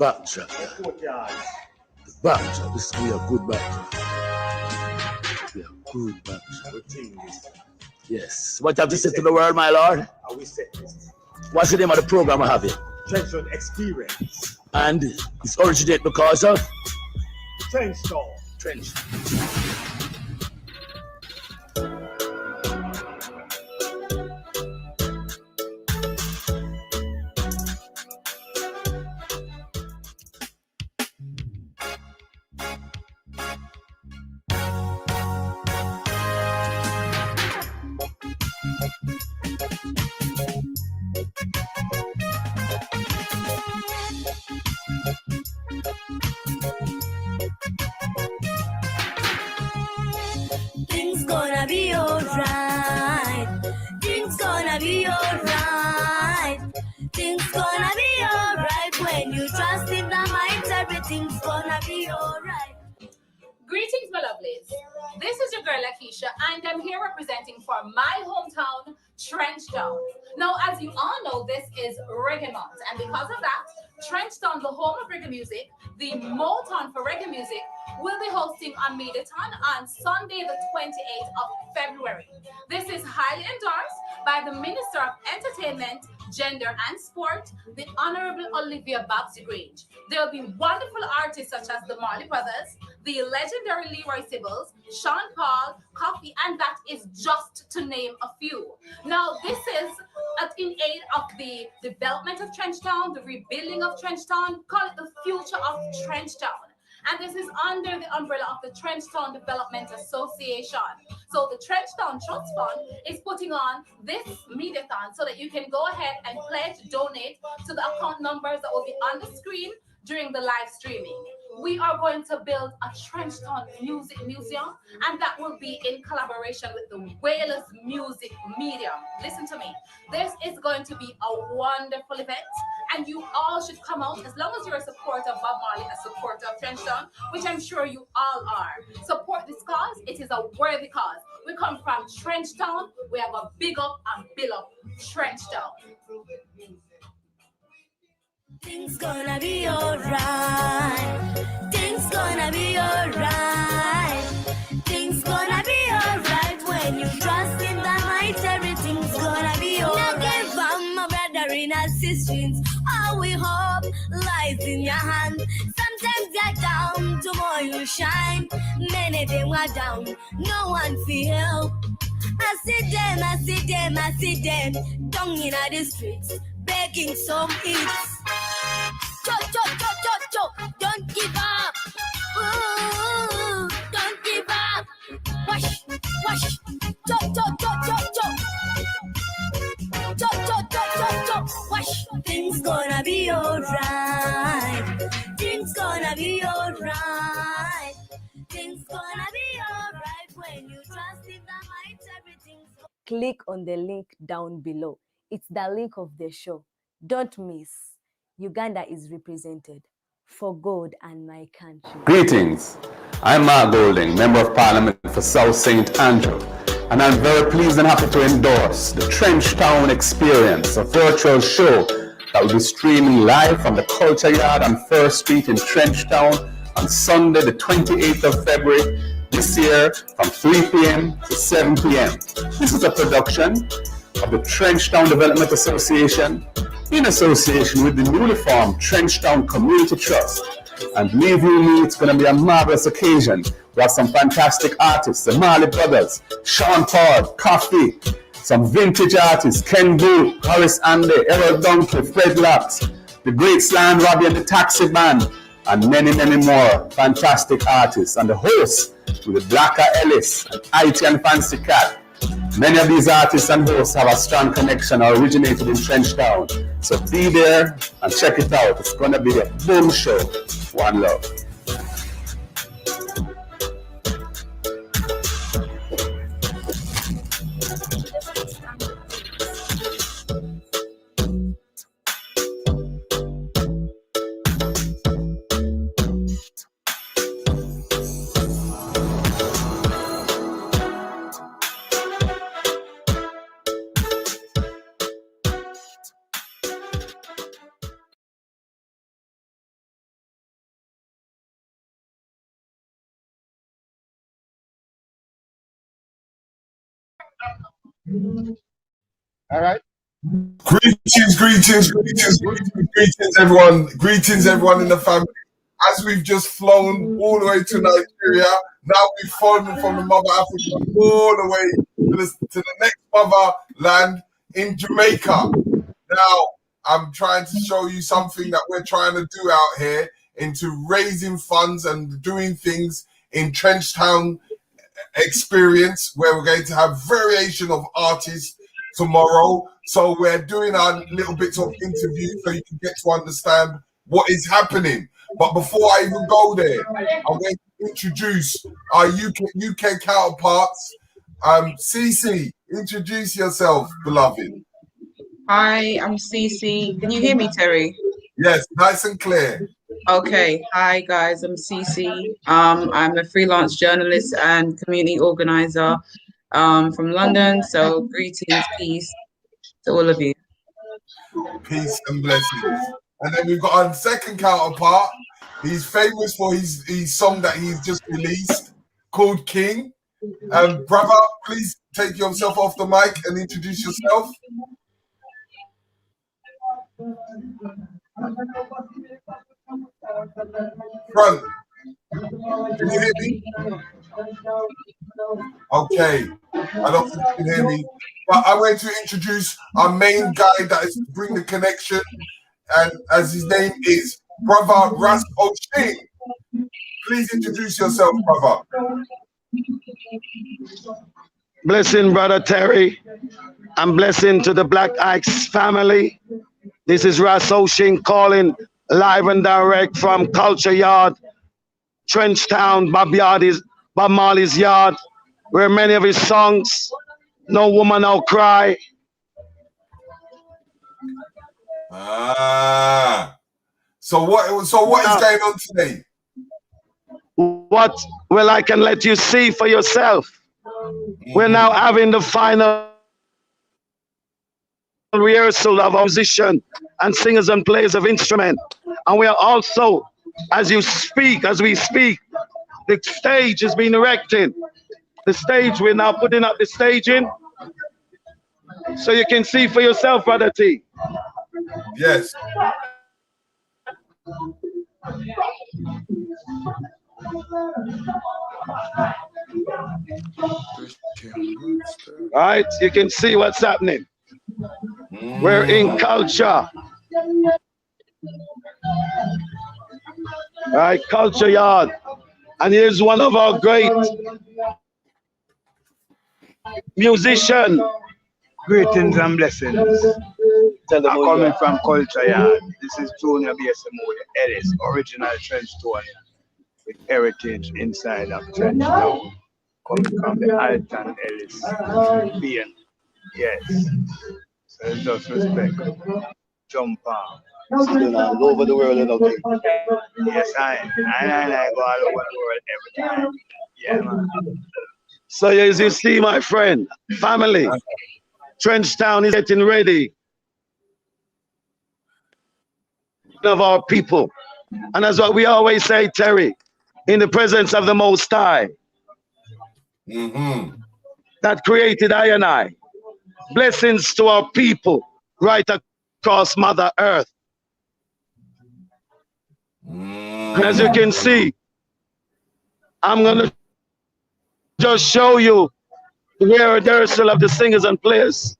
backtrack. The backtrack. This will be a good backtrack. Be a good backtrack. Yes. What have you said to the world, my lord? What's the name of the program I have here? Trenchtown Experience. And it's originated because of? Trenchtown. Trench. Things gonna be alright. Things gonna be alright. Things gonna be alright when you trust in the mind. Everything's gonna be alright. Greetings, my lovelies. This is your girl Lakeisha, and I'm here representing for my hometown, Trenchtown. Now, as you all know, this is reggae month, and because of that, Trenchtown, the home of reggae music, the Motown for reggae music, will be hosting a Mediathon on Sunday, the 28th of February. This is highly endorsed by the Minister of Entertainment, Gender and Sport, the Honorable Olivia Babs-Grange. There will be wonderful artists such as the Marley Brothers, the legendary Leroy Sibbles, Sean Paul, Coffee, and that is just to name a few. Now, this is in aid of the development of Trenchtown, the rebuilding of Trenchtown, call it the future of Trenchtown. And this is under the umbrella of the Trenchtown Development Association. So the Trenchtown Trust Fund is putting on this Mediathon so that you can go ahead and pledge, donate to the account numbers that will be on the screen during the live streaming. We are going to build a Trenchtown Music Museum, and that will be in collaboration with the Wales Music Medium. Listen to me. This is going to be a wonderful event, and you all should come out as long as you're a supporter of Bob Marley, a supporter of Trenchtown, which I'm sure you all are. Support this cause. It is a worthy cause. We come from Trenchtown. We have a big up and build up Trenchtown. Things gonna be alright. Things gonna be alright. Things gonna be alright when you trust in the might. Everything's gonna be alright. Now give up, my brother, in assistance. All we hope lies in your hand. Sometimes you're down, tomorrow you shine. Many of them are down, no one feel help. I see them down in the streets, begging some hits. Don't give up. Ooh, don't give up. Wash. Wash. Things gonna be alright. Things gonna be alright. Things gonna be alright when you trust in the might. Everything's. Click on the link down below. It's the link of the show. Don't miss. Uganda is represented for God and my country. Greetings. I'm Mark Golding, Member of Parliament for South St. Andrew, and I'm very pleased and happy to endorse the Trenchtown Experience, a virtual show that will be streaming live from the Culture Yard on First Street in Trenchtown on Sunday, the 28th of February this year from 3 p.m. to 7 p.m. This is a production of the Trenchtown Development Association in association with the newly formed Trenchtown Community Trust. And believe you me, it's going to be a marvelous occasion. We have some fantastic artists, the Marley Brothers, Sean Paul, Coffee, some vintage artists, Ken Boo, Horace Andy, Errol Donkey, Fred Locks, the Great Slan Robbie and the Taxi Band, and many, many more fantastic artists. And the hosts with the BLACKKA, ELLS, and IT and Fancy Cat. Many of these artists and hosts have a strong connection or originated in Trenchtown. So be there and check it out. It's going to be a boom show. One love. All right. Greetings, everyone. Greetings, everyone in the family. As we've just flown all the way to Nigeria, now we've flown from the mother Africa all the way to the next motherland in Jamaica. Now, I'm trying to show you something that we're trying to do out here into raising funds and doing things in Trenchtown experience, where we're going to have variation of artists tomorrow. So we're doing our little bits of interview so you can get to understand what is happening. But before I even go there, I'm going to introduce our UK counterparts. CECE, introduce yourself, beloved. Hi, I'm CeCe. Can you hear me, Terry? Yes, nice and clear. Okay. Hi, guys. I'm CeCe. I'm a freelance journalist and community organizer from London. So greetings, peace to all of you. Peace and blessings. And then we've got our second counterpart. He's famous for his song that he's just released called King. Brother, please take yourself off the mic and introduce yourself. Front. Can you hear me? Okay. I don't think you can hear me. But I want to introduce our main guy that is to bring the connection. And as his name is Brother Ras O'Sheen. Please introduce yourself, brother. Blessing, Brother Terry. And blessing to the Black Ice family. This is Ras O'Sheen calling live and direct from Culture Yard, Trenchtown, Bob Marley's yard, where many of his songs, No Woman, No Cry. So what is going on today? Well, I can let you see for yourself. We're now having the final rehearsal of our musician and singers and players of instrument. And we are also, as we speak, the stage is being erected. The stage, we're now putting up the staging. So you can see for yourself, Brother T. Yes. Right, you can see what's happening. We're in Culture. Right, Culture Yard. And here's one of our great musicians. Greetings and blessings. I'm coming from Culture Yard. This is Junior BSMO, ELLS, original Trenchtown with heritage inside of Trenchtown. Coming from the Alton Ellis being. Yes. So it's just respect. Jump on. All over the world, Yes, I go all over the world every time. Yeah, man. So as you see, my friend, family, Trenchtown is getting ready of our people. And that's what we always say, Terry, in the presence of the Most High, that created I and I. Blessings to our people right across Mother Earth. As you can see, I'm going to just show you the rehearsal of the singers and players.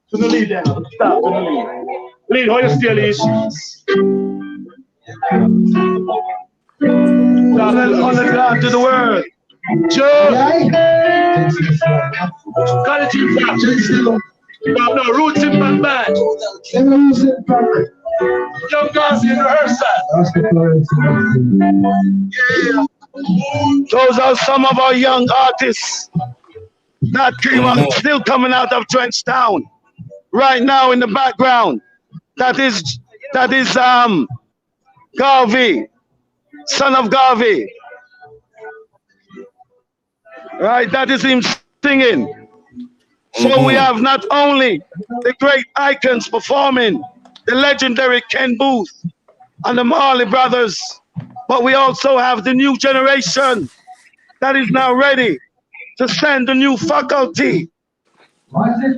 To the lead then. Stop, to the lead. Lead, how you still is? On the ground to the world. Joe! Call it in back. No, roots in back bad. Young guys in rehearsal. Those are some of our young artists that came out, still coming out of Trenchtown. Right now in the background, that is Garvey, son of Garvey. Right, that is him singing. So we have not only the great icons performing, the legendary Ken Booth and the Marley Brothers, but we also have the new generation that is now ready to send the new faculty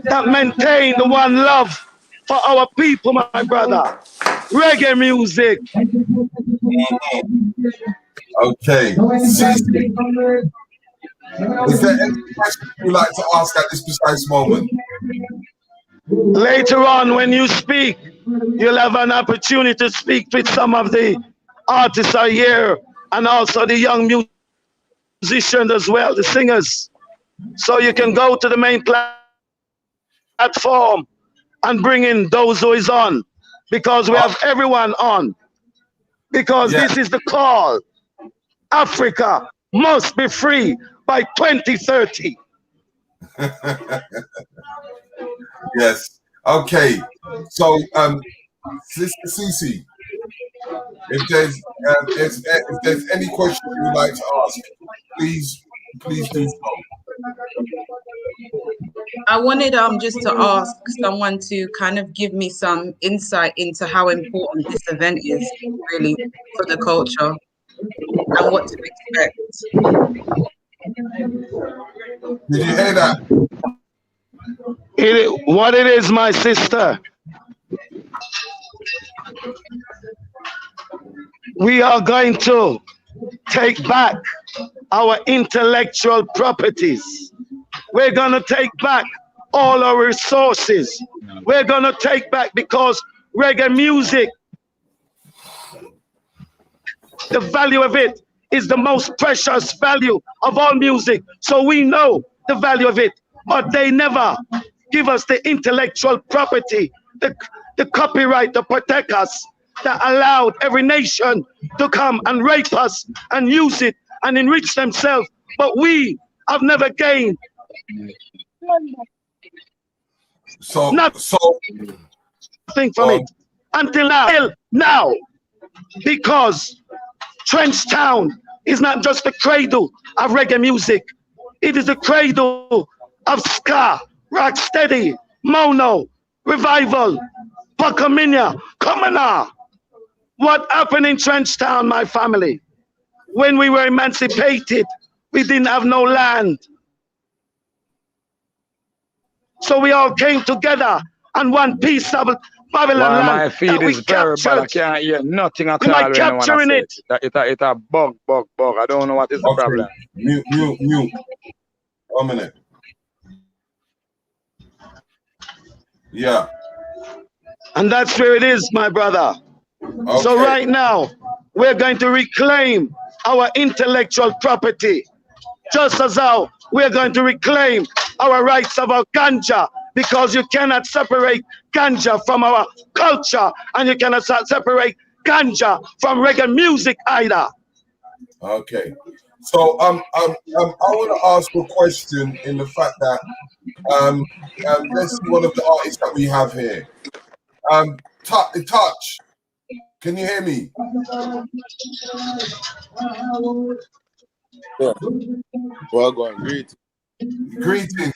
that maintain the one love for our people, my brother. Reggae music. Okay. Is there any question you'd like to ask at this precise moment? Later on, when you speak, you'll have an opportunity to speak with some of the artists are here and also the young musicians as well, the singers. So you can go to the main platform and bring in those who is on, because we have everyone on. Because this is the call. Africa must be free by 2030. Yes. Okay. So, Sister CECE, if there's any question you would like to ask, please do so. I wanted just to ask someone to kind of give me some insight into how important this event is really for the culture and what to expect. Did you hear that? What it is, my sister, we are going to take back our intellectual properties. We're going to take back all our resources. We're going to take back, because reggae music, the value of it is the most precious value of all music. So we know the value of it, but they never give us the intellectual property, the copyright to protect us, that allowed every nation to come and rape us and use it and enrich themselves. But we have never gained nothing from it until now, because Trenchtown is not just the cradle of reggae music. It is the cradle of ska, rocksteady, mono, revival, Pacaminia, Commoner. What happened in Trenchtown, my family? When we were emancipated, we didn't have no land. So we all came together on one piece of Babylon land. My feed is very bad. I can't hear nothing at all. Capturing it. It's a bug. I don't know what is the problem. Mute. 1 minute. Yeah. And that's where it is, my brother. Okay. So right now, we're going to reclaim our intellectual property, just as how we're going to reclaim our rights of our ganja, because you cannot separate ganja from our culture, and you cannot separate ganja from reggae music either. Okay. So I want to ask a question in the fact that let's see one of the artists that we have here. Touch. Can you hear me? Yeah. Well, go on. Greetings.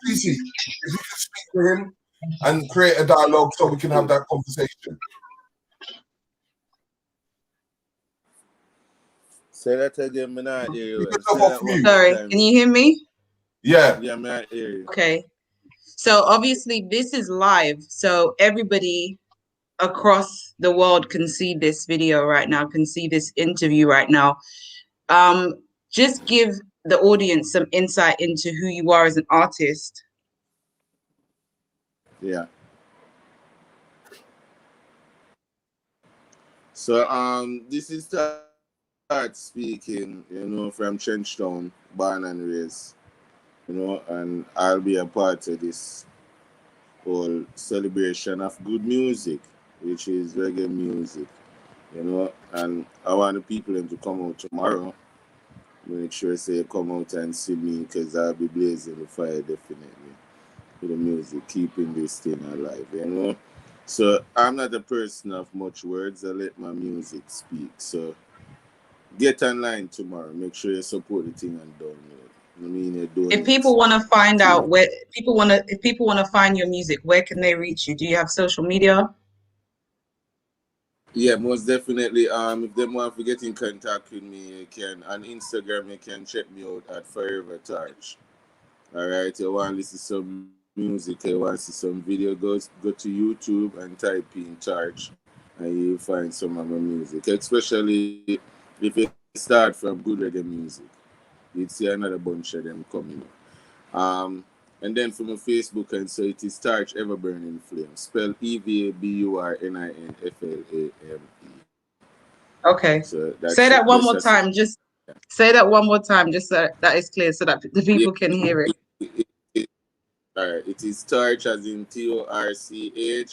CECE, if you can speak to him and create a dialogue so we can have that conversation. Say that again, man. I hear you. Sorry, can you hear me? Yeah. Yeah, man, I hear you. Okay. So obviously this is live, so everybody across the world can see this video right now, can see this interview right now. Just give the audience some insight into who you are as an artist. Yeah. So this is Start speaking, from Trenchtown, born and raised, and I'll be a part of this whole celebration of good music, which is reggae music, and I want the people to come out tomorrow. Make sure they come out and see me, because I'll be blazing the fire definitely with the music, keeping this thing alive, So I'm not a person of much words. I let my music speak. So get online tomorrow. Make sure you support the thing and download. I mean, you're doing If people want to find it. out where if people want to find your music, where can they reach you? Do you have social media? Yeah, most definitely. If they want to get in contact with me, you can on Instagram. You can check me out at Forever Torch. All right. You want to listen to some music? You want to see some video? Go to YouTube and type in Torch, and you'll find some of my music. Especially if you start from good reggae music, you'd see another bunch of them coming up. And then from a Facebook, and so it is Torch Ever Burning Flame. Spell EVABURNINFLAME. Okay. So say that one more time. Just say that one more time, just so that is clear, so that the people can hear it. All right. It is Torch as in TORCH,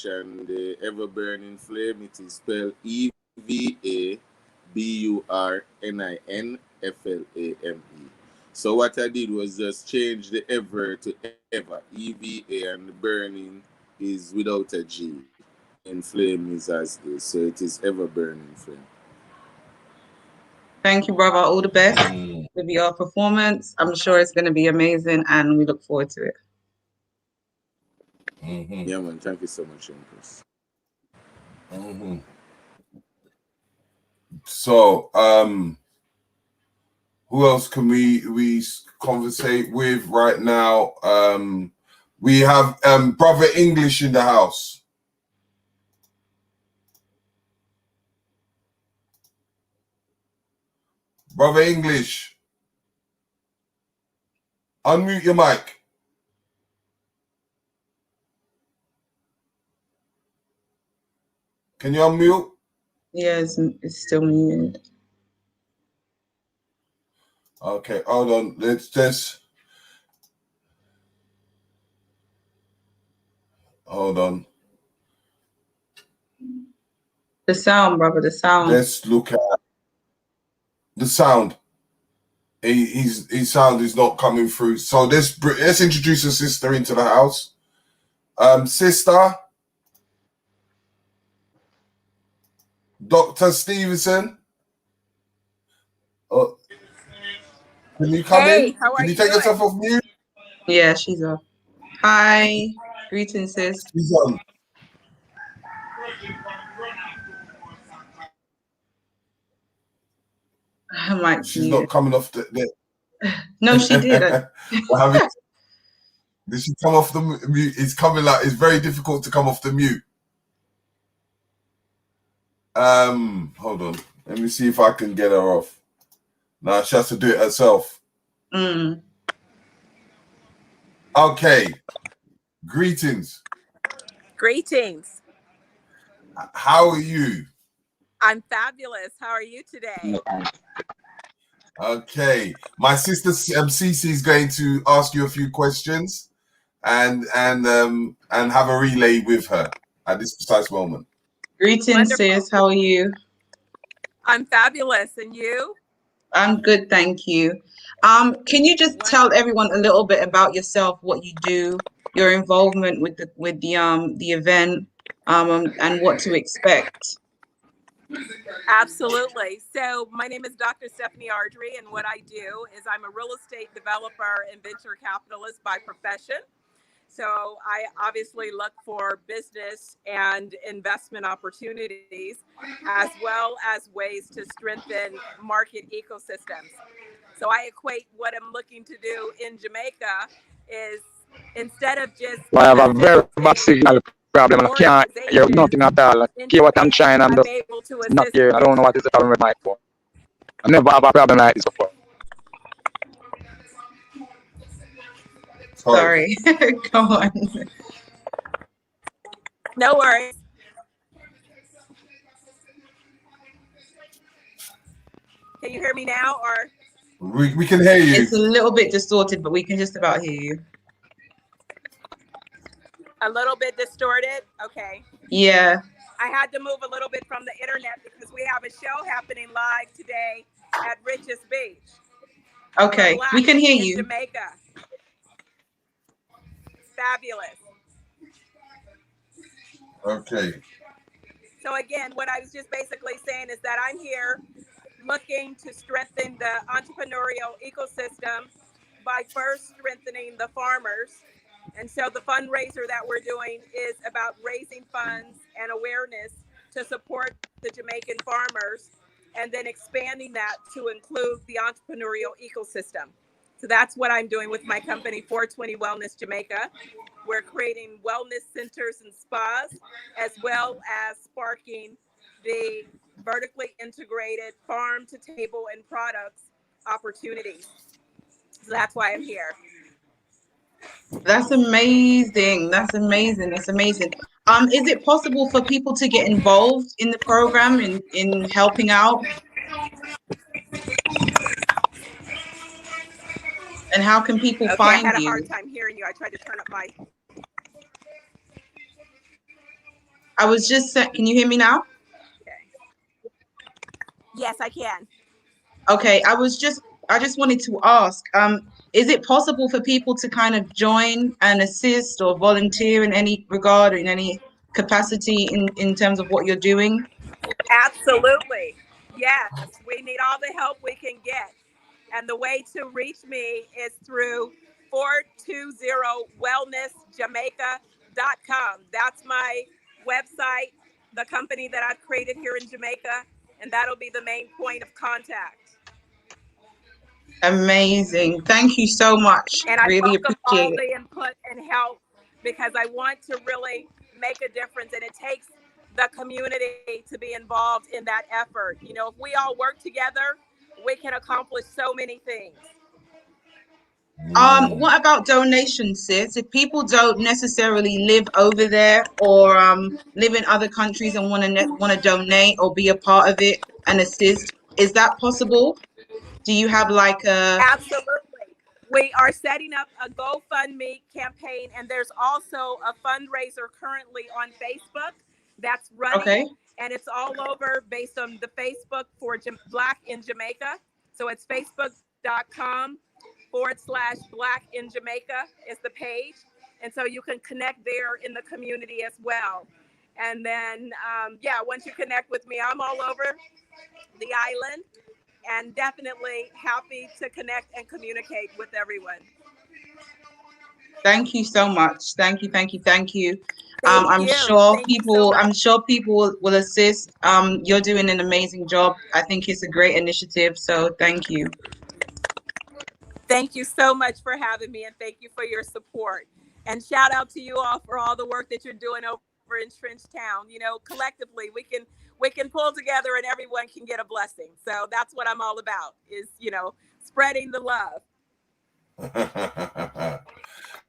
and the Ever Burning Flame. It is spelled EVABURNINFLAME. So what I did was just change the ever to ever, EVA, and the burning is without a G, and flame is as is. So it is Ever Burning Flame. Thank you, brother. All the best with your performance. I'm sure it's going to be amazing, and we look forward to it. Yeah, man. Thank you so much, Empress. So, who else can we conversate with right now? We have Brother English in the house. Brother English, unmute your mic. Can you unmute? Yeah, it's still muted. Okay, hold on. Let's just hold on. The sound, brother, the sound. Let's look at the sound. His sound is not coming through. So let's introduce a sister into the house. Sister, Dr. Stevenson. Can you come in? Can you take yourself off mute? Yeah, she's up. Hi, greetings, sis. She's on. She's not coming off the No, she didn't. Did she come off the mute? It's coming like it's very difficult to come off the mute. Hold on. Let me see if I can get her off. No, she has to do it herself. Okay. Greetings. Greetings. How are you? I'm fabulous. How are you today? Okay. My sister CECE is going to ask you a few questions and have a relay with her at this precise moment. Greetings, sis. How are you? I'm fabulous. And you? I'm good, thank you. Can you just tell everyone a little bit about yourself, what you do, your involvement with the event, and what to expect? Absolutely. So my name is Dr. Stephanie Ardrey, and what I do is I'm a real estate developer and venture capitalist by profession. So I obviously look for business and investment opportunities, as well as ways to strengthen market ecosystems. So I equate what I'm looking to do in Jamaica is instead of just... I have a very bad signal problem. I can't hear nothing at all. Hear what I'm trying and just not here. I don't know what is the problem with my phone. I never have a problem like this before. Sorry. Go on. No worries. Can you hear me now, or? We can hear you. It's a little bit distorted, but we can just about hear you. A little bit distorted? Okay. Yeah. I had to move a little bit from the internet because we have a show happening live today at Rich's Beach. Okay, we can hear you. Jamaica. Fabulous. Okay. So again, what I was just basically saying is that I'm here looking to strengthen the entrepreneurial ecosystem by first strengthening the farmers. And so the fundraiser that we're doing is about raising funds and awareness to support the Jamaican farmers, and then expanding that to include the entrepreneurial ecosystem. So that's what I'm doing with my company, 420 Wellness Jamaica. We're creating wellness centers and spas, as well as sparking the vertically integrated farm to table and products opportunities. So that's why I'm here. That's amazing. That's amazing. That's amazing. Is it possible for people to get involved in the program in helping out? And how can people find you? I had a hard time hearing you. I tried to turn up my... I was just saying, can you hear me now? Okay. Yes, I can. Okay, I just wanted to ask, is it possible for people to kind of join and assist or volunteer in any regard or in any capacity in terms of what you're doing? Absolutely. Yes, we need all the help we can get. And the way to reach me is through 420wellnessjamaica.com. That's my website, the company that I've created here in Jamaica, and that'll be the main point of contact. Amazing. Thank you so much. And I Really welcome all appreciate it. the input and help, because I want to really make a difference, and it takes the community to be involved in that effort. You know, if we all work together, we can accomplish so many things. What about donations, sis? If people don't necessarily live over there or live in other countries and want to donate or be a part of it and assist, is that possible? Do you have like a... Absolutely. We are setting up a GoFundMe campaign, and there's also a fundraiser currently on Facebook that's running. Okay. And it's all over based on the Facebook for Black in Jamaica. So it's facebook.com/Black in Jamaica is the page. And so you can connect there in the community as well. And then, once you connect with me, I'm all over the island, and definitely happy to connect and communicate with everyone. Thank you so much. Thank you, thank you, thank you. Thank I'm you. sure Thank you so people, much. I'm sure people will assist. You're doing an amazing job. I think it's a great initiative. So thank you. Thank you so much for having me, and thank you for your support. And shout out to you all for all the work that you're doing over in Trenchtown. You know, collectively we can pull together and everyone can get a blessing. So that's what I'm all about, is, you know, spreading the love.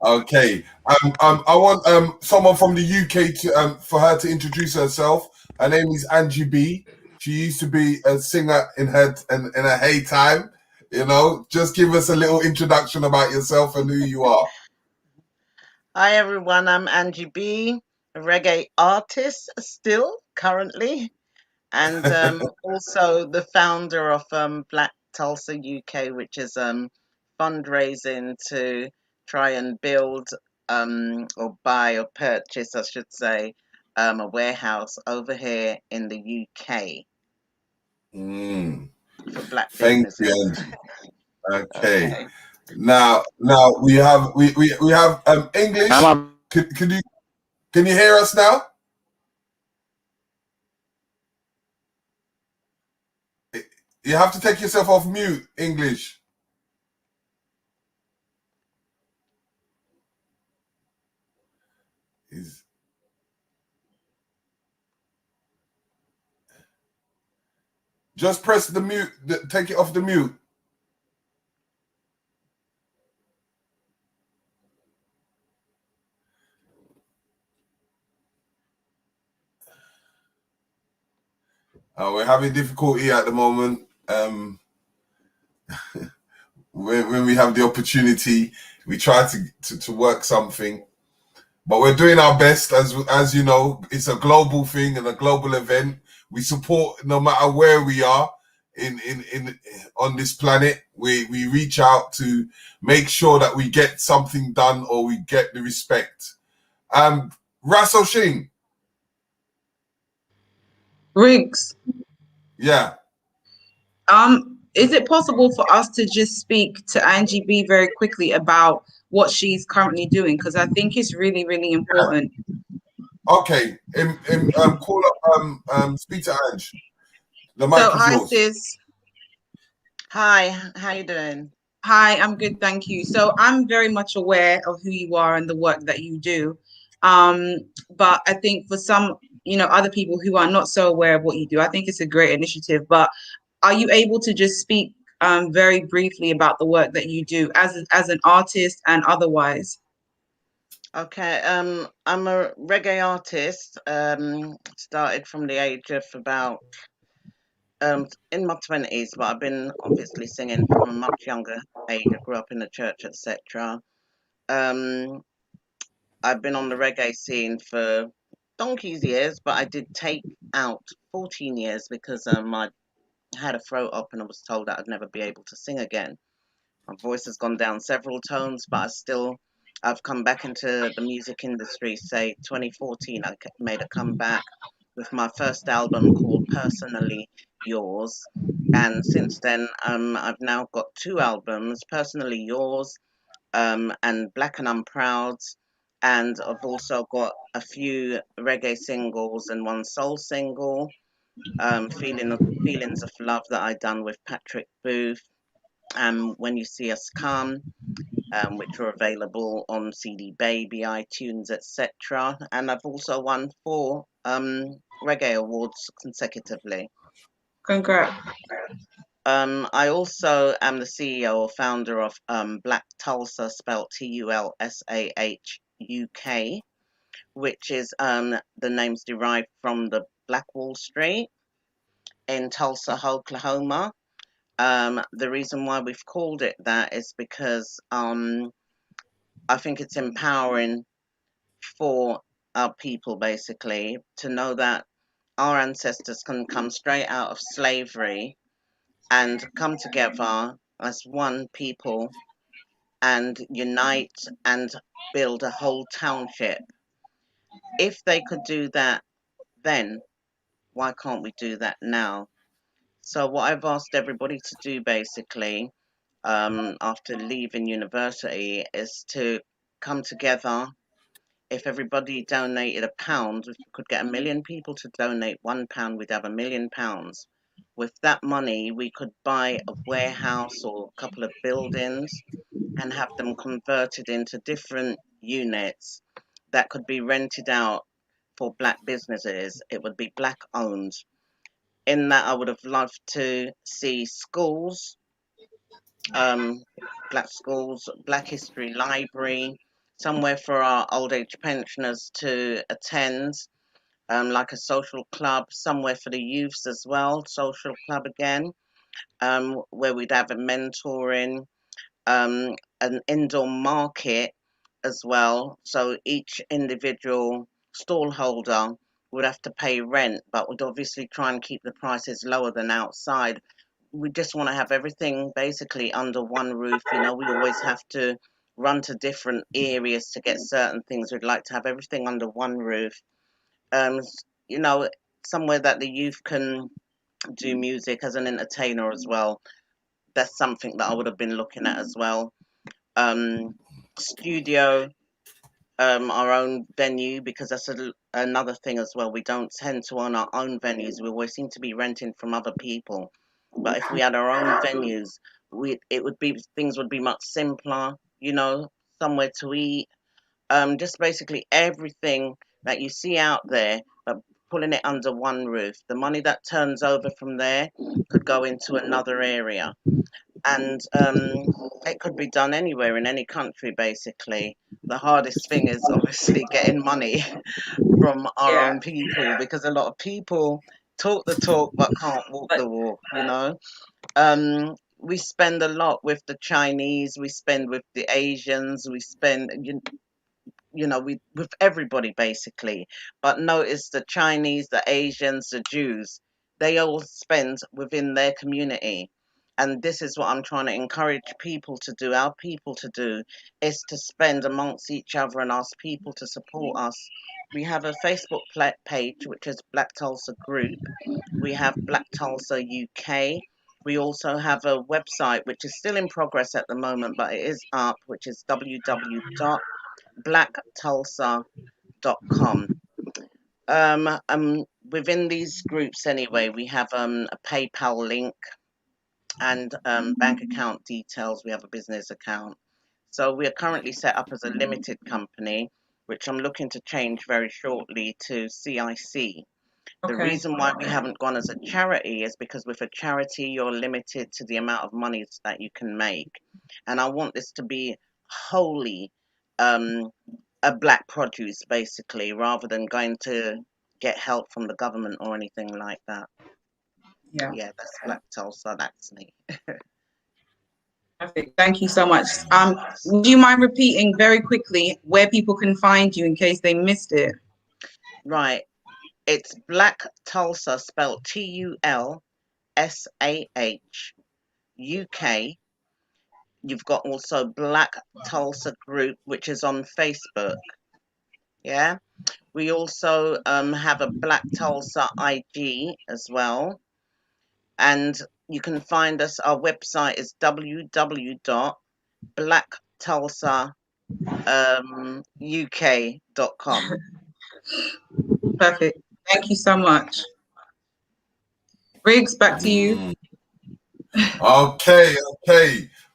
Okay. I want someone from the UK to for her to introduce herself. Her name is Angie B. She used to be a singer in her hey time. You know, just give us a little introduction about yourself and who you are. Hi everyone, I'm Angie B, a reggae artist still currently, and also the founder of Black Tulsa UK, which is fundraising to try and build or buy or purchase, I should say, a warehouse over here in the UK for Black Thank businesses. you, Angie. Okay. Now we have English. Can you hear us now? You have to take yourself off mute, English. Just press the mute, take it off the mute. We're having difficulty at the moment. When we have the opportunity, we try to work something, but we're doing our best. As you know, it's a global thing and a global event. We support no matter where we are in on this planet. We reach out to make sure that we get something done or we get the respect. Rasso Shing. Riggs. Yeah. is it possible for us to just speak to Angie B very quickly about what she's currently doing? Because I think it's really, really important. Okay, call up, speak to Ange. The mic So, is hi, yours. sis. Hi, how you doing? Hi, I'm good, thank you. So I'm very much aware of who you are and the work that you do. But I think for some, other people who are not so aware of what you do, I think it's a great initiative. But are you able to just speak very briefly about the work that you do as an artist and otherwise? Okay, I'm a reggae artist. Started from the age of about in my 20s, but I've been obviously singing from a much younger age. I grew up in the church, etc. I've been on the reggae scene for donkey's years, but I did take out 14 years because I had a throat up and I was told that I'd never be able to sing again. My voice has gone down several tones, but I've come back into the music industry, say 2014. I made a comeback with my first album called Personally Yours. And since then, I've now got two albums, Personally Yours, and Black and I'm Proud. And I've also got a few reggae singles and one soul single, Feelings of Love that I done with Patrick Booth, When You See Us Come, which are available on CD Baby, iTunes, etc. And I've also won 4 reggae awards consecutively. Congrats. I also am the CEO or founder of Black Tulsa, spelled TULSAH UK, which is the name's derived from the Black Wall Street in Tulsa, Oklahoma. The reason why we've called it that is because I think it's empowering for our people, basically, to know that our ancestors can come straight out of slavery and come together as one people and unite and build a whole township. If they could do that then, why can't we do that now? So what I've asked everybody to do, basically, after leaving university, is to come together. If everybody donated £1, if we could get 1 million people to donate £1, we'd have £1 million. With that money, we could buy a warehouse or a couple of buildings and have them converted into different units that could be rented out for Black businesses. It would be Black owned. In that, I would have loved to see schools, Black schools, Black History Library, somewhere for our old age pensioners to attend, like a social club, somewhere for the youths as well, social club again, where we'd have a mentoring, an indoor market as well. So each individual stallholder would have to pay rent, but would obviously try and keep the prices lower than outside. We just want to have everything basically under one roof. We always have to run to different areas to get certain things. We'd like to have everything under one roof. Um, you know, somewhere that the youth can do music as an entertainer as well. That's something that I would have been looking at as well. Studio, our own venue, because that's another thing as well. We don't tend to own our own venues. We always seem to be renting from other people. But if we had our own venues, things would be much simpler. Somewhere to eat, just basically everything that you see out there, but pulling it under one roof. The money that turns over from there could go into another area. And it could be done anywhere in any country, basically. The hardest thing is obviously getting money from our own people, because a lot of people talk the talk but can't walk the walk. We spend a lot with the Chinese, we spend with the Asians, we spend with everybody basically. But notice the Chinese, the Asians, the Jews, they all spend within their community. And this is what I'm trying to encourage people to do, our people to do, is to spend amongst each other and ask people to support us. We have a Facebook page, which is Black Tulsa Group. We have Black Tulsa UK, We also have a website which is still in progress at the moment, but it is up, which is www.blacktulsa.com. Within these groups anyway, we have a PayPal link and bank account details. We have a business account. So we are currently set up as a limited company, which I'm looking to change very shortly to CECE. The reason why we haven't gone as a charity is because with a charity, you're limited to the amount of money that you can make. And I want this to be wholly a black produce, basically, rather than going to get help from the government or anything like that. Yeah, that's Black Tulsa, that's me. Perfect. Thank you so much. Do you mind repeating very quickly where people can find you in case they missed it? Right. It's Black Tulsa, spelled TULSAH UK. You've got also Black Tulsa Group, which is on Facebook. Yeah. We also have a Black Tulsa IG as well. And you can find us, our website is www.blacktulsauk.com. Perfect. Thank you so much. Riggs, back to you. Okay.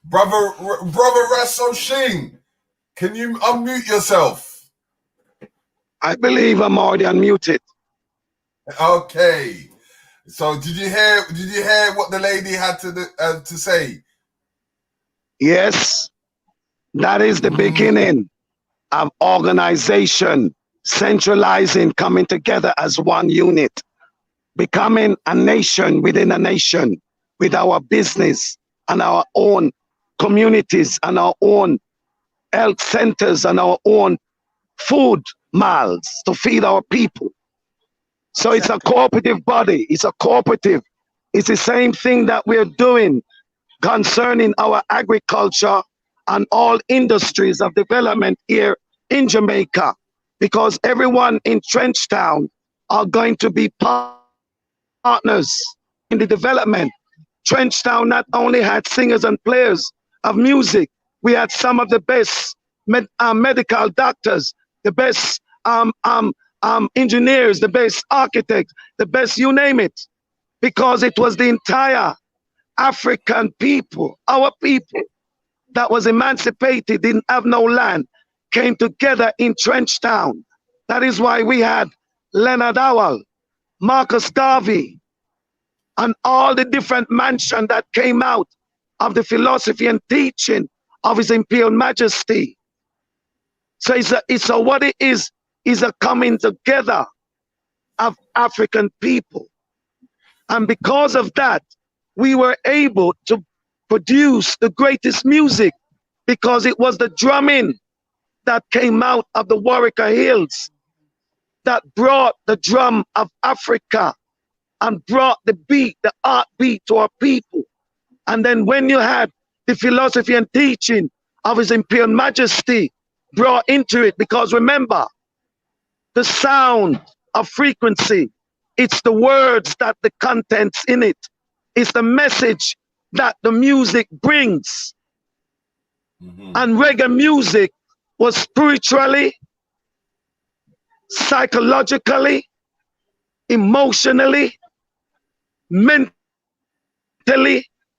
Brother Rasso Shing, can you unmute yourself? I believe I'm already unmuted. Okay. So did you hear what the lady had to say? Yes, that is the beginning of organization, centralizing, coming together as one unit, becoming a nation within a nation, with our business and our own communities and our own health centers and our own food malls to feed our people. So it's a cooperative body. It's a cooperative. It's the same thing that we're doing concerning our agriculture and all industries of development here in Jamaica, because everyone in Trenchtown are going to be partners in the development. Trenchtown not only had singers and players of music, we had some of the best medical doctors, the best engineers, the best architects, the best, you name it, because it was the entire African people, our people, that was emancipated, didn't have no land, came together in Trenchtown. That is why we had Leonard Howell, Marcus Garvey, and all the different mansions that came out of the philosophy and teaching of His Imperial Majesty. So it's what it is a coming together of African people. And because of that, we were able to produce the greatest music, because it was the drumming that came out of the Warwicker Hills that brought the drum of Africa and brought the beat, the heartbeat to our people. And then when you had the philosophy and teaching of His Imperial Majesty brought into it, because remember, the sound of frequency, it's the words that the contents in it, it's the message that the music brings. And reggae music was spiritually, psychologically, emotionally, mentally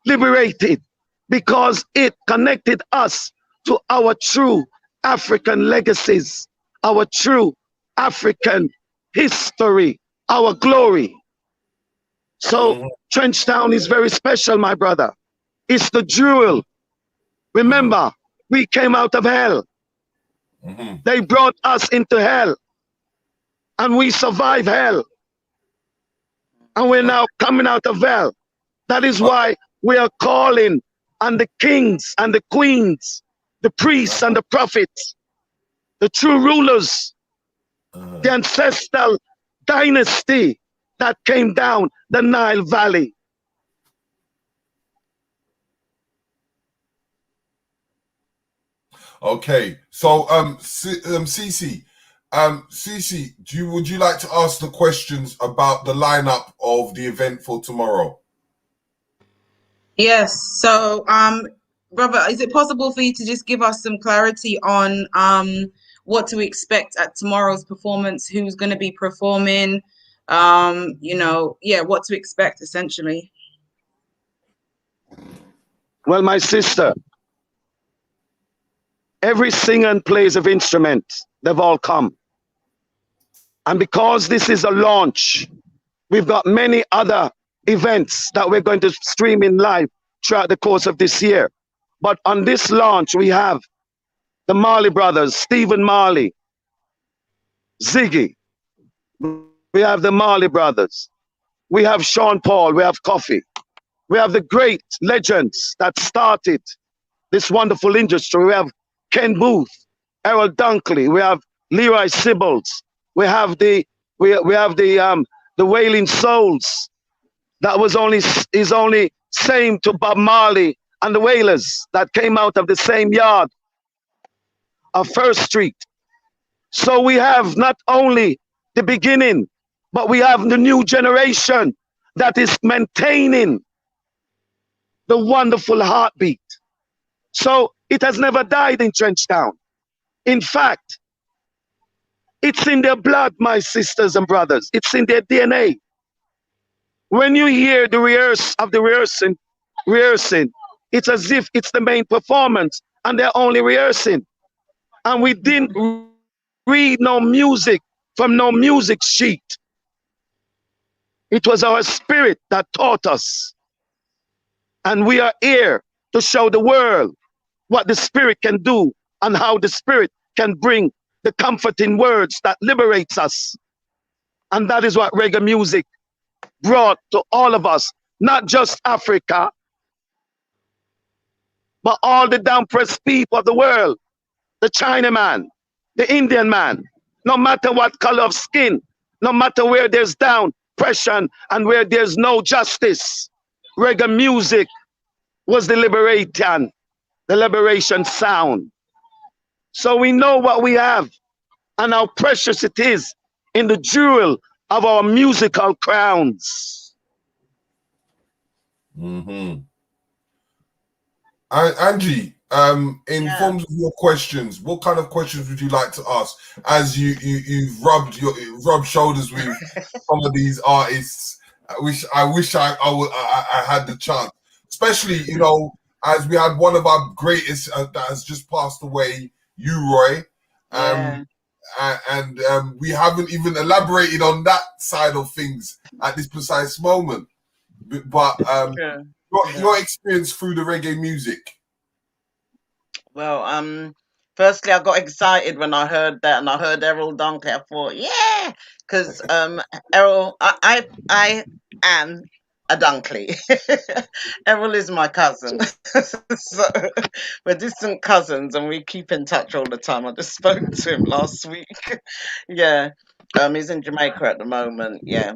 liberated, because it connected us to our true African legacies, our true African history, our glory. So Trenchtown is very special, my brother. It's the jewel. Remember, we came out of hell. They brought us into hell, and we survived hell. And we're now coming out of hell. That is why we are calling on the kings and the queens, the priests and the prophets, the true rulers, the ancestral dynasty that came down the Nile Valley. Okay, so CeCe, would you like to ask the questions about the lineup of the event for tomorrow? Yes. So, brother, is it possible for you to just give us some clarity on what to expect at tomorrow's performance? Who's going to be performing? What to expect essentially. Well, my sister, every singer and plays of instruments, they've all come. And because this is a launch, we've got many other events that we're going to stream in live throughout the course of this year. But on this launch, we have the Marley brothers, Stephen Marley, Ziggy. We have the Marley brothers. We have Sean Paul. We have Coffee. We have the great legends that started this wonderful industry. We have Ken Booth, Errol Dunkley. We have Leroy Sibbles. We have the Wailing Souls. That is only same to Bob Marley and the Wailers that came out of the same yard of First Street. So we have not only the beginning, but we have the new generation that is maintaining the wonderful heartbeat. So it has never died in Trenchtown. In fact, it's in their blood, my sisters and brothers. It's in their DNA. When you hear the rehearsing, it's as if it's the main performance and they're only rehearsing. And we didn't read no music from no music sheet. It was our spirit that taught us. And we are here to show the world what the spirit can do and how the spirit can bring the comforting words that liberates us. And that is what reggae music brought to all of us, not just Africa, but all the down-pressed people of the world, the Chinaman, the Indian man, no matter what color of skin, no matter where there's down-pression and where there's no justice, reggae music was the liberation sound. So we know what we have and how precious it is in the jewel of our musical crowns. Angie, in forms of your questions, what kind of questions would you like to ask? As you've rubbed shoulders with some of these artists, I wish I had the chance, especially as we had one of our greatest that has just passed away, Roy. And we haven't even elaborated on that side of things at this precise moment. But your experience through the reggae music. Well, firstly, I got excited when I heard that, and I heard Errol Dunkley. I thought, yeah, because Errol, I am a Dunkley. Errol is my cousin, so we're distant cousins, and we keep in touch all the time. I just spoke to him last week. Yeah, he's in Jamaica at the moment. Yeah,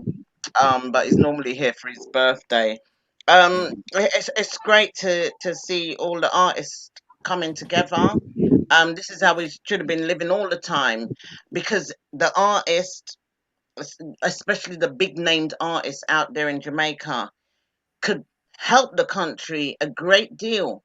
but he's normally here for his birthday. It's great to see all the artists coming together. This is how we should have been living all the time, because the artists, especially the big named artists out there in Jamaica, could help the country a great deal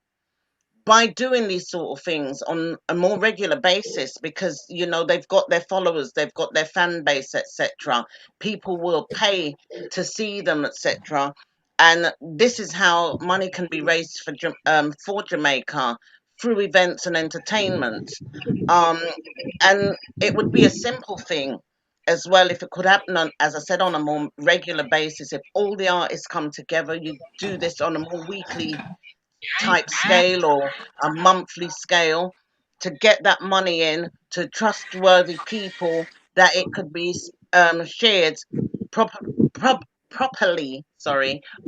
by doing these sort of things on a more regular basis, because they've got their followers, they've got their fan base, etc. People will pay to see them, etc. And this is how money can be raised for Jamaica through events and entertainment. And it would be a simple thing as well if it could happen as I said, on a more regular basis. If all the artists come together, you do this on a more weekly type scale or a monthly scale to get that money in to trustworthy people, that it could be shared properly,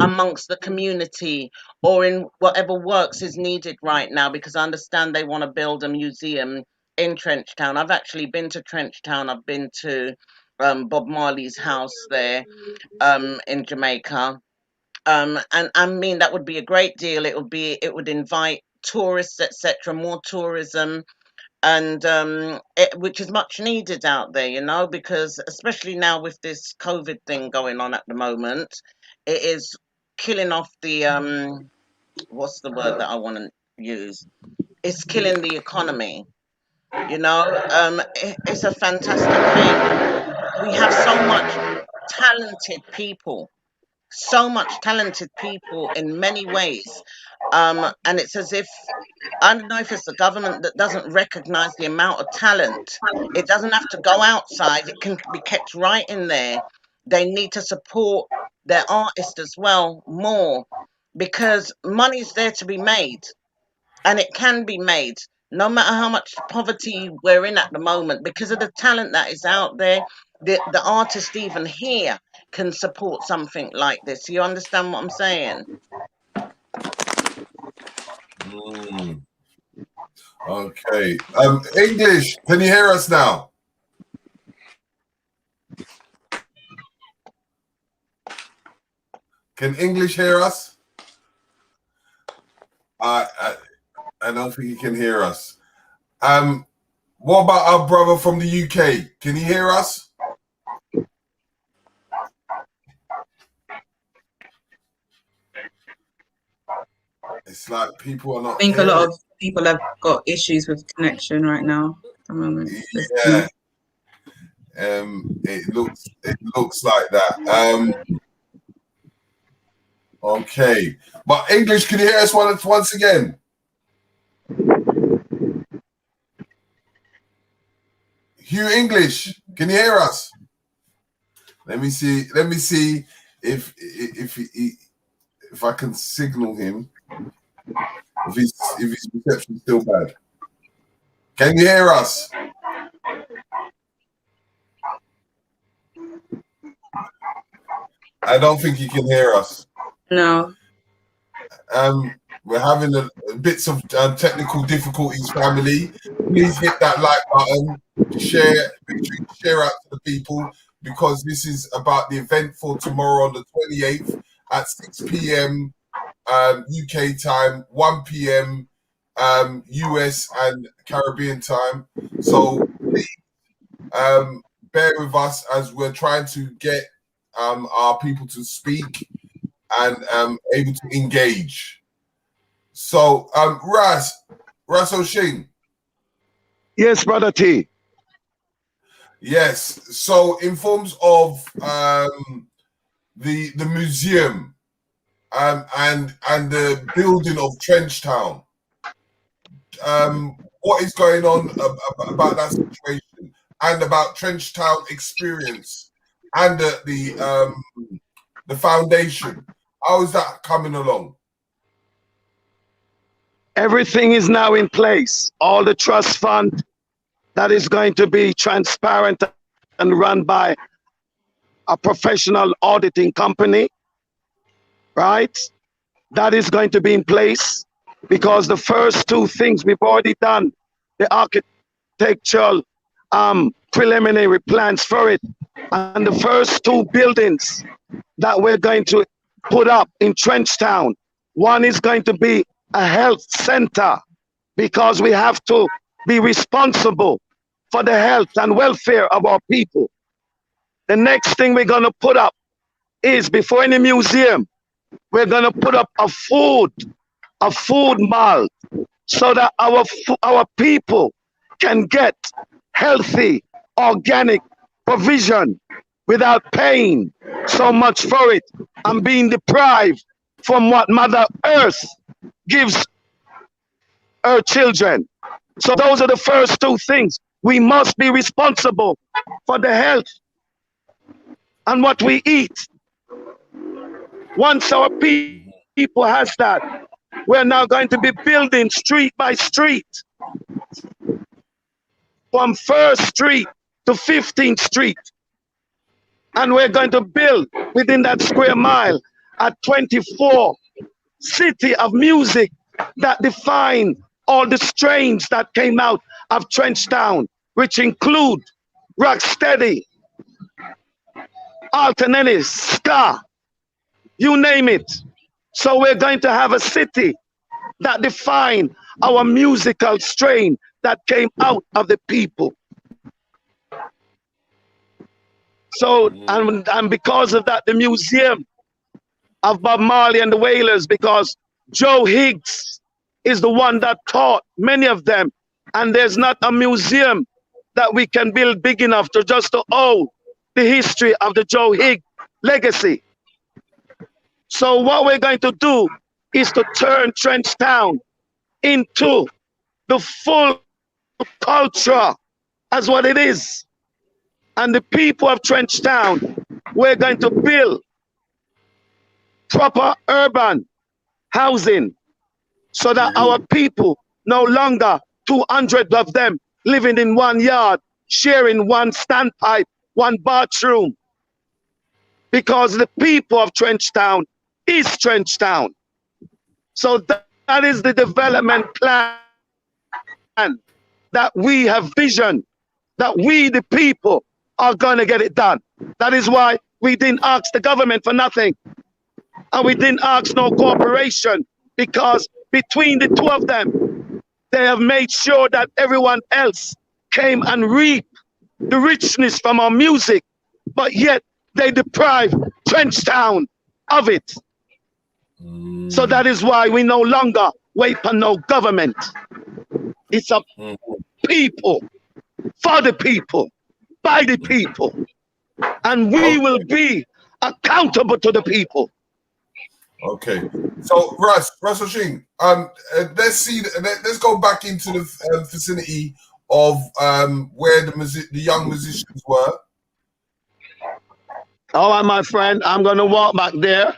amongst the community, or in whatever works is needed right now, because I understand they want to build a museum in Trenchtown. I've actually been to Trenchtown. I've been to Bob Marley's house there in Jamaica. And I mean, that would be a great deal. It would invite tourists, etc., more tourism, and which is much needed out there, because especially now with this COVID thing going on at the moment, it is killing off the what's the word that I want to use? It's killing the economy. You know, it's a fantastic thing. We have talented people, so much talented people in many ways. And it's as if, I don't know if it's the government that doesn't recognize the amount of talent. It doesn't have to go outside, it can be kept right in there. They need to support their artists as well more, because money's there to be made, and it can be made no matter how much poverty we're in at the moment, because of the talent that is out there. The artist even here can support something like this. You understand what I'm saying? Okay. English, can you hear us now? Can English hear us? I don't think he can hear us. What about our brother from the UK? Can he hear us? It's like people are not. I think a lot of people have got issues with connection right now at the moment. Yeah. It looks like that. Okay. But English, can you hear us once again? Hugh English, can you hear us? Let me see if I can signal him. If his reception is still bad. Can you hear us? I don't think he can hear us. No. We're having bits of technical difficulties, family. Please hit that like button, share out to the people, because this is about the event for tomorrow on the 28th at 6 p.m. UK time, 1 p.m. US and Caribbean time. So please bear with us as we're trying to get our people to speak and able to engage. So Ras O'Sheen. Yes, Brother T. Yes. So in forms of the museum and the building of Trenchtown, what is going on about that situation and about Trenchtown experience and the foundation? How is that coming along? Everything is now in place. All the trust fund that is going to be transparent and run by a professional auditing company, right? That is going to be in place, because the first two things we've already done, the architectural preliminary plans for it, and the first two buildings that we're going to put up in Trenchtown. One is going to be a health center, because we have to be responsible for the health and welfare of our people. The next thing we're going to put up is, before any museum, we're going to put up a food mall, so that our people can get healthy, organic provision without paying so much for it and being deprived from what Mother Earth gives her children. So those are the first two things. We must be responsible for the health and what we eat. Once our people has that, we're now going to be building street by street, from 1st Street to 15th Street. And we're going to build within that square mile a 24 city of music that define all the strains that came out of Trenchtown, which include rocksteady, alternative, ska, you name it. So we're going to have a city that define our musical strain that came out of the people. So, and because of that, the museum of Bob Marley and the Wailers, because Joe Higgs is the one that taught many of them. And there's not a museum that we can build big enough to just to own the history of the Joe Higgs legacy. So what we're going to do is to turn Trenchtown into the full culture as what it is. And the people of Trenchtown, we're going to build proper urban housing so that our people no longer 200 of them living in one yard, sharing one standpipe, one bathroom. Because the people of Trenchtown is Trenchtown. So that is the development plan that we have vision, that we the people are gonna get it done. That is why we didn't ask the government for nothing. And we didn't ask no cooperation, because between the two of them, they have made sure that everyone else came and reap the richness from our music, but yet they deprive Trenchtown of it. So that is why we no longer wait for no government. It's a people, for the people, by the people. And we will be accountable to the people. Okay, so Russ Oshing, let's go back into the vicinity of where the young musicians were. All right, my friend, I'm gonna walk back there.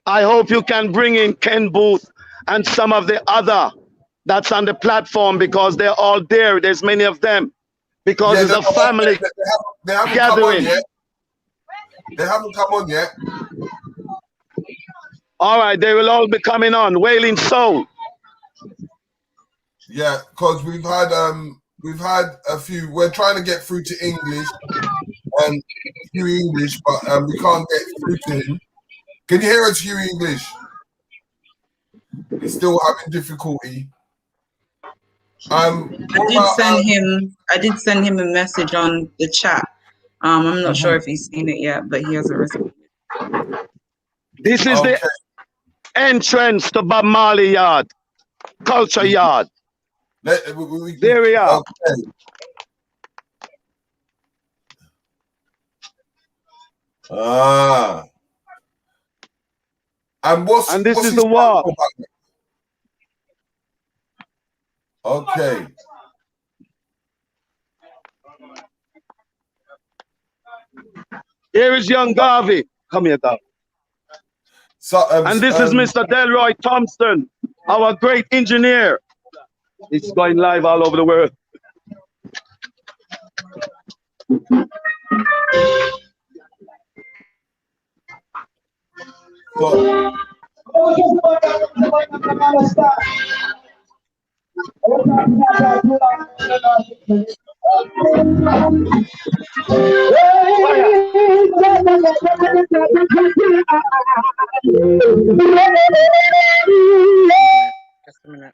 I hope you can bring in Ken Booth and some of the other that's on the platform, because they're all there. There's many of them, because it's a family they haven't gathering. Come on yet. They haven't come on yet. All right, they will all be coming on. Wailing Soul. Yeah, because we've had a few. We're trying to get through to English and Huey English, but we can't get through to him. Can you hear us, Huey English? He's still having difficulty. I did send him a message on the chat. I'm not sure if he's seen it yet, but he hasn't responded. This is the entrance to Bob Marley Yard, Culture Yard. There we are. Okay. And this is the wall. Okay. Here is young Garvey. Come here, Garvey. So, and this is Mr. Delroy Thompson, our great engineer. It's going live all over the world. Just a minute.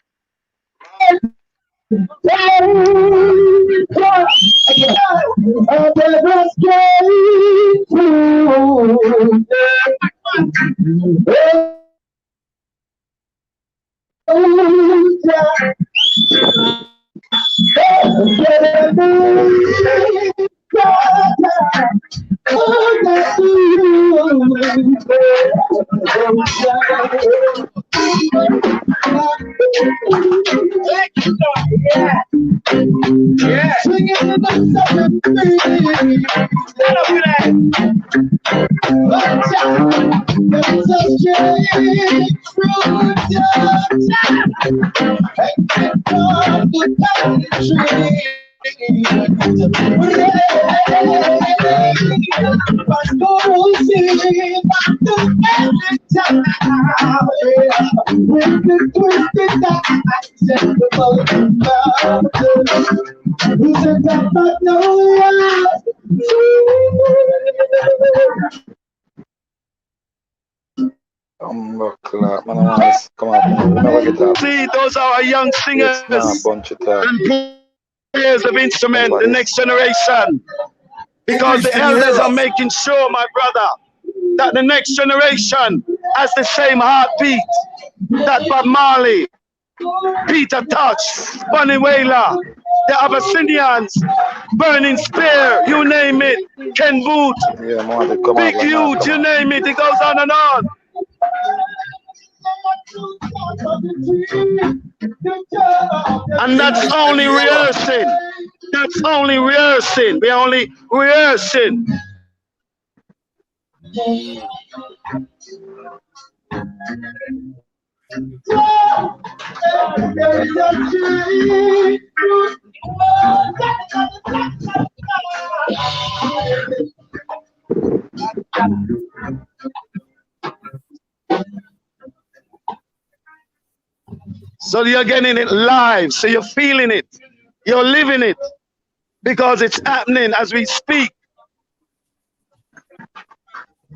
See, those are our young singers and players of instrument, the next generation. Because the elders are making sure, my brother, that the next generation has the same heartbeat that Bob Marley, Peter Touch, Bunny Wailer, the Abyssinians, Burning Spear, you name it, Ken Boot, Big Youth, you name it, it goes on and on. And that's only rehearsing. That's only rehearsing. We're only rehearsing. So you're getting it live, so you're feeling it, you're living it, because it's happening as we speak.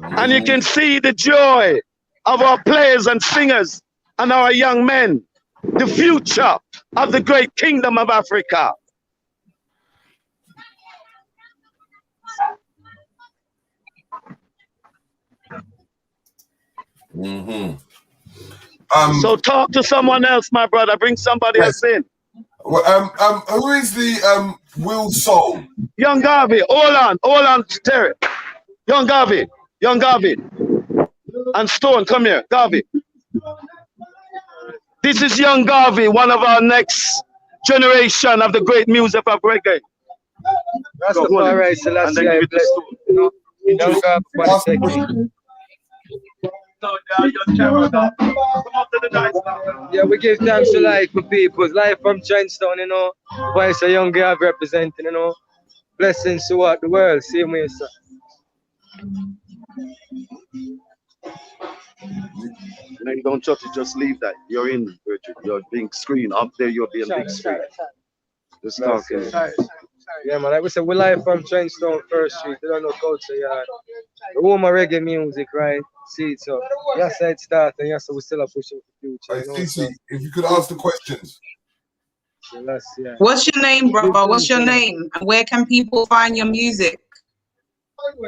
And you can see the joy of our players and singers and our young men, the future of the great kingdom of Africa. So talk to someone else, my brother. Bring somebody else in. Well, who is the Will Soul? Young Garvey. Hold on, Terry. Young Garvey. And Stone, come here. Garvey. This is Young Garvey, one of our next generation of the great music of reggae. That's the far right, Selassie. Young Garvey. Yeah, we give thanks to life for people. Life from Trenchtown, you know. Voice of Young Garvey representing, you know. Blessings throughout the world. Same way, sir. No, you don't touch it, just leave that. You're in, Richard. You're being screened. Up there, you're being big screen. Just talking. Yeah, man, like we said, we live from Trenchtown, First Street. You don't know culture, yeah. The home of reggae music, right? See it, so yes, it started, and yes, we still are pushing for the future. Hey, CECE, if you could ask the questions. So that's, yeah. What's your name, brother? What's your name? And where can people find your music?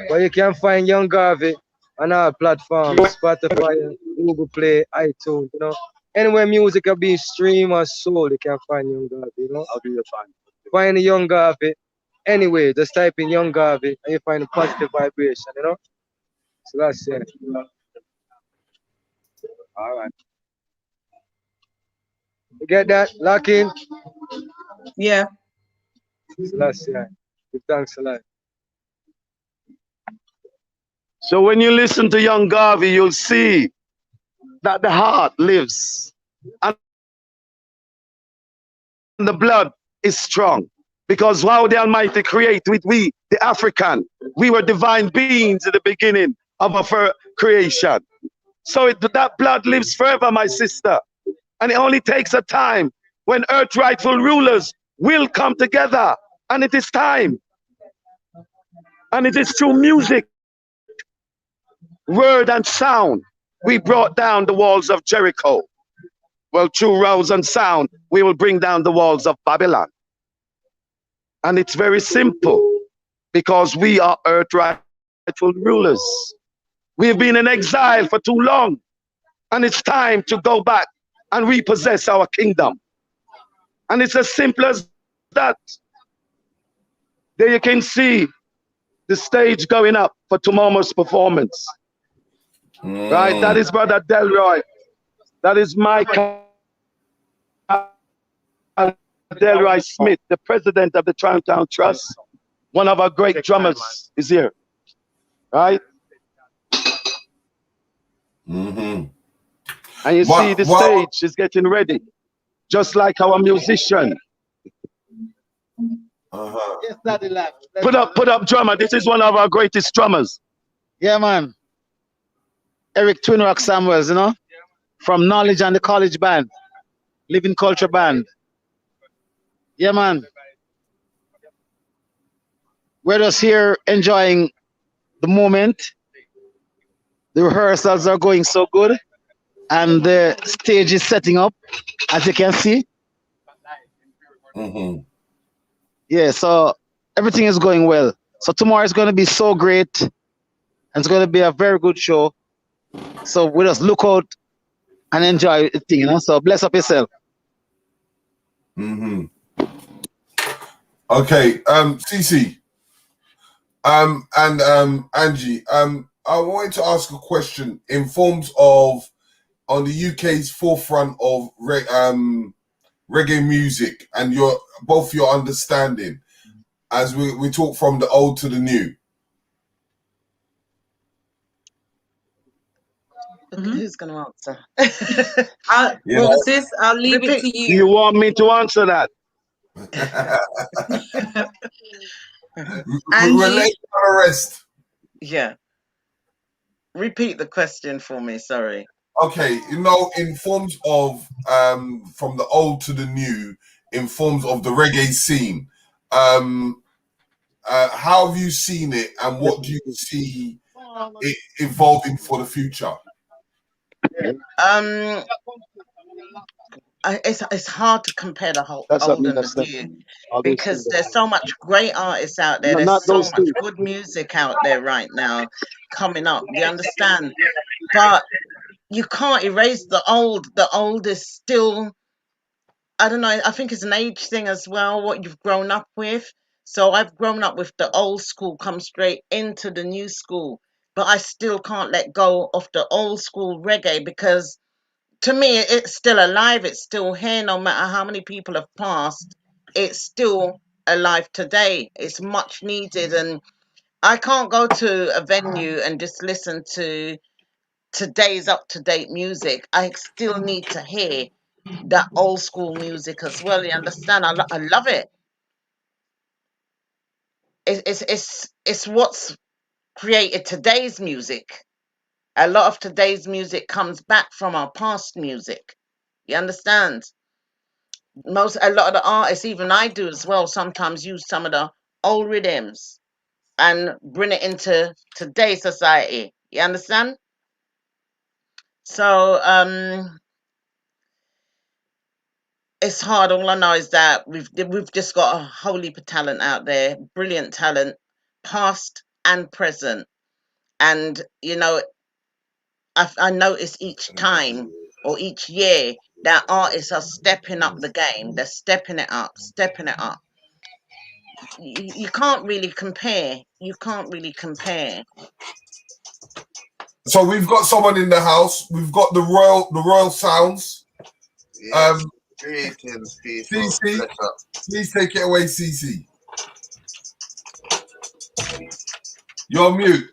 Well, you can find Young Garvey on our platforms, Spotify, Google Play, iTunes, you know. Anywhere music are being streamed or sold, you can find Young Garvey, you know. How do you find it? Find the Young Garvey. Anyway, just type in Young Garvey and you find a positive vibration, you know. So that's it. All right. You get that? Lock in? Yeah. So that's it. Give thanks a lot. So when you listen to Young Garvey, you'll see that the heart lives and the blood is strong. Because how the Almighty created with we, the African, we were divine beings in the beginning of our creation. So that blood lives forever, my sister. And it only takes a time when earth rightful rulers will come together. And it is time. And it is through music, word and sound, we brought down the walls of Jericho. Well, through words and sound, we will bring down the walls of Babylon. And it's very simple, because we are earth rightful rulers. We've been in exile for too long, and it's time to go back and repossess our kingdom. And it's as simple as that. There you can see the stage going up for tomorrow's performance. Right, that is Brother Delroy. That is Michael Delroy Smith, the president of the Trenchtowntrust. One of our great drummers is here. Right? And you see the stage is getting ready, just like our musician. Put up drummer. This is one of our greatest drummers. Yeah, man. Eric Twin Rock Samuels, you know, from Knowledge and the College Band, Living Culture Band. Yeah, man. We're just here enjoying the moment. The rehearsals are going so good, and the stage is setting up, as you can see. Yeah, so everything is going well. So tomorrow is going to be so great, and it's going to be a very good show. So we just look out and enjoy the thing, you know. So bless up yourself. Mm-hmm. Okay, CC, and Angie, I wanted to ask a question in forms of on the UK's forefront of reggae music and both your understanding as we talk from the old to the new. Who's going to answer? Well, sis, I'll leave it to Do you want me to answer that? We'll let you rest. Yeah. Repeat the question for me, sorry. Okay, you know, in forms of from the old to the new, in forms of the reggae scene, how have you seen it, and what do you see it evolving for the future? It's hard to compare the whole old and the new because there's so much great artists out there. There's so much good music out there right now coming up. You understand? But you can't erase the old. The old is still, I don't know, I think it's an age thing as well, what you've grown up with. So I've grown up with the old school, come straight into the new school, but I still can't let go of the old school reggae because to me, it's still alive. It's still here. No matter how many people have passed, it's still alive today. It's much needed. And I can't go to a venue and just listen to today's up-to-date music. I still need to hear that old school music as well. You understand? I love it. It's what's created today's music. A lot of today's music comes back from our past music. You understand? A lot of the artists, even I do as well, sometimes use some of the old rhythms and bring it into today's society. You understand? So it's hard. All I know is that we've just got a whole heap of talent out there, brilliant talent, past and present. And you know, I notice each time or each year that artists are stepping up the game. They're stepping it up, stepping it up. You can't really compare. You can't really compare. So we've got someone in the house. We've got the royal sounds. Yes. Greetings, people. CC, please take it away, CC. You're mute.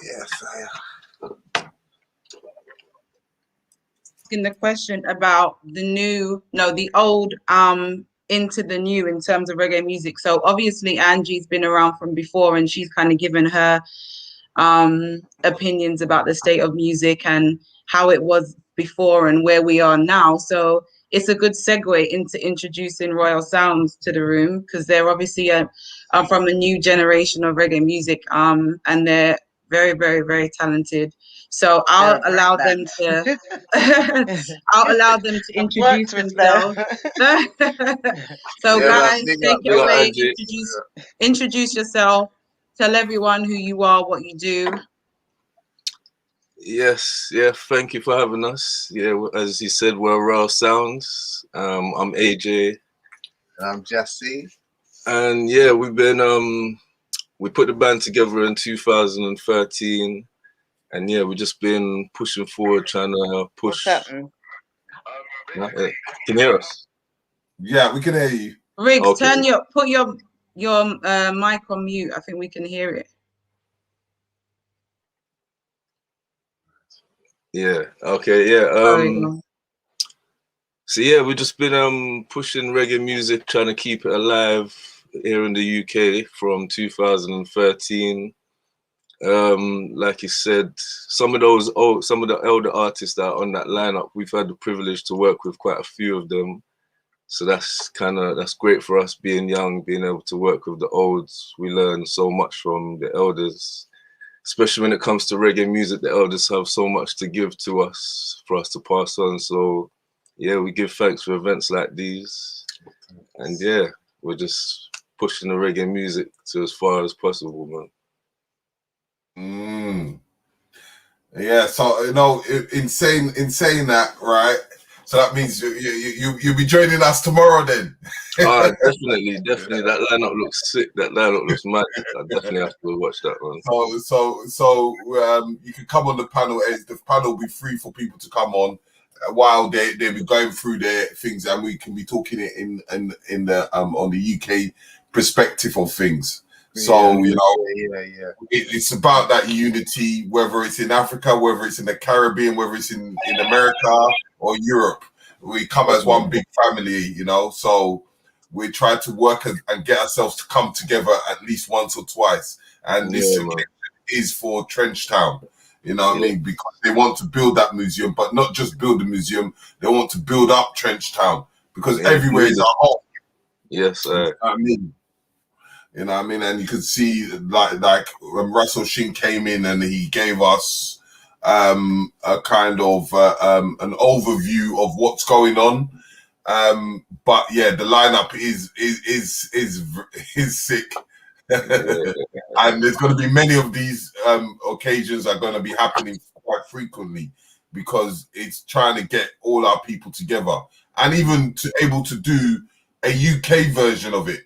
Yes, I am. Asking the question about the old into the new in terms of reggae music. So obviously Angie's been around from before and she's kind of given her opinions about the state of music and how it was before and where we are now. So it's a good segue into introducing Royal Sounds to the room because they're obviously from a new generation of reggae music and they're very, very, very talented. So I'll allow them to introduce themselves. So guys, take it away, introduce yourself, tell everyone who you are, what you do. Yes, yeah, thank you for having us. Yeah, as you said, we're Royal Sounds. I'm AJ. I'm Jesse. And yeah, we've been we put the band together in 2013. And yeah, we've just been pushing forward, trying to push. What's happening? Can you hear us? Yeah, we can hear you. Riggs, Okay. put your mic on mute. I think we can hear it. Yeah. Okay. Yeah. So yeah, we've just been pushing reggae music, trying to keep it alive here in the UK from 2013. Like you said, some of the elder artists that are on that lineup, we've had the privilege to work with quite a few of them. So that's great for us being young, being able to work with the olds. We learn so much from the elders, especially when it comes to reggae music. The elders have so much to give to us for us to pass on. So yeah, we give thanks for events like these. And yeah, we're just pushing the reggae music to as far as possible, man. Yeah, so you know, in saying that, right? So that means you'll be joining us tomorrow then. Definitely. That lineup looks sick. That lineup looks mad. I definitely have to watch that one. So you can come on the panel. The panel will be free for people to come on while they'll be going through their things, and we can be talking it in the on the UK perspective of things. So it's about that unity, whether it's in Africa, whether it's in the Caribbean, whether it's in America or Europe. We come as one big family, you know. So we try to work and get ourselves to come together at least once or twice. And this is for Trenchtown, you know what I mean? Because they want to build that museum, but not just build the museum. They want to build up Trenchtown because everywhere is a home. Yes, sir. I mean. You know what I mean? And you could see like when Russell Shin came in and he gave us a kind of an overview of what's going on. But yeah, the lineup is sick. And there's going to be many of these occasions are going to be happening quite frequently because it's trying to get all our people together and even to able to do a UK version of it.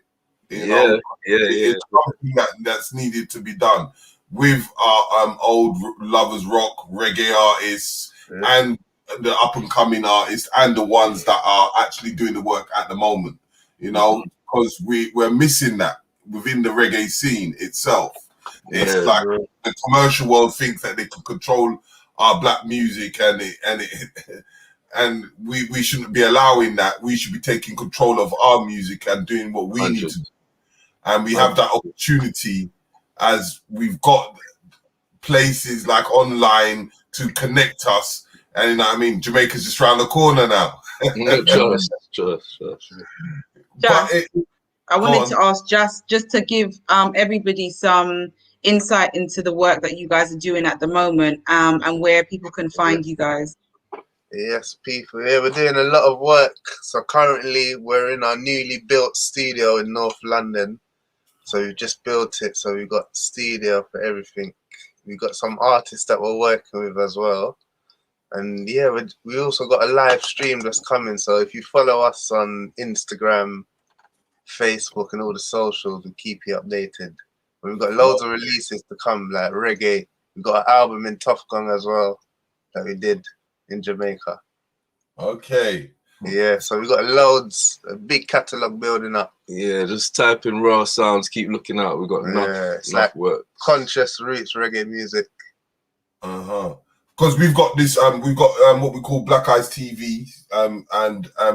You know, it's something that's needed to be done with our old lovers rock reggae artists and the up and coming artists and the ones that are actually doing the work at the moment. You know, because we're missing that within the reggae scene itself. It's like the commercial world thinks that they can control our black music and we shouldn't be allowing that. We should be taking control of our music and doing what we need to do. And we have that opportunity as we've got places like online to connect us. And you know what I mean? Jamaica's just around the corner now. Just, I wanted to ask just to give everybody some insight into the work that you guys are doing at the moment and where people can find you guys. Yes, people. Yeah, we're doing a lot of work. So currently we're in our newly built studio in North London. So we just built it. So we've got studio for everything. We've got some artists that we're working with as well. And yeah, we also got a live stream that's coming. So if you follow us on Instagram, Facebook and all the socials, we keep you updated. We've got loads of releases to come, like reggae. We've got an album in Tough Gong as well that we did in Jamaica. Okay. Yeah, so we've got loads, a big catalogue building up. Yeah, just type in raw sounds, keep looking out. We've got enough work. Conscious roots reggae music. Because we've got this, we've got what we call Black Eyes TV, and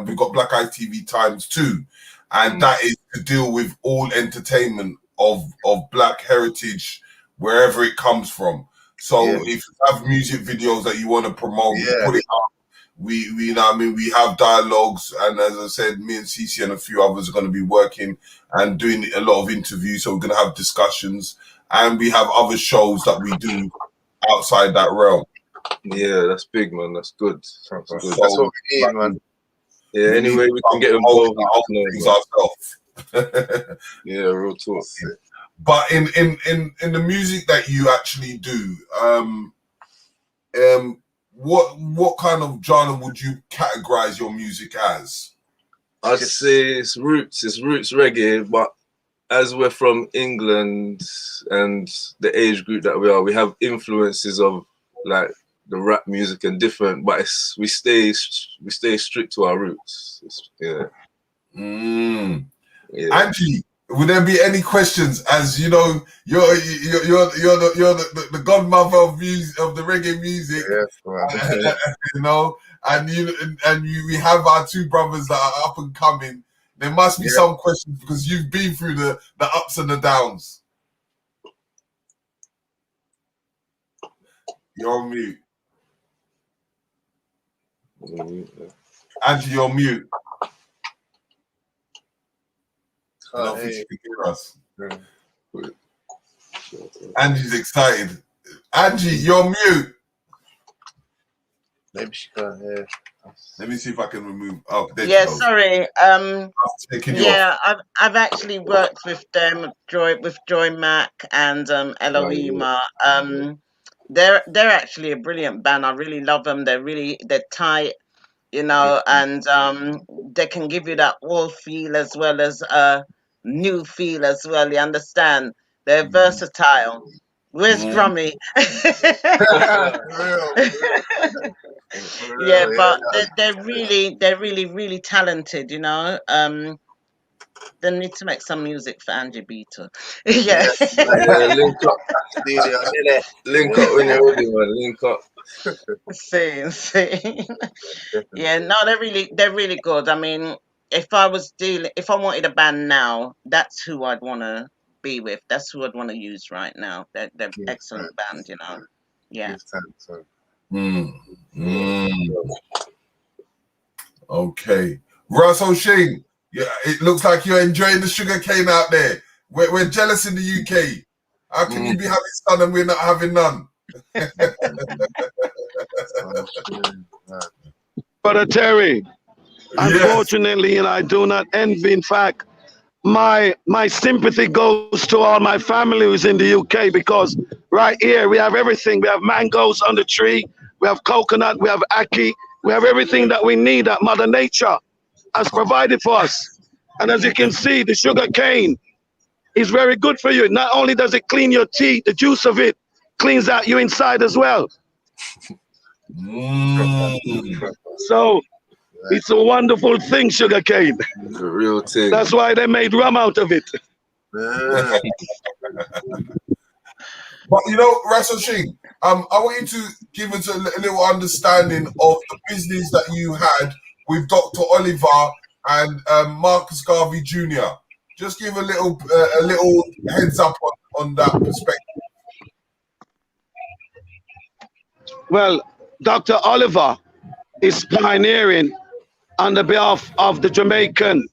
we've got Black Eyes TV ×2, and that is to deal with all entertainment of Black heritage, wherever it comes from. So if you have music videos that you want to promote, you put it up. We you know what I mean, we have dialogues, and as I said, me and CECE and a few others are going to be working and doing a lot of interviews. So we're going to have discussions, and we have other shows that we do outside that realm. Yeah, that's big, man. That's good. That's good. That's what we need, man. Yeah, anyway, we can get involved things ourselves. Yeah, real talk. But in the music that you actually do, what kind of genre would you categorize your music as? I'd say it's roots reggae, but as we're from England and the age group that we have influences of like the rap music and different, but we stay strict to our roots. Angie, would there be any questions? As you know, you're the godmother of music, of the reggae music. Yes, you know, and we have our two brothers that are up and coming. There must be some questions because you've been through the ups and the downs. You're on mute. Angie, you're on mute. I don't think she can hear us. Angie's excited. Angie, you're mute. Maybe she can't hear. Let me see if I can remove. Oh, there Yeah, you go. sorry. Yeah, I've actually worked with them, with Joy Mac and Elohima. they're actually a brilliant band. I really love them. They're tight, you know, and they can give you that old feel as well as new feel as well. You understand? They're versatile. Where's Drummy? Yeah, but they're really talented, you know. They need to make some music for Angie B too. Yeah. Yeah, link up. Link up when you're ready, man. Link up. See. Yeah, no, they're really good. I mean, if I wanted a band now, that's who I'd want to be with. That's who I'd want to use right now. They're excellent band, you know. Yeah. Okay. Russell Sheen, yeah, it looks like you're enjoying the sugar cane out there. We're jealous in the UK. How can you be having sun and we're not having none? Brother Terry, unfortunately, and I do not envy. In fact, my sympathy goes to all my family who's in the UK, because right here we have everything. We have mangoes on the tree, we have coconut, we have ackee, we have everything that we need that Mother Nature has provided for us. And as you can see, the sugar cane is very good for you. Not only does it clean your teeth, the juice of it cleans out you inside as well. So it's a wonderful thing, sugar cane. The real thing. That's why they made rum out of it. But you know, Russell Sheen, I want you to give us a little understanding of the business that you had with Dr. Oliver and Marcus Garvey Jr. Just give a little heads up on that perspective. Well, Dr. Oliver is pioneering on the behalf of the Jamaican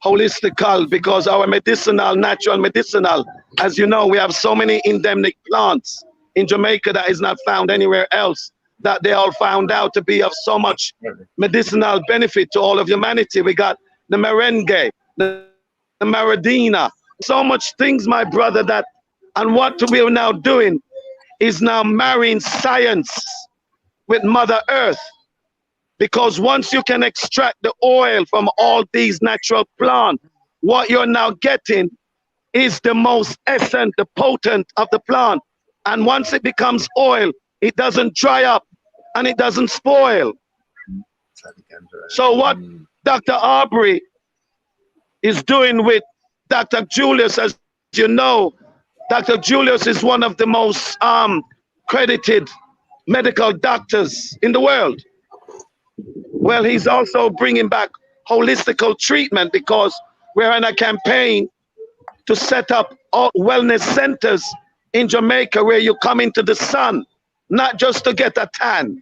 holistical, because our natural medicinal, as you know, we have so many endemic plants in Jamaica that is not found anywhere else, that they all found out to be of so much medicinal benefit to all of humanity. We got the merengue, the maradina, so much things, my brother, and what we're now doing is now marrying science with Mother Earth. Because once you can extract the oil from all these natural plants, what you're now getting is the most essence, the potent of the plant. And once it becomes oil, it doesn't dry up and it doesn't spoil. So what Dr. Aubrey is doing with Dr. Julius, as you know, Dr. Julius is one of the most credited medical doctors in the world. Well, he's also bringing back holistical treatment, because we're on a campaign to set up all wellness centers in Jamaica where you come into the sun, not just to get a tan,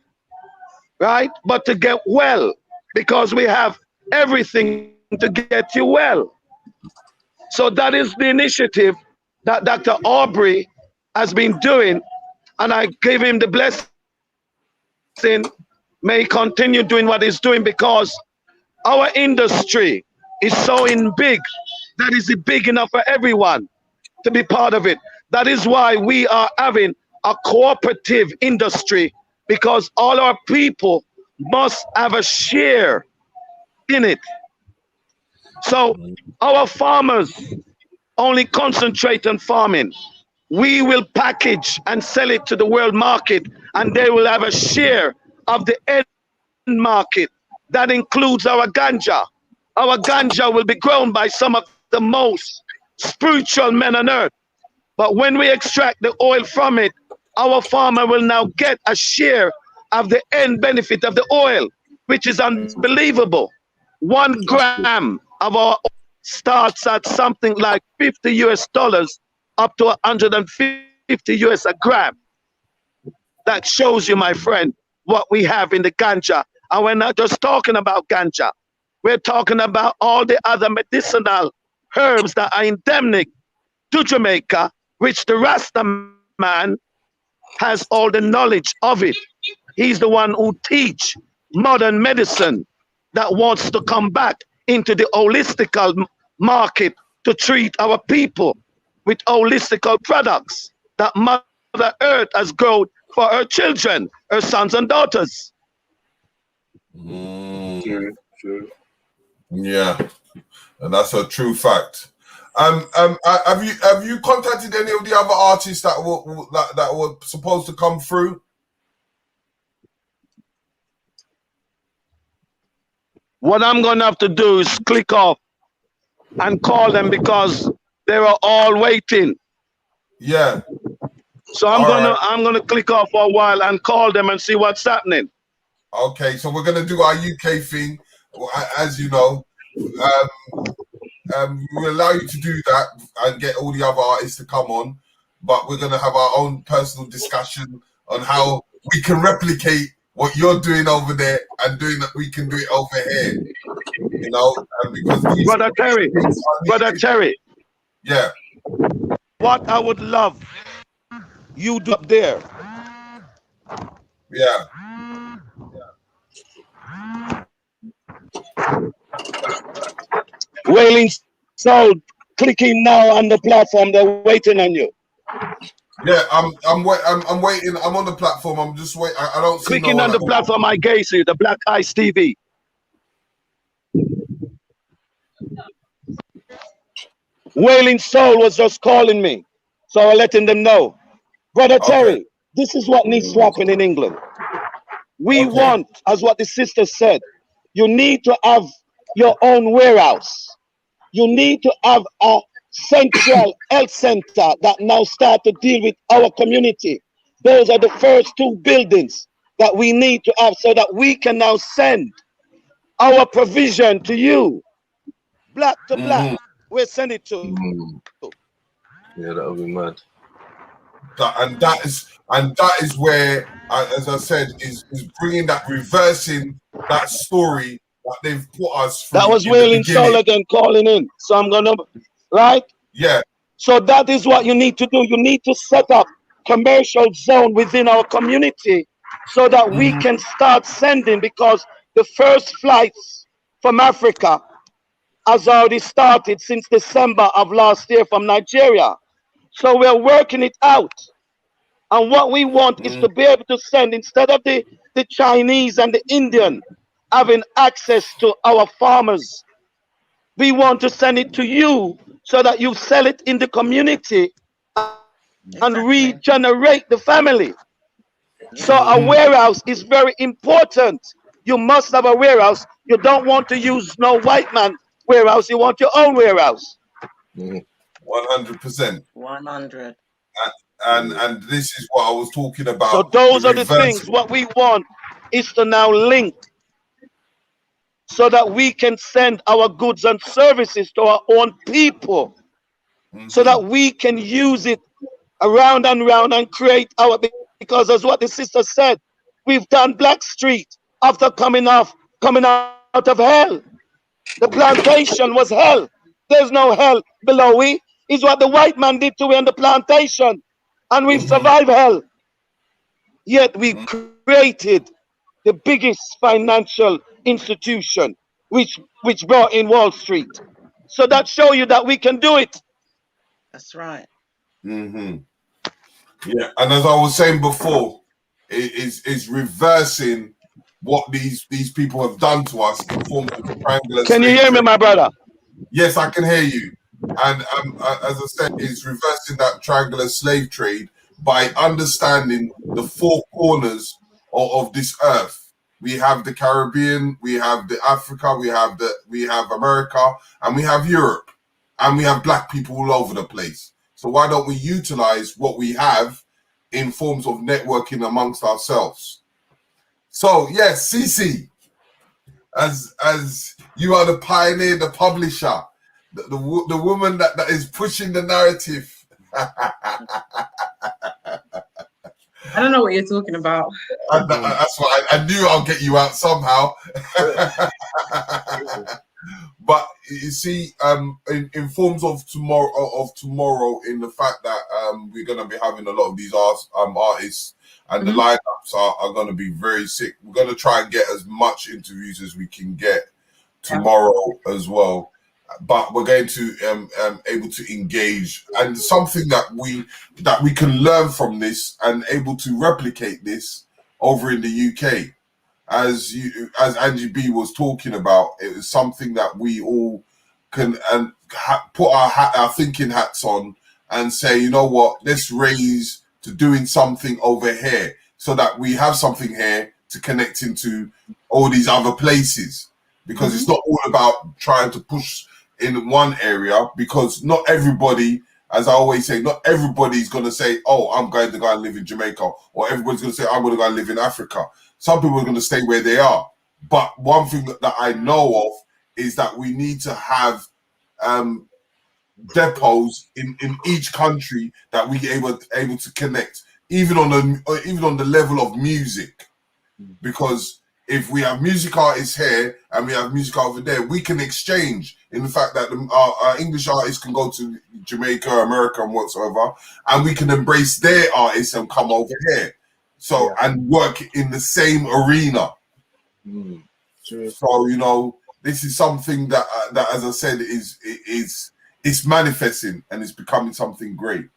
right? But to get well, because we have everything to get you well. So that is the initiative that Dr. Aubrey has been doing, and I give him the blessing. May he continue doing what he's doing, because our industry is so big that is big enough for everyone to be part of it. That is why we are having a cooperative industry, because all our people must have a share in it. So our farmers only concentrate on farming. We will package and sell it to the world market, and they will have a share of the end market. That includes our ganja. Our ganja will be grown by some of the most spiritual men on earth. But when we extract the oil from it, our farmer will now get a share of the end benefit of the oil, which is unbelievable. 1 gram of our oil starts at something like $50 US up to 150 US a gram. That shows you, my friend, what we have in the ganja. And we're not just talking about ganja. We're talking about all the other medicinal herbs that are endemic to Jamaica, which the Rasta man has all the knowledge of it. He's the one who teach modern medicine that wants to come back into the holistical market to treat our people with holistical products that Mother Earth has grown for her children, her sons and daughters. True. Yeah, and that's a true fact. Have you contacted any of the other artists that were supposed to come through? What I'm gonna have to do is click off and call them because they are all waiting. Yeah. So I'm gonna click off for a while and call them and see what's happening. Okay, so we're gonna do our UK thing, as you know. We'll allow you to do that and get all the other artists to come on, but we're gonna have our own personal discussion on how we can replicate what you're doing over there and doing that we can do it over here. You know, because Brother Terry. Yeah. What I would love you do up there. Yeah. Wailing Soul clicking now on the platform. They're waiting on you. Yeah, I'm waiting. I'm on the platform. I'm just waiting. I don't see clicking on the platform. I gave you the Black Eyes TV. Wailing Soul was just calling me, so I'm letting them know, Brother Terry, this is what needs to happen in England. We want, as what the sister said, you need to have your own warehouse. You need to have a central health center that now start to deal with our community. Those are the first two buildings that we need to have so that we can now send our provision to you, black to black. We'll send it to. Yeah, that would be mad. And that is where, as I said, is bringing that, reversing that story that they've put us through. That was Wailing Soul again calling in. So I'm gonna, right? Yeah. So that is what you need to do. You need to set up commercial zone within our community so that we can start sending, because the first flights from Africa has already started since December of last year from Nigeria. So we're working it out. And what we want is to be able to send, instead of the Chinese and the Indian having access to our farmers, we want to send it to you so that you sell it in the community and regenerate the family. So a warehouse is very important. You must have a warehouse. You don't want to use no white man warehouse. You want your own warehouse. 100%. 100. And this is what I was talking about. So those are the things. What we want is to now link so that we can send our goods and services to our own people, so that we can use it around and round and create our, because as what the sister said, we've done Black Street after coming out of hell. The plantation was hell. There's no hell below we. It's what the white man did to we on the plantation, and we've survived hell. Yet we created the biggest financial institution, which brought in Wall Street. So that show you that we can do it. That's right. Yeah, and as I was saying before, is reversing what these people have done to us in form of triangular. Can you hear me, my brother? Yes, I can hear you. And as I said, is reversing that triangular slave trade by understanding the four corners of this earth. We have the Caribbean, we have the Africa, we have America, and we have Europe, and we have black people all over the place. So why don't we utilize what we have in forms of networking amongst ourselves? So yes, CECE, as you are the pioneer, the publisher, the woman that is pushing the narrative. I don't know what you're talking about. That's why I knew I'll get you out somehow. But you see, in forms of tomorrow, in the fact that we're going to be having a lot of these artists, and the lineups are going to be very sick. We're going to try and get as much interviews as we can get tomorrow as well. but we're going to able to engage, and something that we can learn from this and able to replicate this over in the UK. As Angie B was talking about, it was something that we all can put our thinking hats on and say, you know what, let's raise to doing something over here so that we have something here to connect into all these other places, because it's not all about trying to push in one area, because not everybody, as I always say, not everybody's going to say, oh, I'm going to go and live in Jamaica, or everybody's going to say, I'm going to go and live in Africa. Some people are going to stay where they are. But one thing that I know of is that we need to have depots in each country that we able to connect, even on the level of music, because if we have music artists here and we have music over there, we can exchange in the fact that our English artists can go to Jamaica, America, and whatsoever, and we can embrace their artists and come over here, and work in the same arena. So you know, this is something that as I said, it's manifesting and it's becoming something great.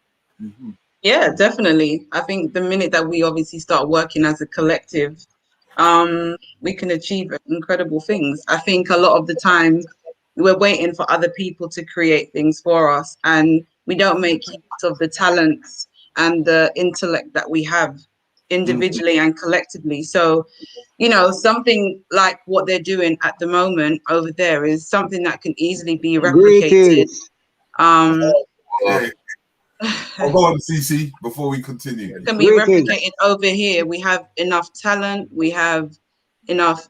Yeah, definitely. I think the minute that we obviously start working as a collective, we can achieve incredible things. I think a lot of the time we're waiting for other people to create things for us, and we don't make use of the talents and the intellect that we have individually and collectively. So, you know, something like what they're doing at the moment over there is something that can easily be replicated. I'll go on, CC, before we continue. Can be replicated over here. We have enough talent. We have enough,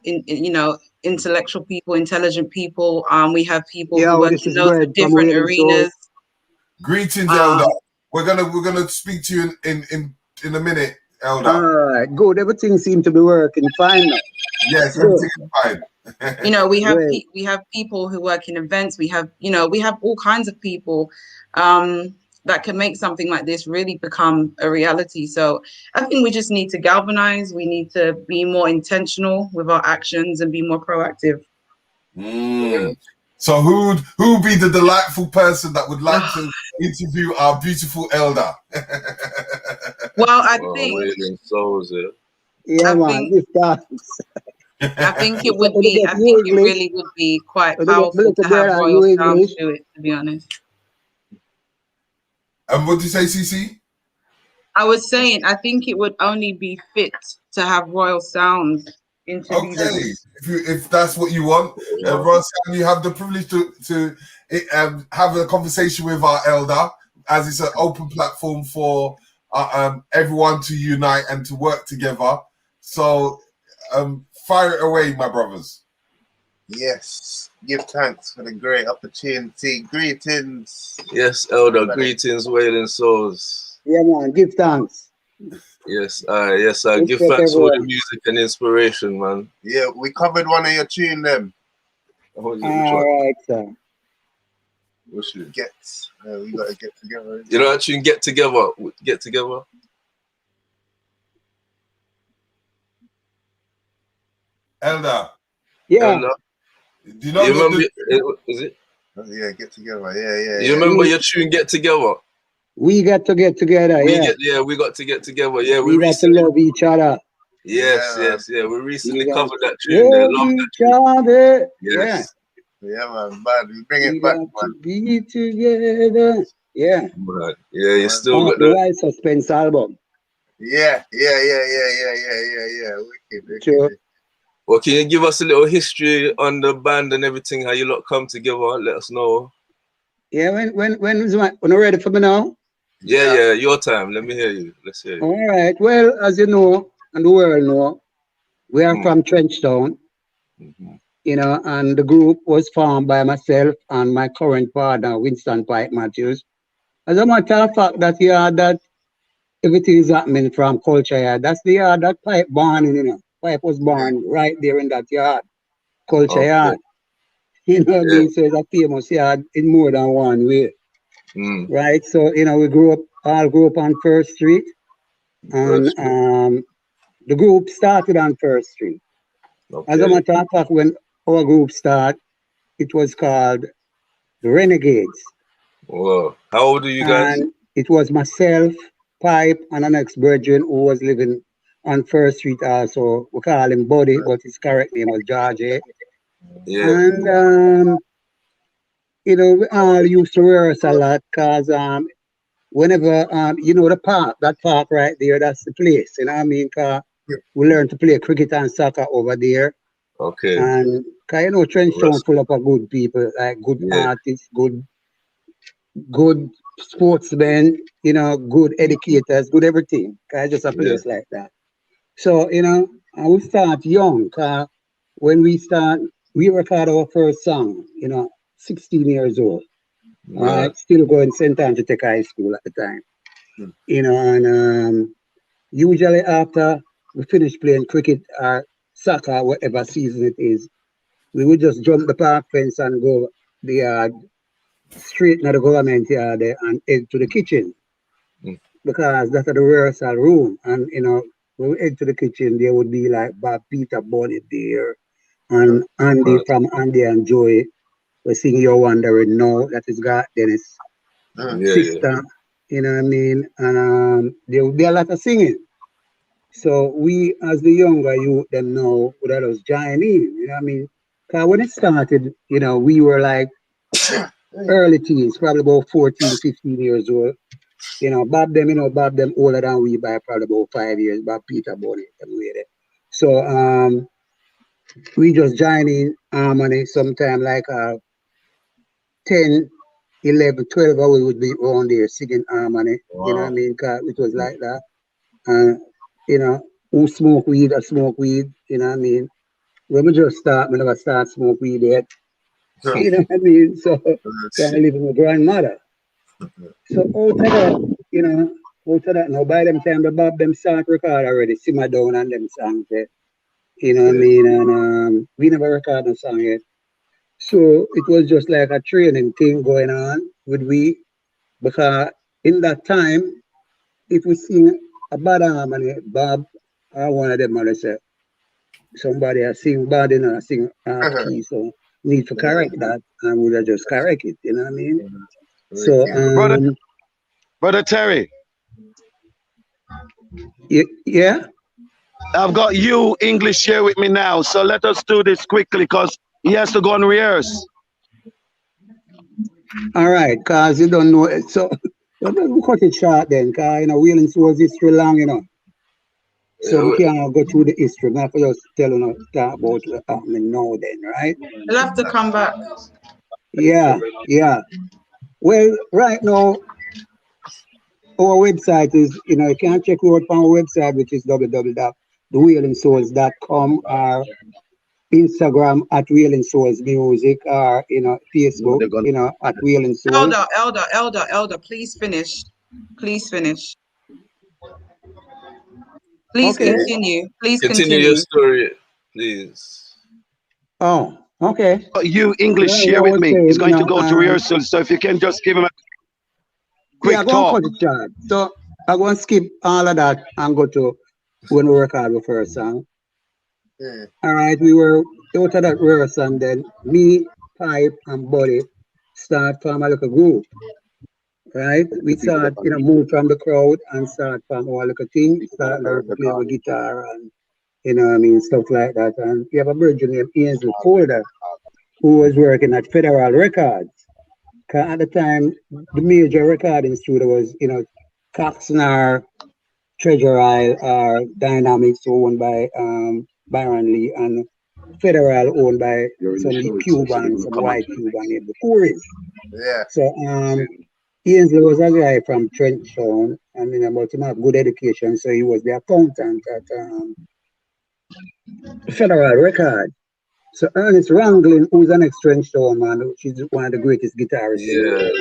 intellectual people, intelligent people. We have people who work in those different arenas. Greetings, Elder. We're gonna speak to you in a minute, Elder. All right, good. Everything seems to be working fine now. Yes, everything is fine. You know, we have people who work in events. We have all kinds of people that can make something like this really become a reality. So I think we just need to galvanize. We need to be more intentional with our actions and be more proactive. So who'd be the delightful person that would like to interview our beautiful Elder? Well, I think it would be. I think it really would be quite powerful to have Royal Sound do it, to be honest. And what did you say, CC? I was saying, I think it would only be fit to have Royal Sound interview. Okay, if that's what you want, Royal Sound, you have the privilege to have a conversation with our Elder, as it's an open platform for everyone to unite and to work together. So fire it away, my brothers. Yes, give thanks for the great opportunity. Greetings. Yes, Elder, greetings, wailing souls. Yeah, man, give thanks. Yes, yes, give thanks for the music and inspiration, man. Yeah, we covered one of your tune them. All right, sir. We should we gotta get together. You know that tune, Get Together? Get Together? Elder. Yeah. Elder. Do you know is it? Yeah, Get Together. Yeah. You remember your tune, Get Together? We got to get together. We got to get together. Yeah, we got to love each other. Yes. We recently covered that tune. Love each other. Yes. Yeah, man. But we bring it back, man. To be together. Yeah. Man. Yeah, you still got the White Suspense album. Yeah. Wicked. Sure. Well, can you give us a little history on the band and everything, how you lot come together? Let us know. Yeah, when you ready for me now? Yeah, your time. Let me hear you. Let's hear you. All right. Well, as you know, and the world know, we are from Trenchtown. You know, and the group was formed by myself and my current partner, Winston Pike Matthews. As a matter of fact, that yard that everything is happening from Culture Yard, that's the yard that Pipe born in, you know. Pipe was born right there in that yard, Culture Yard. You know, this is a famous yard in more than one way. Right? So, you know, we all grew up on First Street. And the group started on First Street. As a matter of fact, when our group started, it was called the Renegades. Whoa. How old are you guys? And it was myself, Pipe, and an ex-virgin who was living on First Street also. We call him Buddy, but his correct name was George. Yeah. And, you know, we all used to rehearse a lot because whenever, you know, the park, that park right there, that's the place, you know what I mean? Cause we learned to play cricket and soccer over there. Okay. And, cause, you know, Trenchtown full up of good people, like good artists, good sportsmen, you know, good educators, good everything. Cause just a place like that. So, you know, and we start young. Cause when we start, we recorded our first song, you know, 16 years old. Right. Still going St. Andrew Tech High School at the time. You know, and usually after we finish playing cricket or soccer, whatever season it is, we would just jump the park fence and go the yard, straight to the government yard there and head to the kitchen. Because that's the rehearsal room. And, you know, when we head to the kitchen, there would be like Bob Peter Bonnet there and Andy from Andy and Joey. We sing You're Wondering Now, that is God Dennis' sister, you know what I mean? And there will be a lot of singing. So we, as the younger youth, them know that was joining in, you know what I mean? Because when it started, you know, we were like early teens, probably about 14, 15 years old. You know, Bob them older than we by probably about 5 years, Bob Peter Bonnet, them way there. So we just join in harmony sometime like 10, 11, 12 hours would be around there singing harmony. You know what I mean? Cause it was like that. You know, who smoke weed, I smoke weed. You know what I mean? When we just start, we never start smoke weed yet. You know what I mean? So I live with my grandmother. So out of that, you know, now by them time the Bob them start record already, simmer down on them songs there. You know what I mean? And we never record no song yet. So it was just like a training thing going on with we, because in that time, if we sing a bad harmony, Bob or one of them will say, somebody has sing bad, you know, sing key, so need to correct that, and we'll just correct it, you know what I mean? So, Brother Terry. Yeah? I've got you English here with me now, so let us do this quickly because he has to go and rehearse. All right, because you don't know it. So we'll cut it short then, because, you know, Wheeling was history long, you know. So we can't go through the history. Not for just telling us about what happening now then, right? You'll have to come back. Yeah. Well, right now, our website is, you know, you can check out on our website, which is www.wheelingsouls.com, or Instagram at Wheeling Souls Music, or, you know, Facebook, you know, at Wheeling Souls. Elder, please finish. Please finish. Please continue. Please continue your story, please. Oh, okay. You English here with me. He's going to go to rehearsal, so if you can just give him a quick talk. Cut it short. So I'm going to skip all of that and go to when we record the first song. All right, we were out of that rehearsal, and then me, Pipe, and Buddy start from a little group. Right? We start, you know, move from the crowd and start from our little thing, start learn to play with guitar and, you know what I mean, stuff like that. And we have a virgin named Ainsley Folder who was working at Federal Records. Cause at the time, the major recording studio was, you know, Coxsnar, Treasure Isle, or Dynamics, owned by Byron Lee, and Federal owned by some Cuban, some white Cuban named the Corys. Yeah. So Ainsley was a guy from Trenchtown, and you know, but him have good education, so he was the accountant at Federal Records. So Ernest Ranglin, who's an ex-Trenchtown man, which is one of the greatest guitarists. Yeah,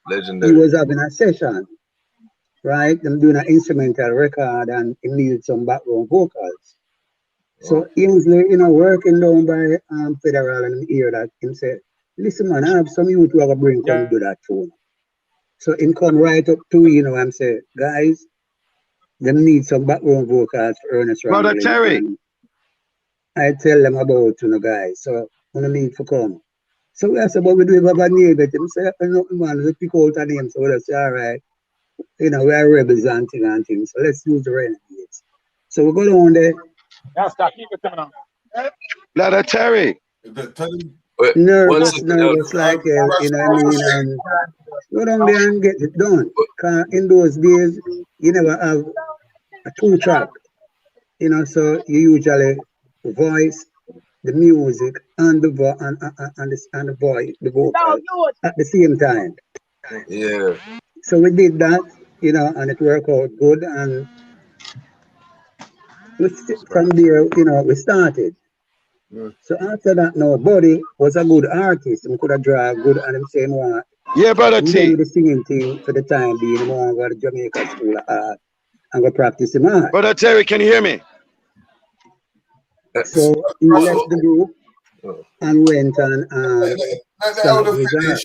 legendary. He was having a session, right? Them doing an instrumental record, and he needed some background vocals. So Ainsley, you know, working down by Federal, and he hear that, him say, listen man, I have some youth who have a brain come do that for me. So him come right up to, you know, and say, guys, them need some background vocals for Ernest Ranglin. Brother Terry. I tell them about, you know, guys, so we need to come. So we asked about we do have a name, but him say, no, man, we pick out a name. So we say, all right, you know, we are rebels and things. So let's use the renegades. So we go down there. Brother Terry. Nervous, like, you know what I mean? And go down there and get it done. Because in those days, you never have a 2-track, you know, so you usually voice, the music, and the voice, the vocal at the same time. Yeah. So we did that, you know, and it worked out good. And from there, you know, we started. So after that, now, Buddy was a good artist. He could have drawn good and him saying, well, yeah, brother T. He with the singing thing for the time being. He want to go to Jamaica School of Art and go practice him art. Brother Terry, can you hear me? So he left the group and went and started his art.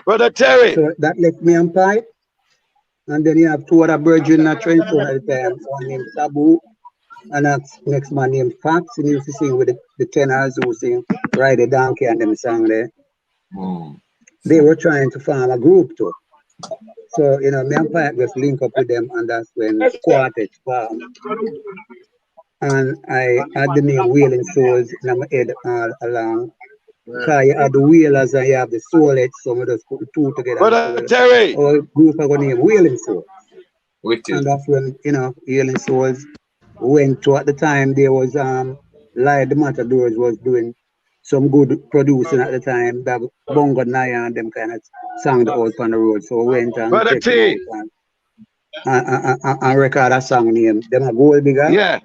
Brother Terry. So that left me on pipe. And then you have 2 other brethren at Trenchtown at the time. One named Sabu. And that's next man named Fox, and he used to sing with the tenors who sing Ride a Donkey and them song there. They were trying to form a group too. So, you know, me and Pike just link up with them, and that's when Quartet formed. And I had the name Wailing Souls in my head all along. Because you have the Wailers and you have the Soulettes, so we just put the 2 together. Brother Terry. Our group are going to name Wailing Souls. Wicked. And that's when, you know, Wailing Souls went to, at the time there was Light the Matadors was doing some good producing at the time, that Bongo Naya and them kind of sang the out on the road. So we went and Brother T. And record a song named them a Gold Digger. Yeah.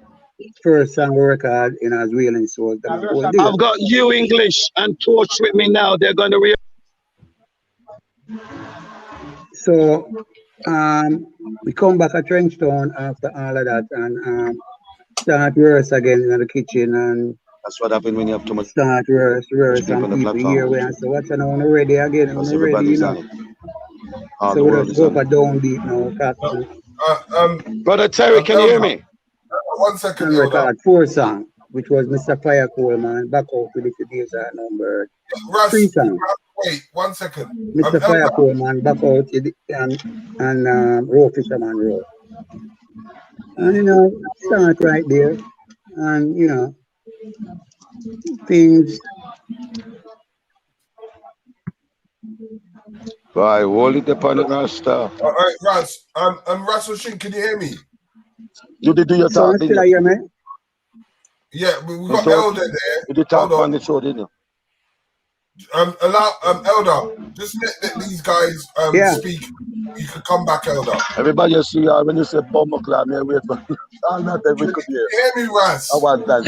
First song we record, you know, as Wailing Souls. I've got you English and Torch with me now. They're going to So we come back at Trenchtown after all of that and start rehearse again in the kitchen, and that's what happened when you have too much. Start rehearse and people here we and so what's on ready again, on ready, you know. So we just go for downbeat now, Captain. Brother Terry, can you hear me? 1 second. And record 4 songs, which was Mr. Fire Coleman, Back Out with the Days Are Numbered. 3 songs. Wait, 1 second. Mr. Fire Coleman, Back Out and Raw Fisherman Road. And you know, start right there, and you know, things. Right, hold it upon the Rasta. All right, Ras. Russell Shin, can you hear me? You did do your So talk, still hear me? Yeah, we got Elder there. You did talk on the show, didn't you? Elder, just let these guys speak. You can come back, Elder. Everybody you see when you say bomb o'clock, me wait for all that we could hear. Hear me, Ras? I was that.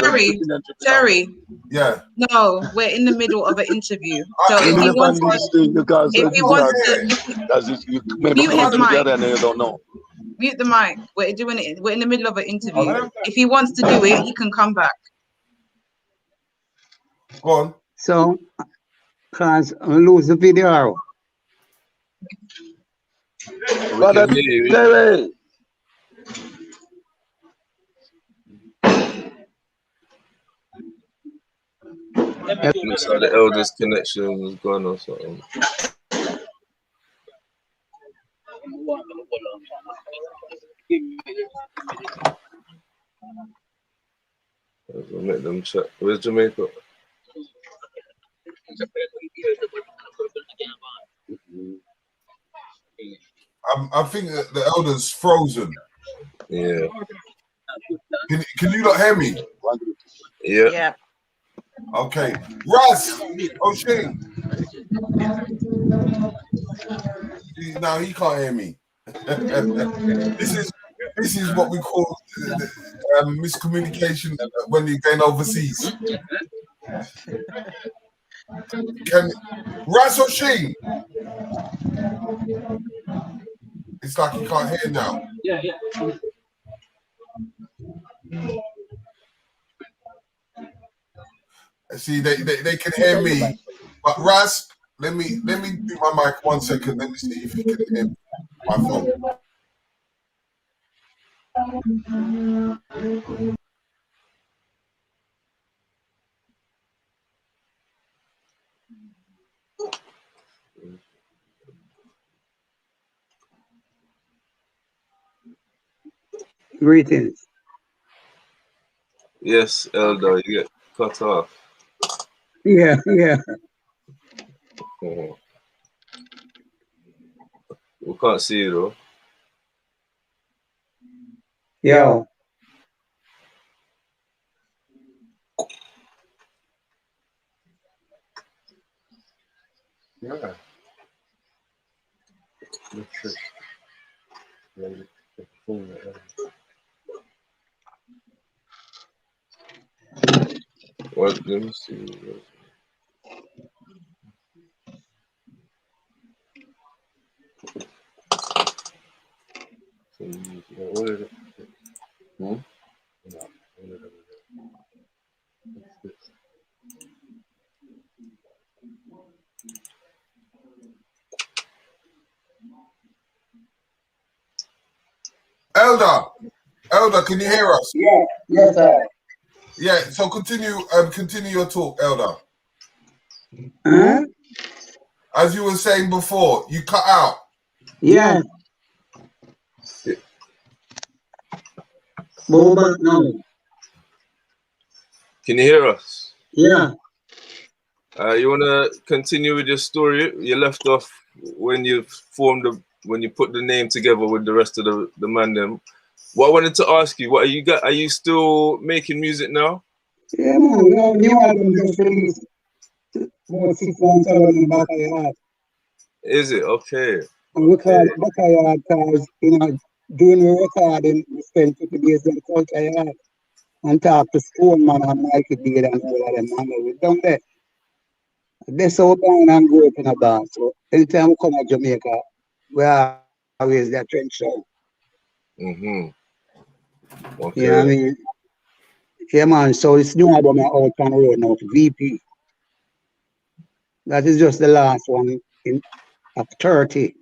Terry. Yeah. No, we're in the middle of an interview. So if he wants to, mute his mic. You don't know. Mute the mic. We're doing it. We're in the middle of an interview. If he wants to do it, he can come back. Go on. So, cause I lose the video. Brother Terry. So the elders connection was gone or something. I'll make them check. Where's Jamaica? I think that the Elder's frozen. Yeah. Can you not hear me? Yeah. Yeah. Okay. Russ O'Shane. Now he can't hear me. This is what we call miscommunication when you're going overseas. Russ O'Shane. It's like he can't hear now. Yeah. See, they can hear me, but Raz, let me do my mic 1 second. Let me see if you can hear me. My phone. Greetings. Yes, Elder, you get cut off. Yeah, yeah. Mhm. We can't see you though. Yo. Yeah. What? Let me see. What is it? Hmm? Elder, can you hear us? Yeah, yes, sir. Yeah, so continue your talk, Elder. Huh? As you were saying before, you cut out. Yeah. Boba, no. Can you hear us? Yeah. You wanna continue with your story? You left off when you when you put the name together with the rest of the man them. What I wanted to ask you, what are you still making music now? Yeah, man. No, new album just released about 6 months ago in Backyard. Is it? Okay. And we call it Backyard because, during the recording, we spent 50 days in the culture yard and talk to Stone Man and Mikey Beard and all of them. And we done that. That's how born and grew up in a bar. So anytime we come to Jamaica, we always that trench show. Mm-hmm. Okay. You know what I mean? Yeah, man. So this new album out on the road now, VP. That is just the last one of 30.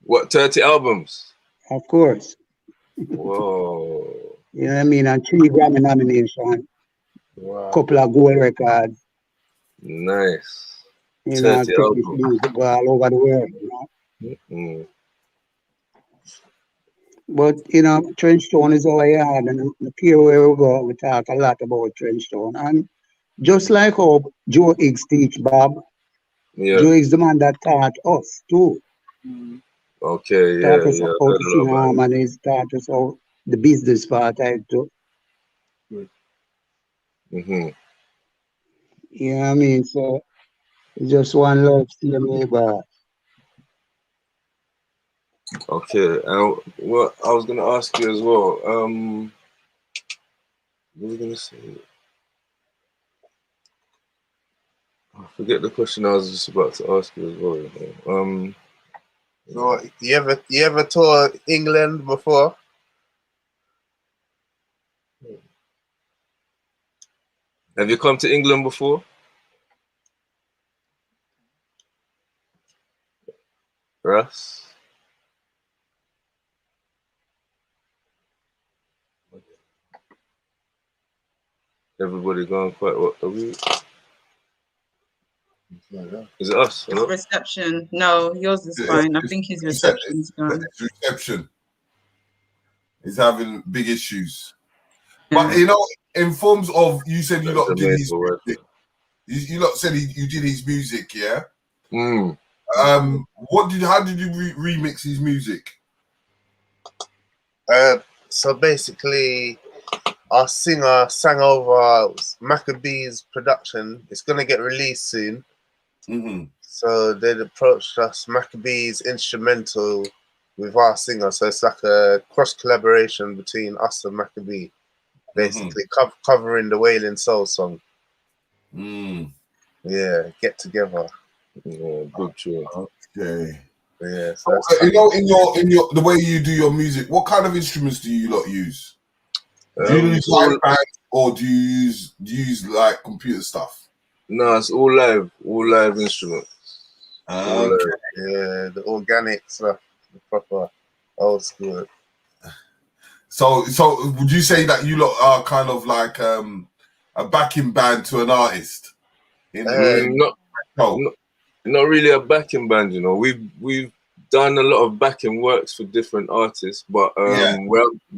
What, 30 albums? Of course. Whoa. You know what I mean? And 3 Grammy nominations. Wow. Couple of gold records. Nice. You know, 30 take this albums. music all over the world, you know. Mm-hmm. But, Trenchtown is our yard, and the here where we go, we talk a lot about Trenchtown. And just like how Joe Higgs teach Bob, Yeah. Joe Higgs the man that taught us too. Okay, Taught us yeah. how to sing harmonies, taught us how the business part I do. Mm-hmm. You know what I mean? So it's just one love, CMA bar. Okay, and what I was gonna ask you as well. What was I gonna say? I forget the question I was just about to ask you as well. So you ever toured England before? Have you come to England before? Russ? Everybody going quite what? Are we? Is it us? His reception. No, yours is fine. I think his reception's gone. His reception is having big issues. But in forms of, you said you lot did his music. You lot said you did his music, yeah? Mm. How did you remix his music? So basically, our singer sang over Maccabee's production. It's gonna get released soon. Mm-hmm. So they approached us, Maccabee's instrumental with our singer. So it's like a cross collaboration between us and Maccabee, basically covering the Wailing Soul song. Yeah, Get Together. Yeah, good tune. Okay. Yeah. So in your the way you do your music, what kind of instruments do you lot use? Do you use live band or do you use like computer stuff? No, it's all live instruments. Okay. Yeah, the organic stuff, the proper old school. So would you say that you lot are kind of like a backing band to an artist? Not really a backing band, We've done a lot of backing works for different artists, but Yeah.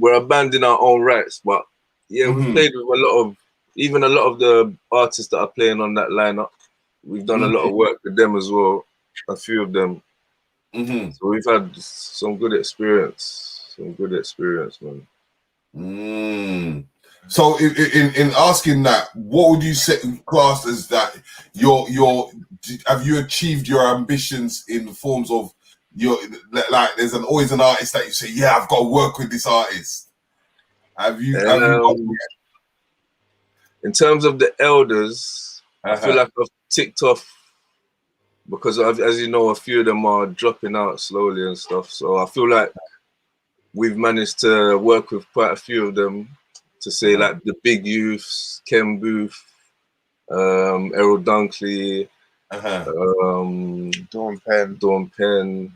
we're a band in our own rights. But yeah, we've played with a lot of the artists that are playing on that lineup. We've done a lot of work with them as well, a few of them. So we've had some good experience. Man. So in asking that, what would you say class as that have you achieved your ambitions in the forms of like there's always an artist that you say, yeah, I've got to work with this artist. Have you in terms of the elders, I feel like I've ticked off because as you know, a few of them are dropping out slowly and stuff. So I feel like we've managed to work with quite a few of them. To say like the big youths, Ken Booth, Errol Dunkley, Dawn Penn,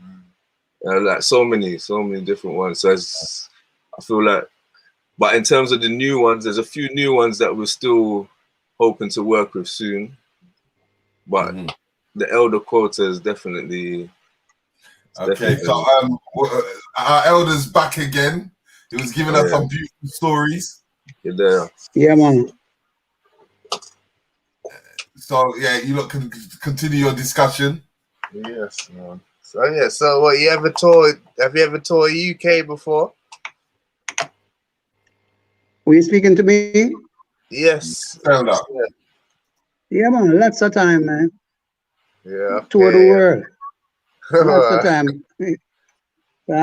like so many different ones. So I feel like, but in terms of the new ones, there's a few new ones that we're still hoping to work with soon. But the elder quota is definitely. Okay, so our elder's back again. He was giving us some beautiful stories. You're there. Yeah, man. So yeah, you lot can continue your discussion. Yes, man. So yeah, so what, have you ever toured UK before? Were you speaking to me? Yes. Stand up. Yeah, man, lots of time, man. Yeah. Okay, Tour the world. Lots of time.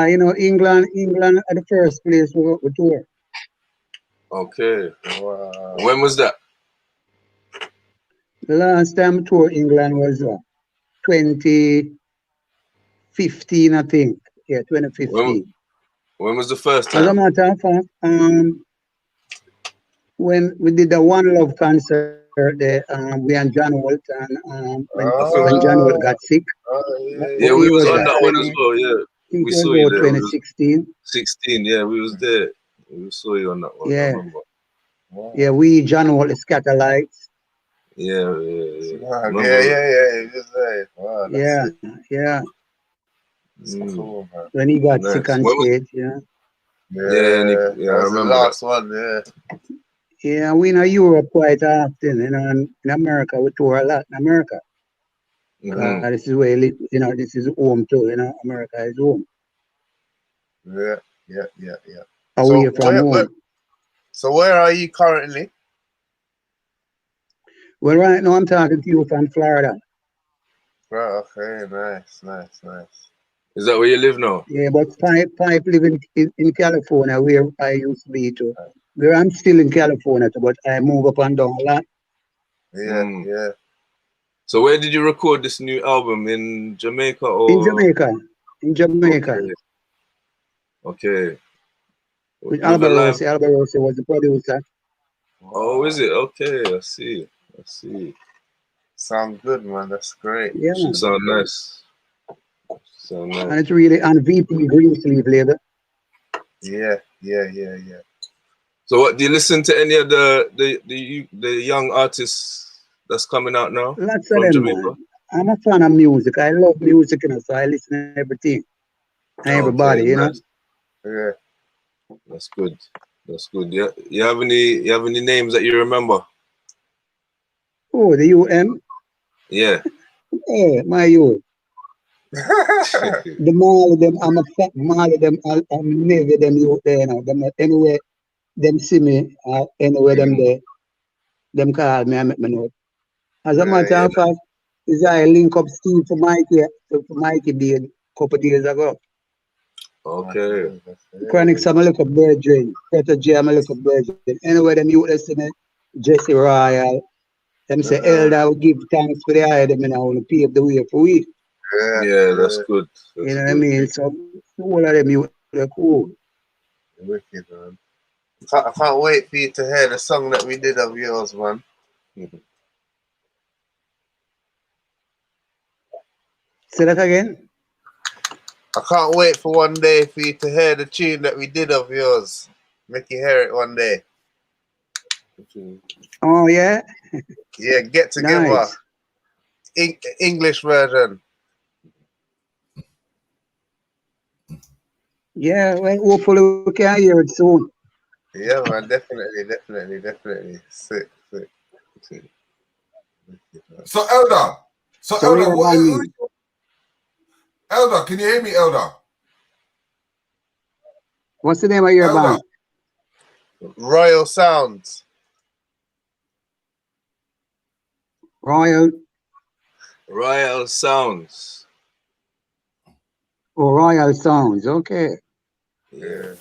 You know, England are the first place we tour. Okay. Wow. When was that? The last time I toured England was 2015, I think. Yeah, 2015. When was the first time? As a matter of fact, when we did the One Love concert there, we and John Holt, and when John Holt got sick. Yeah, we was on that one as well. Yeah, we saw you there. 2016. 16, yeah, we was there. We saw you on that one. Yeah. I remember. Wow. Yeah, we John Holt, the Scatterlights. Yeah. Yeah. Wow, yeah. Cool, man. When he got sick on stage, Yeah, I that was remember the last one, Yeah, we in Europe quite often, you know, and in America we tour a lot in America. This is where this is home too, you know, America is home. Yeah. Away from home. So where are you currently? Well, right now I'm talking to you from Florida. Right, okay, nice. Is that where you live now? Yeah, but Pipe living in California, where I used to be too. Where I'm still in California too, but I move up and down a lot. Yeah. So where did you record this new album? In Jamaica or? In Jamaica. Okay. With Albarosi was the producer. Oh, is it? Okay, I see. Sound good, man. That's great. Yeah, man. Sound nice. And it's really on VP Green Sleeve label. Yeah. So what, do you listen to any of the young artists that's coming out now? Lots of them, Jamaica? man. I'm a fan of music. I love music, you know, so I listen to everything. And everybody, you know. Yeah. That's good. Yeah. You have any names that you remember? Oh, the UM? Yeah. Yeah, my youth. The more of them, I'm never them youth there now. Them anywhere them see me, anywhere them there, them call me and make me know. As a matter of fact, is I link up Steve for Mikey did a couple days ago. Okay. Chronics, I'm a look up Virgin. Peter J, I'm a look up Virgin. Anyway, them youth listen to Jesse Royal. Them say, Elder, will give thanks for the eye, them and I want to pave the way for we. Yeah, that's good. You know what I mean? So, all of them youth are cool. Wicked, man. I can't wait for you to hear the song that we did of yours, man. Say that again? I can't wait for one day for you to hear the tune that we did of yours. Make you hear it one day. Oh, yeah? Yeah, get together. Nice. English version. Yeah, well, hopefully we can hear it soon. Yeah, man, definitely. Sick. So Elder, So we are by me. Elder, can you hear me, Elder? What's the name of your Elder. band? Royal Sounds. Royal Sounds. Oh, Royal Sounds. Okay. Yeah.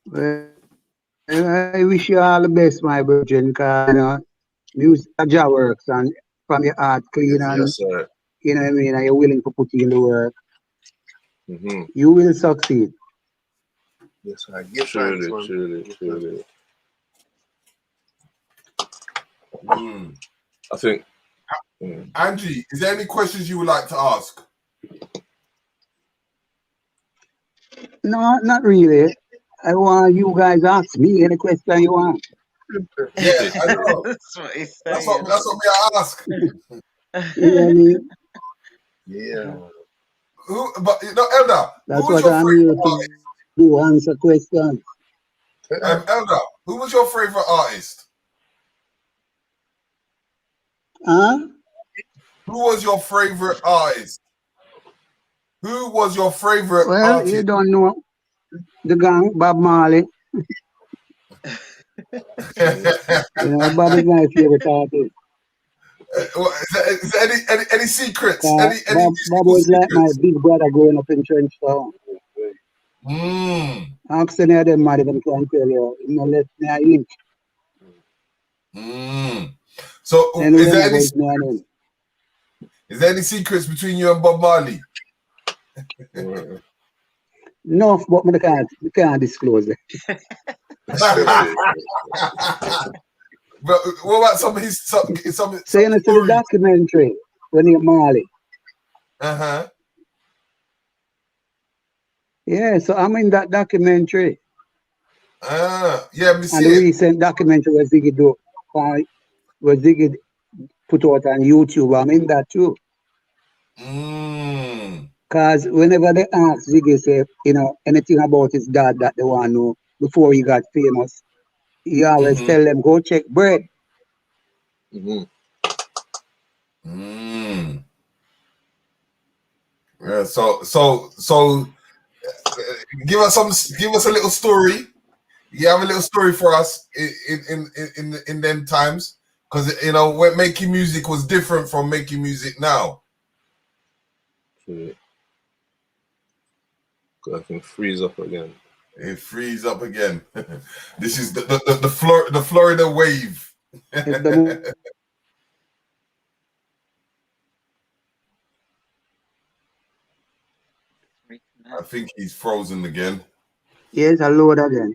Well, I wish you all the best, my virgin, because you know, music job works and from your heart clean and Yes, sir. you know what I mean, and you're willing to put in the work, Mm-hmm. you will succeed. Yes, I give thanks, man. Truly. I think. Angie, is there any questions you would like to ask? No, not really. I want you guys ask me any question you want. Yeah, I know. That's what he's That's saying. what me I ask. You know what I mean? Yeah. But you know, Elder, That's who was what your I'm here favorite to artist? do, answer questions. Elder, who was your favorite artist? Huh? Who was your favorite artist? Who was your favorite Well, artist? you don't know the gang, Bob Marley. You know, Bob is my favorite artist. Is there any secrets? Any Bob musical was like my secrets? big brother growing up in Trenchtown. Ask any of them, them can tell you. You know, let me a hint. So, And we never is me and him. is there any secrets between you and Bob Marley? No, but we can't disclose it. But what about some of his So you know, see the documentary when you Marley. Yeah, so I'm in that documentary. Yeah, me see and the recent documentary was Ziggy do, was Ziggy put out on YouTube. I'm in that too. Cause whenever they ask Ziggy say, you know, anything about his dad that they want to know before he got famous, he always tell them go check bread. Yeah, so give us a little story. You have a little story for us in them times, because you know when making music was different from making music now. I can freeze up again. It frees up again. This is the Florida wave. I think he's frozen again. Yes, I load again.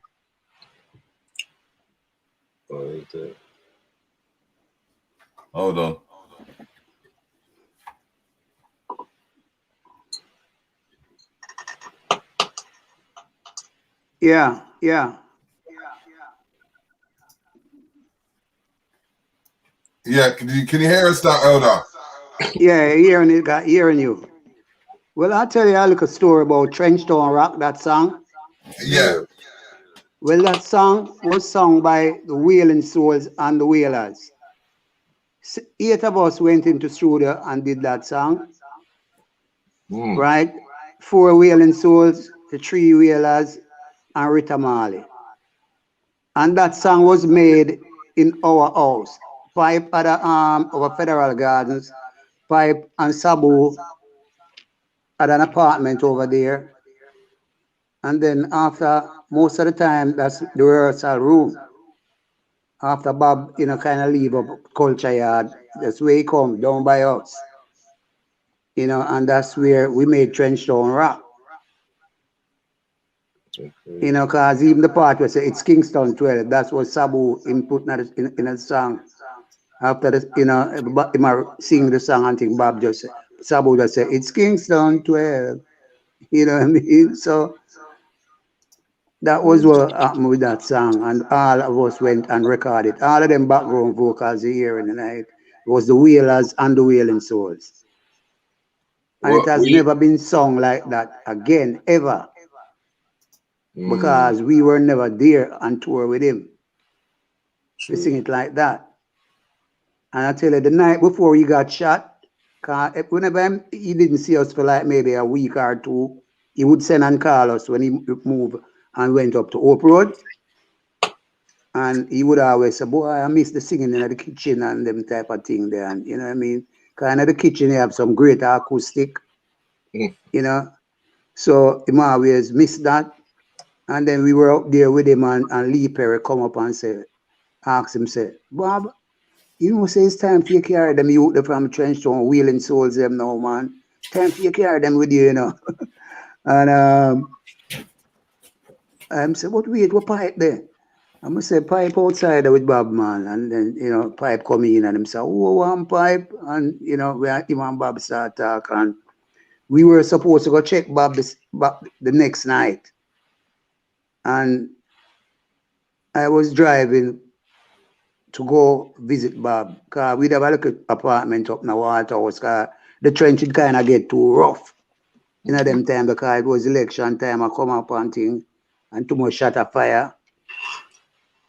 Hold on. Yeah. Yeah, can you hear us now, Elder? Yeah, hearing you. Well, I'll tell you a little story about Trenchtown Rock, that song. Yeah. Well, that song was sung by the Wailing Souls and the Wailers. 8 of us went into studio and did that song. Right? 4 Wailing Souls, the 3 Wailers, and Rita Marley. And that song was made in our house. Pipe at our Federal Gardens, Pipe and Sabu at an apartment over there. And then after, most of the time, that's the rehearsal room. After Bob, you know, kind of leave up Culture Yard, that's where he come, down by us. You know, and that's where we made Trenchtown Rock. You know, because even the part where say it's Kingston 12, that's what Sabu input in a song. After this, you know, him sing the song and think Bob just say, Sabu just say, it's Kingston 12. You know what I mean? So that was what happened with that song. And all of us went and recorded. All of them background vocals you hear in the night. It was the Wailers and the Wailing Souls. And it has never been sung like that again, ever. because we were never there on tour with him. We sing it like that. And I tell you, the night before he got shot, whenever he didn't see us for like maybe a week or two, he would send and call us when he moved and went up to Hope Road. And he would always say, boy, I miss the singing in the kitchen and them type of thing there. And you know what I mean? Because in the kitchen, you have some great acoustic, you know. So he always missed that. And then we were up there with him and Lee Perry come up and say, ask him, say, Bob, you know, say it's time for you to carry them youth from Trenchtown, wheeling souls them now, man. Time for you to carry them with you, you know. And I said, but wait, what pipe there? I'm going to say, pipe outside with Bob, man. And then, you know, pipe come in and him say, oh, one pipe. And, you know, him and Bob start talk. And we were supposed to go check Bob the next night. And I was driving to go visit Bob, because we'd have a little apartment up in the Walter House, because the trench would kind of get too rough in them time, because it was election time. I come up and thing, and too much shot of fire.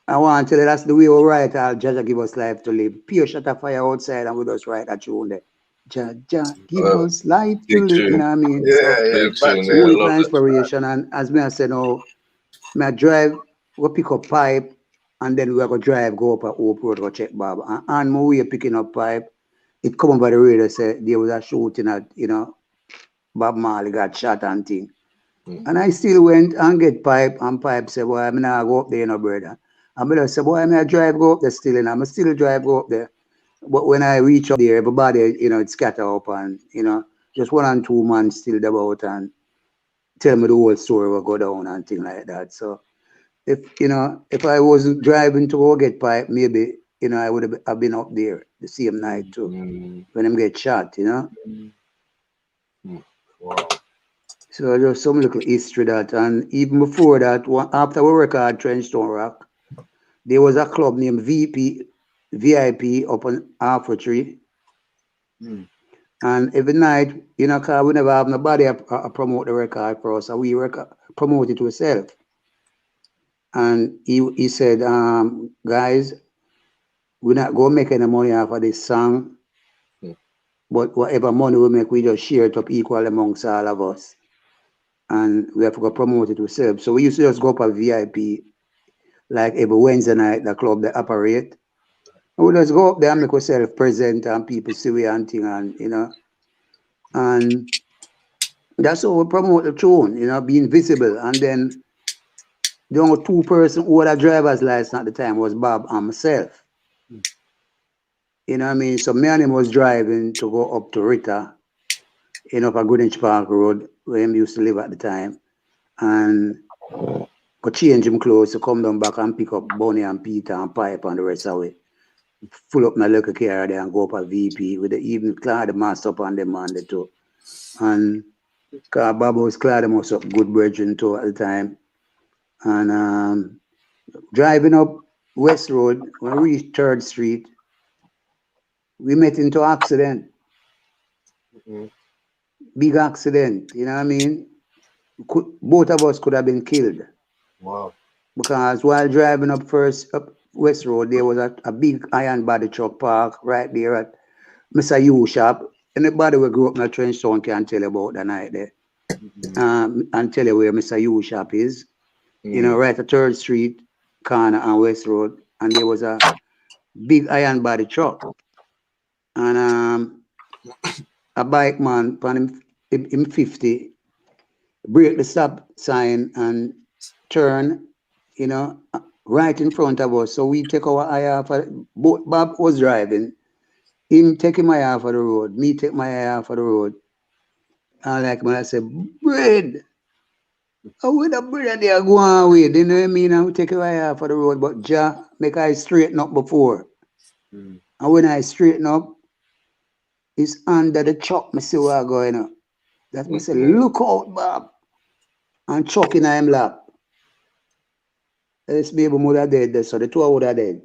I want to tell you that's the way we write, our Jaja give us life to live. Pure shot of fire outside, and we just write a tune there. Jaja give us life to live, you know what I mean? So, only inspiration, and as me I said, now, I drive, we pick up pipe, and then we are going to drive, go up at Hope Road, go check Bob. And my way picking up pipe, it come over the radio, say there was a shooting at, you know, Bob Marley got shot and thing. And I still went and get pipe, and pipe said, boy, I'm not go up there, you know, brother. And I said, boy, I'm not drive go up there still, and I'm still drive go up there. But when I reach up there, everybody, you know, it scatter up, and, you know, just 1 and 2 man still about and tell me the whole story will go down and thing like that. So, if, you know, if I was driving to go get pipe, maybe, you know, I would have been up there the same night too, when them get shot, you know. Wow. So there's some little history that, and even before that, after we record Trenchtown Rock, there was a club named VIP up on Alpha Tree. And every night, you know, cause we never have nobody promote the record for us, so we promote it ourselves. And he said, guys, we're not going to make any money off of this song, but whatever money we make, we just share it up equal amongst all of us. And we have to go promote it ourselves. So we used to just go up a VIP, like every Wednesday night, the club they operate. And we just go up there and make ourselves present and people see we and thing, and, you know. And that's how we promote the tune, you know, being visible. And then the only 2 person who had a driver's license at the time was Bob and myself. You know what I mean? So me and him was driving to go up to Rita, you know, up Greenwich Park Road, where he used to live at the time. And go change him clothes to come down back and pick up Bonnie and Peter and Pipe and the rest of it. Full up my local car there and go up a VP with the evening cloud, the master up on them and the two. And because Bob was cloud, them was up good brethren too at the time. And driving up West Road, when we reached 3rd Street, we met into an accident. Big accident, you know what I mean? Both of us could have been killed. Wow. Because while driving up West Road, there was a big iron body truck park right there at Mr. U shop. Anybody who grew up in a Trenchtown can tell you about the night there. And tell you where Mr. U shop is. You know, right at 3rd Street corner on West Road. And there was a big iron body truck. And a bike man, him 50, break the stop sign and turn, you know, right in front of us. So we take our eye off. Bob was driving. Him taking my eye off of the road. Me take my eye off of the road. And like when I said, bread. Oh, with the bread there go on with. You know what I mean? I take my eye off of the road. But Jah make I straighten up before. And when I straighten up, it's under the truck. I see what going on. That's me say, look out, Bob. And chuck in him lap. This baby would have dead, so the 2 would have dead.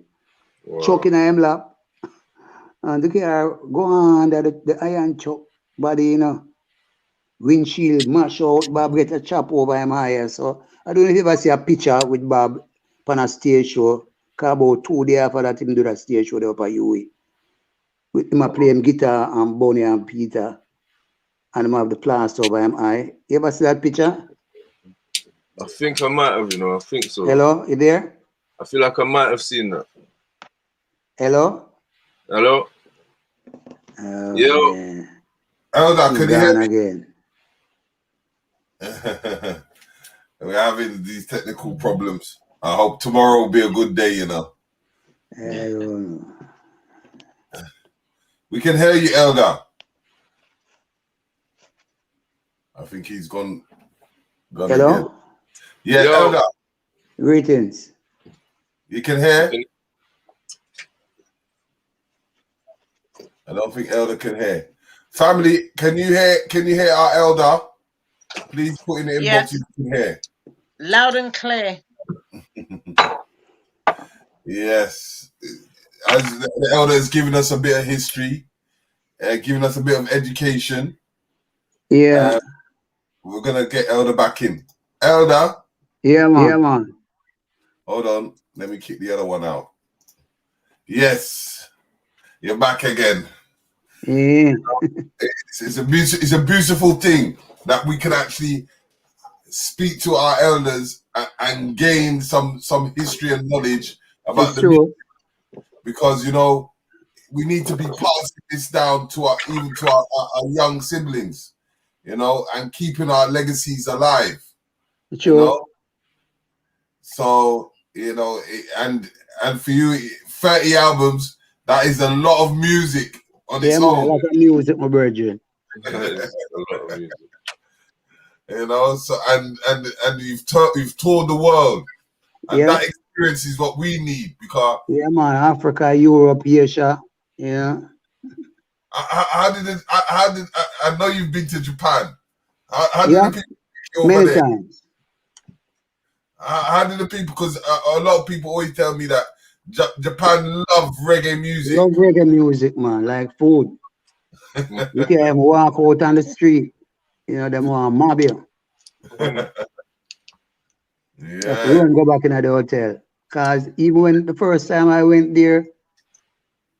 Wow. Chuck in him lap. And the car go under the iron chuck body, you know. windshield mash out, Bob get a chop over him higher. So I don't know if you ever see a picture with Bob on a stage show. Cause about 2 days after that him do that stage show there up at UE. With him a play him guitar and Bonnie and Peter. And him have the plaster over him eye. You ever see that picture? I think I might have, you know, I think so. Hello, you there? I feel like I might have seen that. Hello? Hello? Oh, Yo. man. Elder, can you hear me? Again. We're having these technical problems. I hope tomorrow will be a good day, you know. I don't know. We can hear you, Elder. I think he's gone Hello? again. Yeah, Yo. Elder. Greetings. You can hear? I don't think Elder can hear. Family, can you hear our Elder? Please put in the inbox Yes. if you can hear. Loud and clear. Yes. As the Elder is giving us a bit of history, giving us a bit of education. Yeah. We're going to get Elder back in. Elder? Yeah, man. Yeah, man. Hold on. Let me kick the other one out. Yes. You're back again. Yeah. It's a beautiful thing that we can actually speak to our elders and gain some history and knowledge about It's true. music. Because, you know, we need to be passing this down to our young siblings, you know, and keeping our legacies alive. True. You know? So, you know, and for you, 30 albums, that is a lot of music on its Man, own. a lot of music, my virgin. You know, so and you've toured the world, and Yeah. that experience is what we need because Yeah, man. Africa, Europe, Asia. Yeah. how did I know you've been to Japan? How did Yeah. the people take you over Many there? times. How did the people? Because a lot of people always tell me that Japan love reggae music. Love reggae music, man. Like food. You can walk out on the street. You know, them want mob you. Have to run, go back in the hotel. Because even when the first time I went there,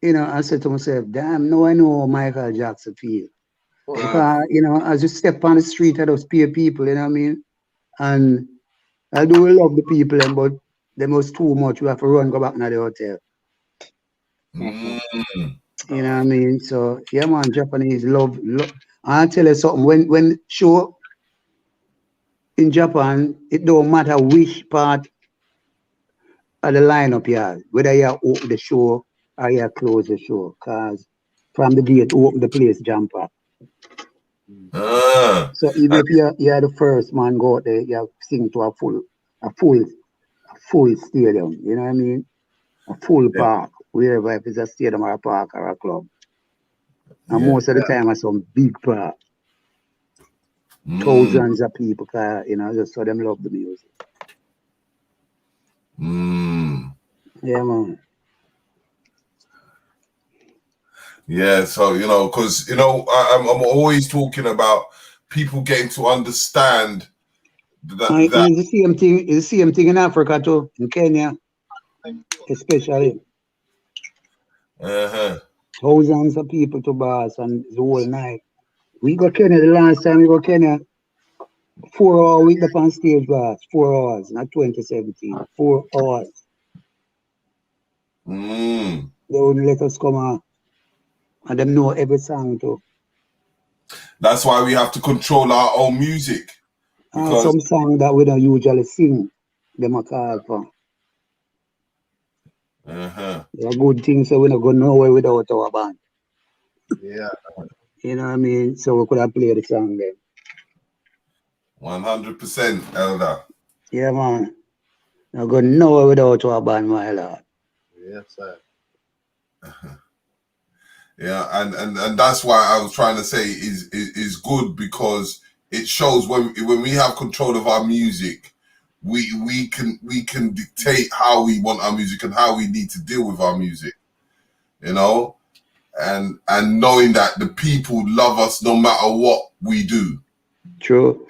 you know, I said to myself, damn, now I know how Michael Jackson feel. Because, you know, as you step on the street, I just pay people, you know what I mean? And I do love the people, but them was too much. We have to run, go back in the hotel. You know what I mean? So, yeah, man, Japanese love. I'll tell you something. When show in Japan, it don't matter which part of the lineup you have, whether you open the show or you close the show, because from the gate, open the place, jump up. So even if you're the first man go out there, you have to sing to a full stadium, you know what I mean? A full park, wherever, if it's a stadium or a park or a club. And most of the time, it's some big park. Thousands of people, you know, just so them love the music. Yeah, man. Yeah, so, you know, because, you know, I'm always talking about people getting to understand that. It's the same thing. It's the same thing in Africa too, in Kenya, especially. Thousands of people to bars and the whole night. We go Kenya the last time we go Kenya. 4 hours we up on stage bars. 4 hours, not 2017. 4 hours. They wouldn't let us come out. And them know every song too. That's why we have to control our own music. And some songs that we don't usually sing, them are called for. They're good things, so we're not going nowhere without our band. Yeah. You know what I mean? So we could have played the song then. 100%, Elder. Yeah, man. Not going nowhere without our band, my lord. Yes, sir. Yeah, and that's why I was trying to say is good because it shows when we have control of our music, we can dictate how we want our music and how we need to deal with our music, you know, and knowing that the people love us no matter what we do, True.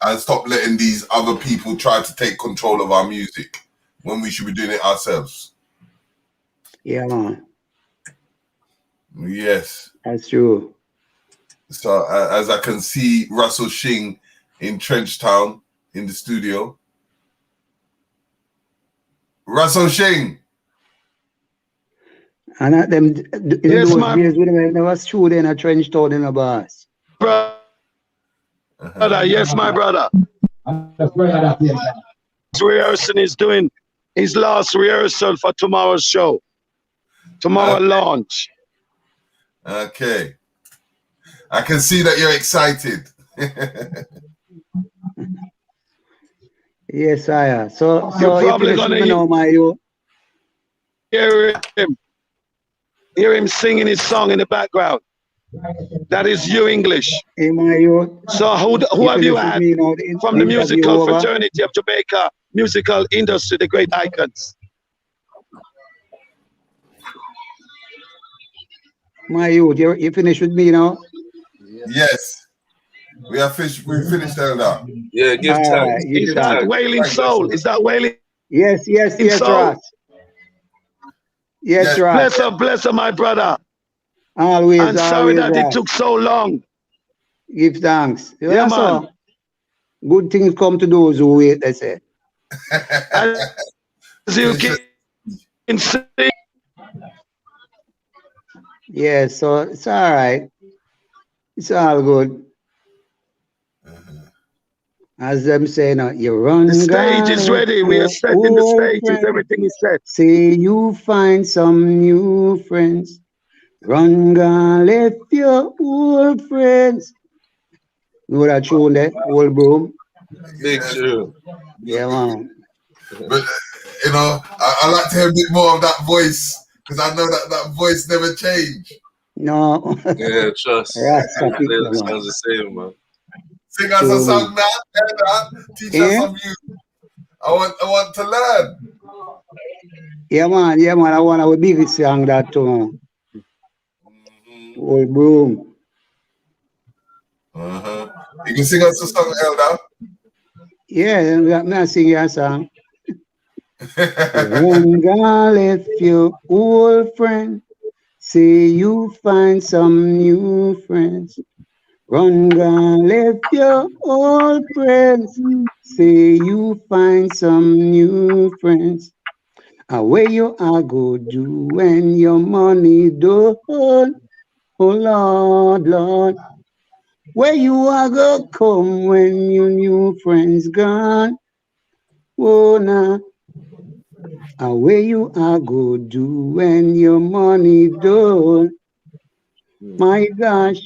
And stop letting these other people try to take control of our music when we should be doing it ourselves. Yeah, man. Yes. That's true. So as I can see Russell Shing in Trenchtown in the studio. Russell Shing. And at them, Yes, those my days when I never stood in a Trenchtown in a bus. brother. Yes, my brother. Rehearsing is doing his last rehearsal for tomorrow's show. Tomorrow launch. Okay. I can see that you're excited. Yes, I am. So You're probably gonna know my you. Hear him singing his song in the background. That is you English. Hey, my you. So who have you had from the musical fraternity of Jamaica musical industry, the great icons? My youth, you finished with me now? Yes. We finished Elder. Yeah, give thanks. Is that Wailing Soul? Is that Wailing? Yes, Ross. Yes, Ross. Bless her, my brother. Always, I'm sorry that it took so long. Give thanks. Yeah, man. Good things come to those who wait, they say. As you can see. Yeah, so it's all right. It's all good. As them say now, you run. The stage is ready. We are setting the stage. Everything is set. Say you find some new friends. Run, gone, left your old friends. Know that tune there? Old Broom? Big tune. Yeah, man. But, you know, I like to hear a bit more of that voice because I know that voice never changed. No. Yeah, trust. It sounds the same, man. Sing us a song now, teach us some music. I want to learn. Yeah, man. I want a big song that too. Old Broom. You can sing us a song, Elder? Yeah, I'm not singing a song. One girl left your old friend. Say you find some new friends. Run, gone, left your old friends. Say you find some new friends. And where you are go do when your money done? Oh Lord, Lord. Where you are go come when your new friends gone? Oh nah. And where you are go do when your money done? My gosh.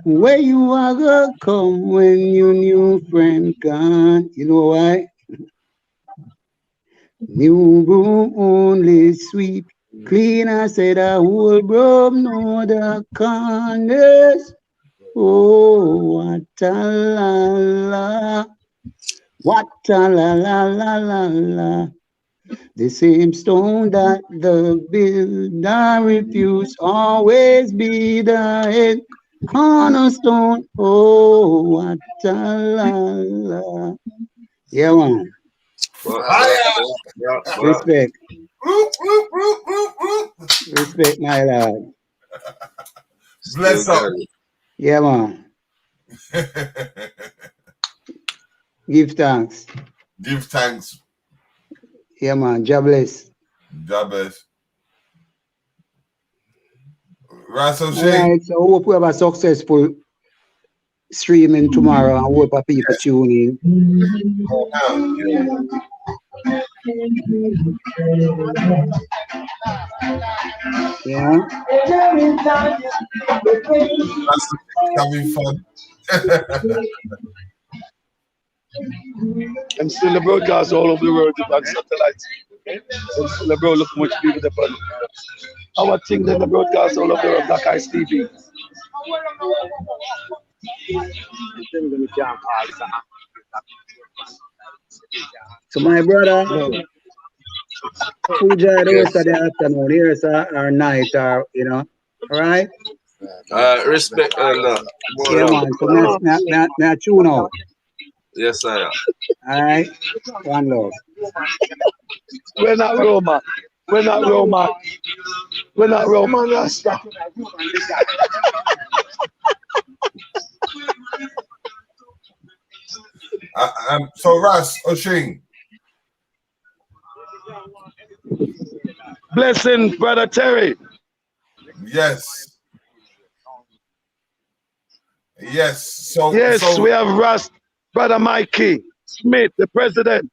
Where you are go come when your new friend gone? You know why? New broom only sweep clean. I said a whole broom no the corners. Oh, what a la la, what a la la la la la. The same stone that the builder refused always be the head cornerstone. Oh, what a la la. Yeah, man. Respect. Respect, my lord. Bless up. Yeah, man. Give thanks. Give thanks. Yeah, man. God bless. God bless. Russell All Shing. right, so I hope we have a successful streaming tomorrow. I hope people tune in. Yeah. That's having fun. I'm still a broadcast all over the world on satellite. So I'm still a broad look much people the fun. Our thing then the broadcast all over the world, Black Eyes TV. So my brother, Puja the rest of the afternoon, here's our night, you know, all right? Respect and Yeah, man. So now tune out. Yes, I am. All right. One love. We're not Roma. We're not Roma. We're not Roman Rasta. So Ras Oshing. Blessing, Brother Terry. Yes. Yes. So we have Ras, Brother Mikey Smith, the president.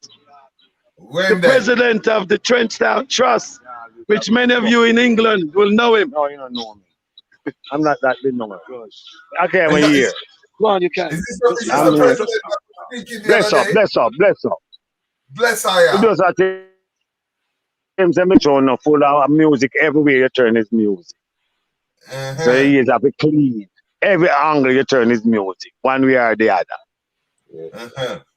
President of the Trenchtowntrust, which many of you in England will know him. No, you don't know me. I'm not that big no more. Okay, I'm here. Go on, you can. Bless up. Bless I am. It does that things that make sure no full of music everywhere you turn his music. So he is a bit clean. Every angle you turn his music, one way or the other.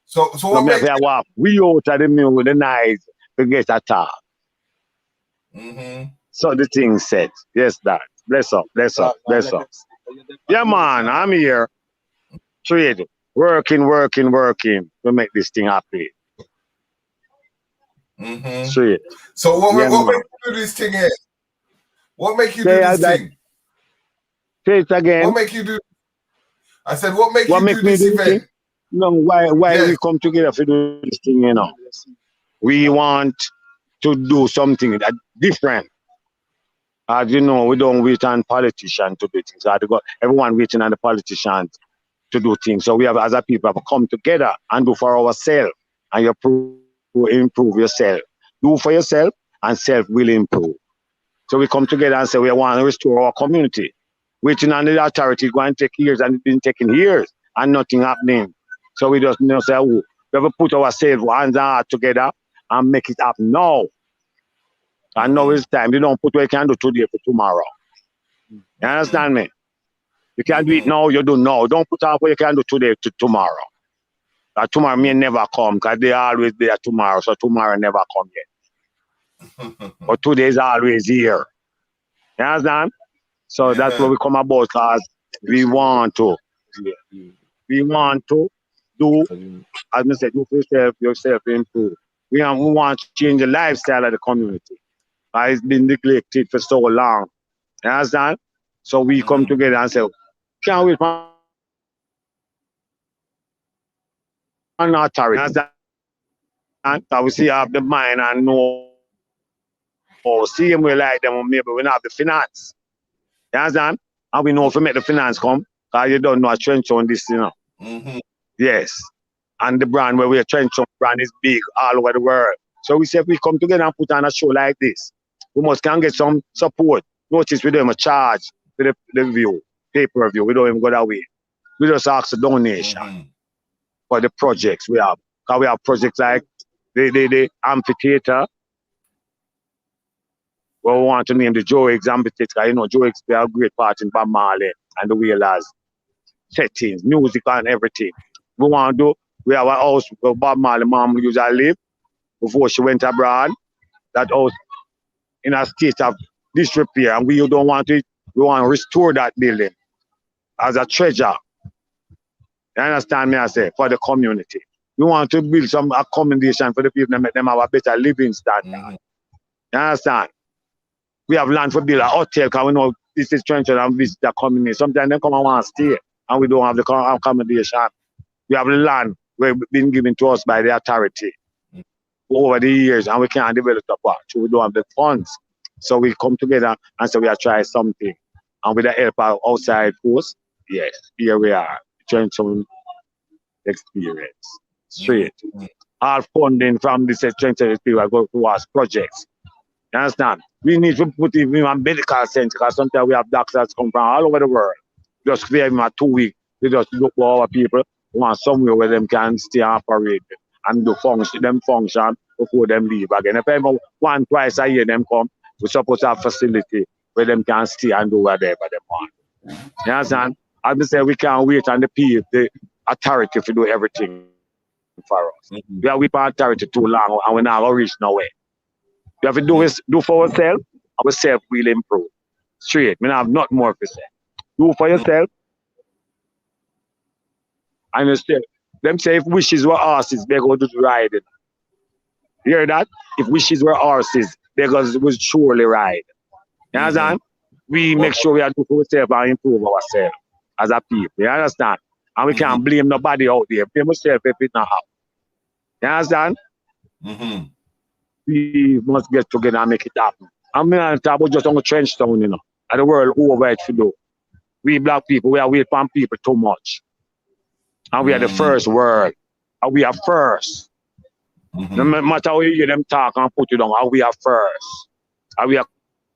So what makes you walk? We out of the music, the night to get a talk. So the thing said, yes, that. Bless up. Yeah, man, I'm here. Trade, working to make this thing happen. Straight. So what makes you do this thing here? What make you do this thing? Say it again. What make you do? I said, what make you do this event? No, why we come together to do this thing, you know? We want to do something that different. As you know, we don't wait on politicians to do things. Everyone waiting on the politicians to do things. So we have, as a people, have come together and do for ourselves. And you improve yourself. Do for yourself, and self will improve. So we come together and say we want to restore our community. Waiting on the authority is going to take years, and it's been taking years, and nothing happening. So we just say, oh, we have to put ourselves hands and heart together and make it happen now. And now it's time. You don't put what you can do today for tomorrow. You understand me? You can't do it now, you do now. Don't put out what you can do today to tomorrow. Tomorrow may never come because they always there tomorrow, so tomorrow never come yet. But today is always here. You understand? So that's what we come about because we want to. We want to do, as I said, do for yourself improve. We want to change the lifestyle of the community. It's been neglected for so long. You understand? So we come together and say, can't wait for an authority. Understand? So we see have the mind and know, or see him we like them, or maybe we not have the finance. You understand? And we know if we make the finance come, because you don't know a trench on this, you know. Yes. And the brand where we are trench on brand is big all over the world. So we say if we come together and put on a show like this, we must can get some support. Notice we don't even charge for the view, pay-per-view. We don't even go that way. We just ask a donation for the projects we have. Because we have projects like the amphitheater. Well, we want to name the Joe X amphitheater. You know, Joe X play a great part in Bob Marley and the Wheelers settings, music and everything. We want to do, we have a house where Bob Marley mom used to live before she went abroad. That house in a state of disrepair, and we don't want it. We want to restore that building as a treasure. You understand me? I say for the community. We want to build some accommodation for the people and make them have a better living standard. You understand? We have land for build a hotel because we know this is Trenchtown and visit the community. Sometimes they come and want to stay and we don't have the accommodation. We have land where been given to us by the authority over the years and we can't develop the part. So we don't have the funds. So we come together and say we are trying something. And with the help of outside force, yes, here we are. Trenchtown experience. Straight. All funding from this Trenchtown people go towards projects. You understand? We need to put him in a medical center because sometimes we have doctors come from all over the world. Just clear him at 2 weeks. We just look for our people who want somewhere where them can stay and operate and do function before them leave again. If ever once, twice a year them come, we supposed to have facility where them can stay and do whatever they want. You understand? As I say, we can't wait on the authority to do everything for us. We have with authority too long and we're not going to reach nowhere. We have to do for ourselves, ourselves will improve. Straight. We don't have nothing more to say. Do for yourself. And you still, them say if wishes were horses, they go do the riding. You hear that? If wishes were horses, they go would surely ride. You understand? We make sure we are doing for ourselves and improve ourselves as a people. You understand? And we can't blame nobody out there. Blame yourself if it's not out. You understand? We must get together and make it happen. I'm not talking about just on the Trenchtown, you know. And the world over it to do. We black people, we are waiting for people too much. And we are the first world. And we are first. No matter how you hear them talk and put it on, and we are first. And we are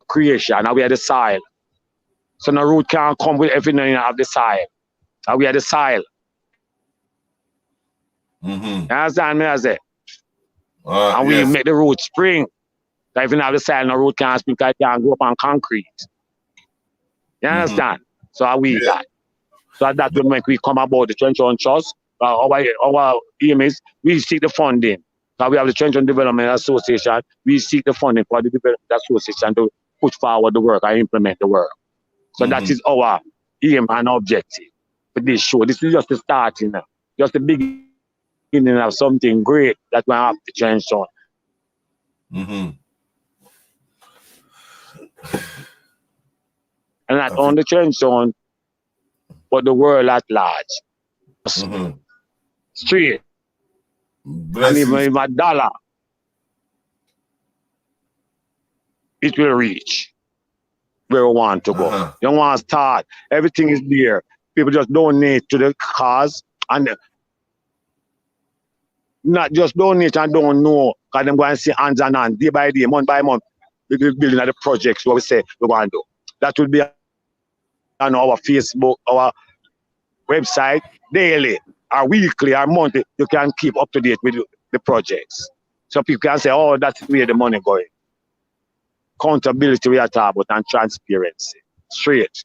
creation, and we are the soil. So the root can't come with everything of the soil. And we are the soil. You understand me, I say? And we make the root spring. So if you have the soil, the root can't spring, it can't go up on concrete. You understand? So how we that. So that will make we come about the Trenchtowntrust. Our aim is we seek the funding. So we have the Trenchtown Development Association. We seek the funding for the Development Association to put forward the work and implement the work. So that is our aim and objective for this show. This is just the starting, just the beginning of something great that we have to change on. And not only Trenchtown, but the world at large. Straight. And even if a dollar, it will reach where we want to go. You don't want to start. Everything is there. People just donate to the cause and not just donate and don't know, because them go and see hands on hand, day by day, month by month, we're building the projects what we say we want to do. That will be on our Facebook, our website, daily, or weekly, or monthly. You can keep up to date with the projects. So people can say, oh, that's where the money going. Accountability we are talking about and transparency. Straight.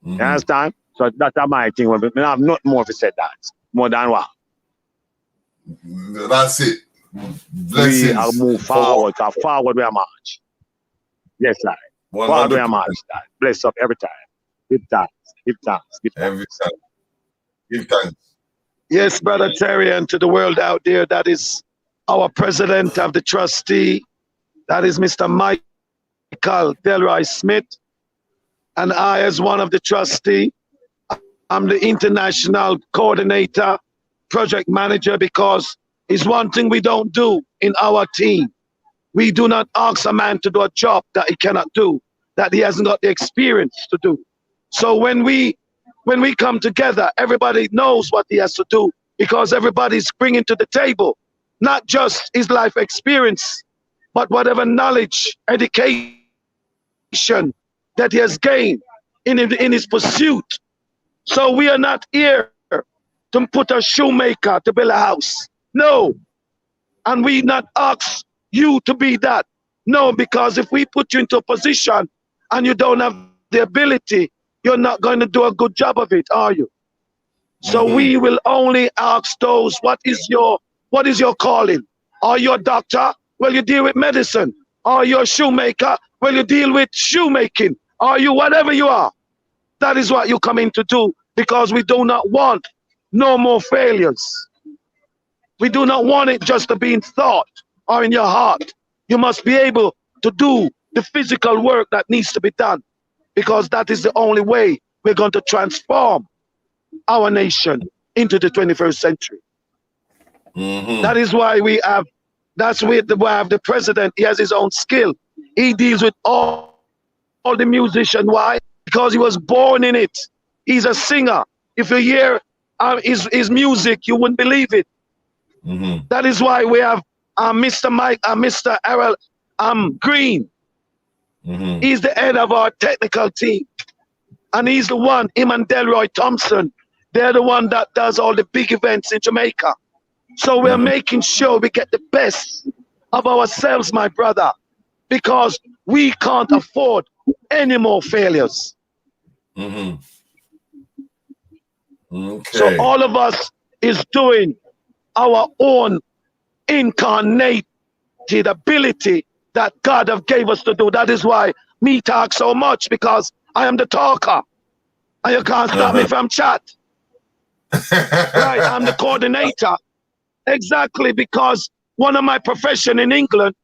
You understand? So that's my thing. I have not more to say that. More than what? That's it. Blessings. We are move forward. Forward we are march. Yes, sir. Forward we are march. Bless up every time. Give thanks. Give thanks. Give thanks. Every time. Give thanks. Yes, Brother Terry, and to the world out there, that is our president of the trustee. That is Mr. Michael Delroy Smith. And I, as one of the trustee, I'm the international coordinator, project manager, because it's one thing we don't do in our team. We do not ask a man to do a job that he cannot do, that he hasn't got the experience to do. So when we come together, everybody knows what he has to do, because everybody's bringing to the table not just his life experience, but whatever knowledge, education that he has gained in his pursuit. So we are not here to put a shoemaker to build a house. No. And we not ask you to be that. No, because if we put you into a position and you don't have the ability, you're not going to do a good job of it, are you? So we will only ask those, what is your calling? Are you a doctor? Well, you deal with medicine. Are you a shoemaker? Well, you deal with shoemaking. Are you whatever you are? That is what you come in to do, because we do not want no more failures. We do not want it just to be in thought or in your heart. You must be able to do the physical work that needs to be done, because that is the only way we're going to transform our nation into the 21st century. That is why we have, that's why we have the president. He has his own skill. He deals with all the musicians. Why? Because he was born in it. He's a singer. If you hear his music, you wouldn't believe it. That is why we have Mr. Errol Green. He's the head of our technical team. And he's the one, him and Delroy Thompson, they're the one that does all the big events in Jamaica. So we're making sure we get the best of ourselves, my brother, because we can't afford any more failures. So all of us is doing our own incarnated ability that God have gave us to do. That is why me talk so much, because I am the talker. And you can't stop me from chat. Right, I'm the coordinator. Exactly, because one of my profession in England,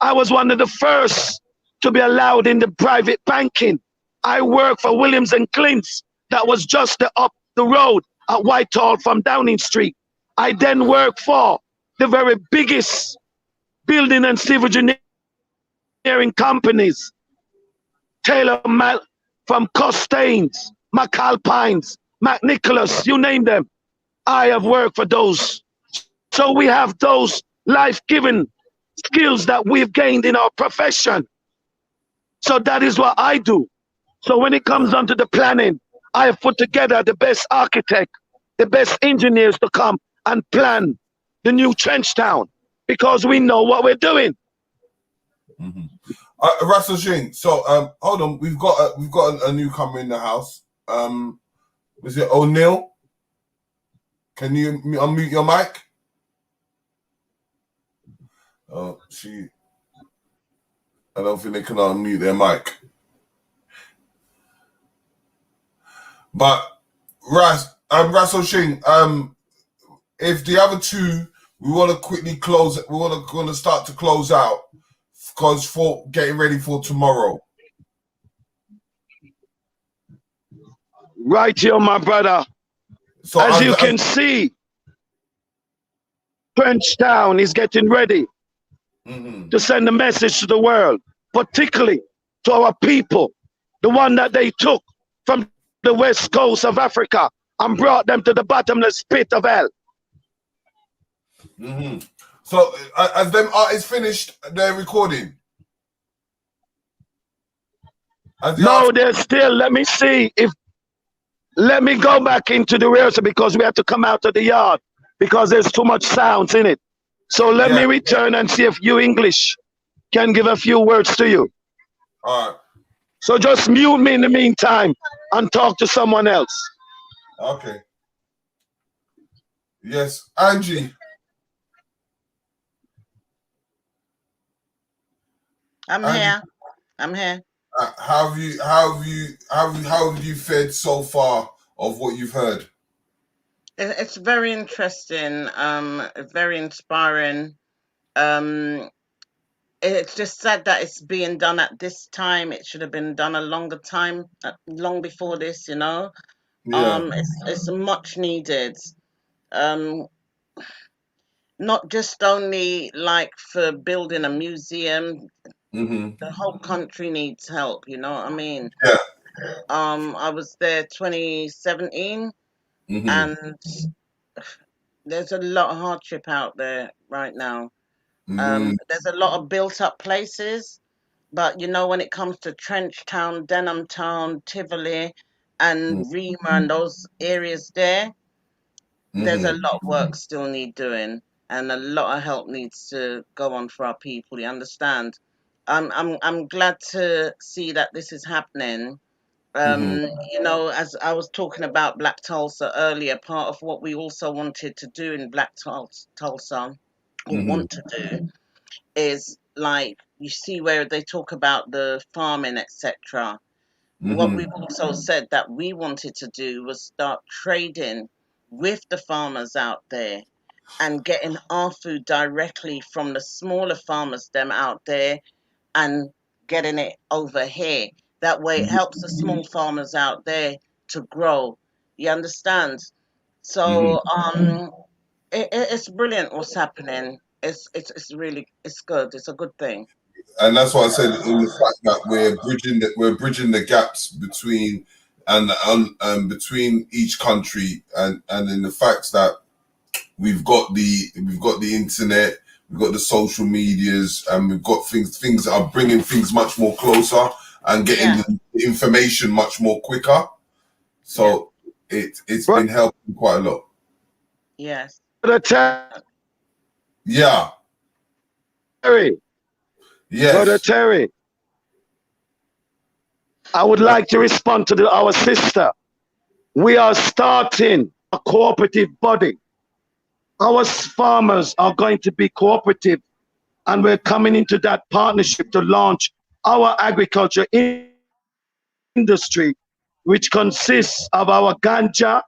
I was one of the first to be allowed in the private banking. I worked for Williams and Clint's, that was just up the road at Whitehall from Downing Street. I then worked for the very biggest building and civil engineering companies, Taylor from Costains, McAlpines, McNicholas, you name them. I have worked for those. So we have those life-giving skills that we've gained in our profession. So that is what I do. So when it comes down to the planning, I have put together the best architect, the best engineers to come and plan the new Trenchtown, because we know what we're doing. Russell Shing, so hold on, we've got a newcomer in the house. Was it O'Neill? Can you unmute your mic? Oh, I don't think they can unmute their mic. But Russell Shing, if the other two, we want to quickly close. We want to start to close out because for getting ready for tomorrow. Right here, my brother. So as you can see, Trenchtown is getting ready to send a message to the world, particularly to our people, the one that they took from the west coast of Africa and brought them to the bottomless pit of hell. So as them artists finished their recording? No, they're still, let me see if, let me go back into the rehearsal because we have to come out of the yard because there's too much sounds in it. So let me return and see if you English can give a few words to you. All right. So just mute me in the meantime and talk to someone else. Okay. Yes, Angie. I'm here. I'm here. How have you fared so far of what you've heard? It's very interesting. Very inspiring. It's just sad that it's being done at this time. It should have been done a longer time, long before this. You know. Yeah. It's much needed. Not just only like for building a museum. The whole country needs help, you know what I mean? Yeah. I was there 2017 and there's a lot of hardship out there right now. There's a lot of built up places, but you know, when it comes to Trenchtown, Denham Town, Tivoli and Rima and those areas there, there's a lot of work still need doing and a lot of help needs to go on for our people, you understand? I'm glad to see that this is happening. You know, as I was talking about Black Tulsa earlier, part of what we also wanted to do in Black Tulsa, or want to do, is like you see where they talk about the farming, etc. What we've also said that we wanted to do was start trading with the farmers out there and getting our food directly from the smaller farmers them out there and getting it over here. That way it helps the small farmers out there to grow. You understand? So it's brilliant what's happening. It's really good. It's a good thing. And that's why I said in the fact that we're bridging the gaps between between each country and in the fact that we've got the internet, we've got the social medias, and we've got things that are bringing things much more closer and getting the information much more quicker. So it's been helping quite a lot. Yes. Yeah. Terry. Yes. Brother Terry, I would like to respond to our sister. We are starting a cooperative body. Our farmers are going to be cooperative, and we're coming into that partnership to launch our agriculture industry, which consists of our ganja.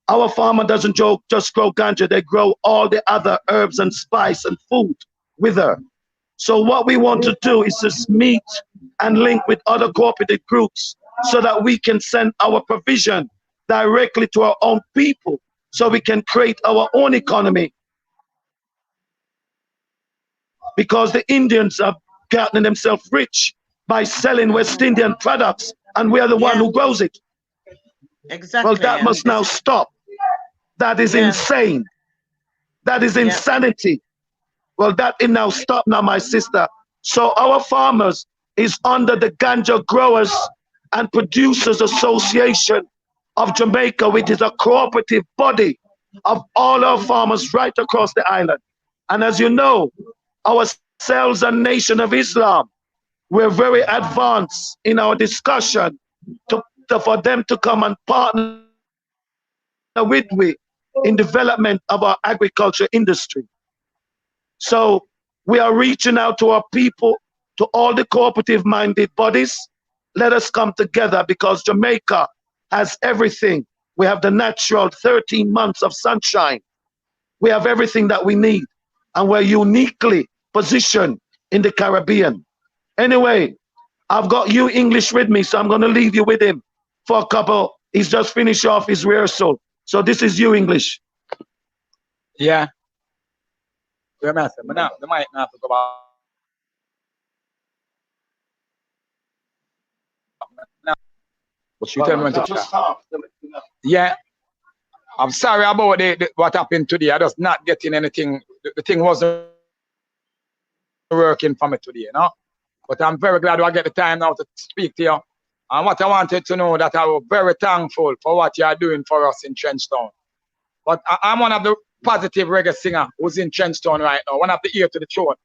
Our farmer doesn't just grow ganja, they grow all the other herbs and spice and food with her. So what we want to do is just meet and link with other cooperative groups so that we can send our provision directly to our own people, so we can create our own economy. Because the Indians have gotten themselves rich by selling West Indian products, and we are the one who grows it. Exactly. Well, that must now stop. That is insane. That is insanity. Well, that is now stop now, my sister. So our farmers is under the Ganja Growers and Producers Association of Jamaica, which is a cooperative body of all our farmers right across the island. And as you know, ourselves a Nation of Islam, we're very advanced in our discussion for them to come and partner with we in development of our agriculture industry. So we are reaching out to our people, to all the cooperative minded bodies. Let us come together, because Jamaica has everything. We have the natural 13 months of sunshine. We have everything that we need, and we're uniquely positioned in the Caribbean. Anyway, I've got you English with me, so I'm going to leave you with him for a couple. He's just finished off his rehearsal. So this is you English. Yeah. Yeah, master. But now the mic now to go back. Now, but you tell me when to start. Yeah. I'm sorry about what happened today. I just not getting anything. The thing wasn't working for me today, you know. But I'm very glad I get the time now to speak to you. And what I wanted to know, that I was very thankful for what you are doing for us in Trenchtown. But I'm one of the positive reggae singer who's in Trenchtown right now, one of the ear to the throne.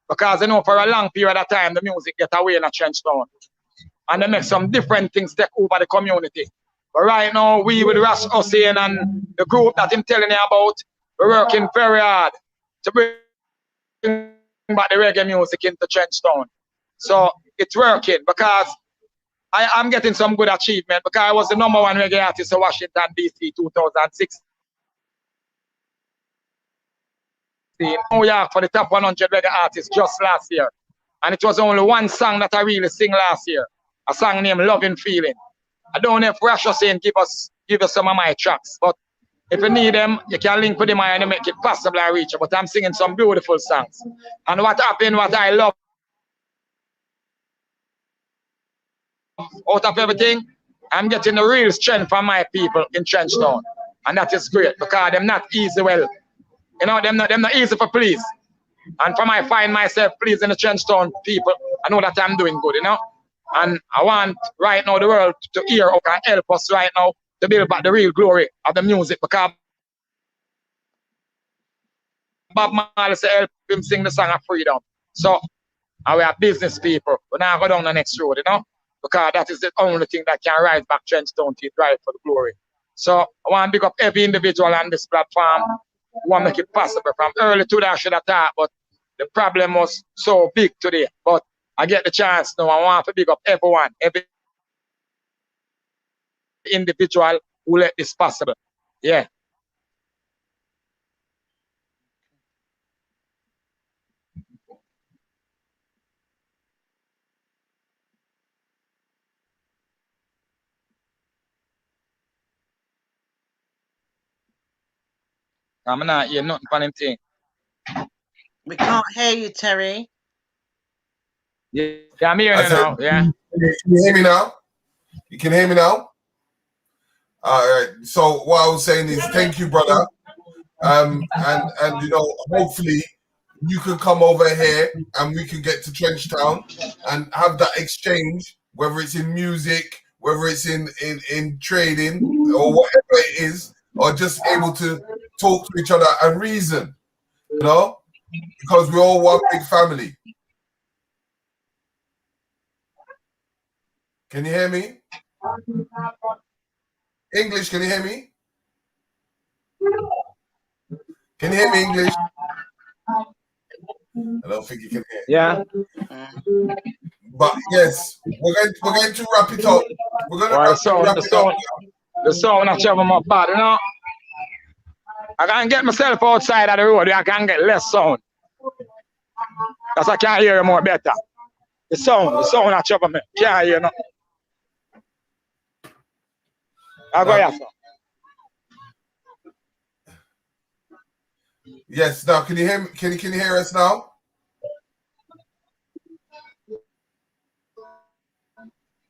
Because I know for a long period of time, the music get away in a Trenchtown. And they make some different things take over the community. But right now, we with Ras Hussein and the group that I'm telling you about, we're working very hard to bring back the reggae music into Trenchtown. So it's working, because I'm getting some good achievement, because I was the #1 reggae artist in Washington, D.C. 2006. In New York for the top 100 reggae artists just last year. And it was only one song that I really sing last year, a song named Loving Feeling. I don't know if Ras Hussein give us some of my tracks, but if you need them, you can link with them and make it possible I reach it. But I'm singing some beautiful songs. And what happened, what I love out of everything, I'm getting the real strength from my people in Trenchtown. And that is great, because they're not easy, well, you know, they're not easy for please. And from I find myself pleasing the Trenchtown people, I know that I'm doing good, you know. And I want right now the world to hear how can help us right now to build back the real glory of the music, because Bob Marley said help him sing the song of freedom. So, and we are business people. We now go down the next road, you know, because that is the only thing that can rise back Trenchtown to drive for the glory. So I want to pick up every individual on this platform who want to make it possible. From early today I should have thought, but the problem was so big today. But I get the chance now. I want to pick up everyone, every individual who let this possible. Yeah. I'm not hear nothing from him thing. We can't hear you, Terry. Yeah, I'm hearing you now. Yeah. Can you hear me now? You can hear me now? All right. So what I was saying is, thank you, brother. And you know, hopefully you can come over here and we can get to Trenchtown and have that exchange, whether it's in music, whether it's in trading or whatever it is, or just able to talk to each other and reason, you know, because we're all one big family. Can you hear me? English, can you hear me? Can you hear me, English? I don't think you can hear. Yeah. But yes, we're going to wrap it up. We're going to wrap it up. The sound I travel my body, you know. I can't get myself outside of the road. I can get less sound. Because I can't hear more better. The sound I travel me. Can't hear no. I go here, sir. Yes, now can you hear me? Can you hear us now?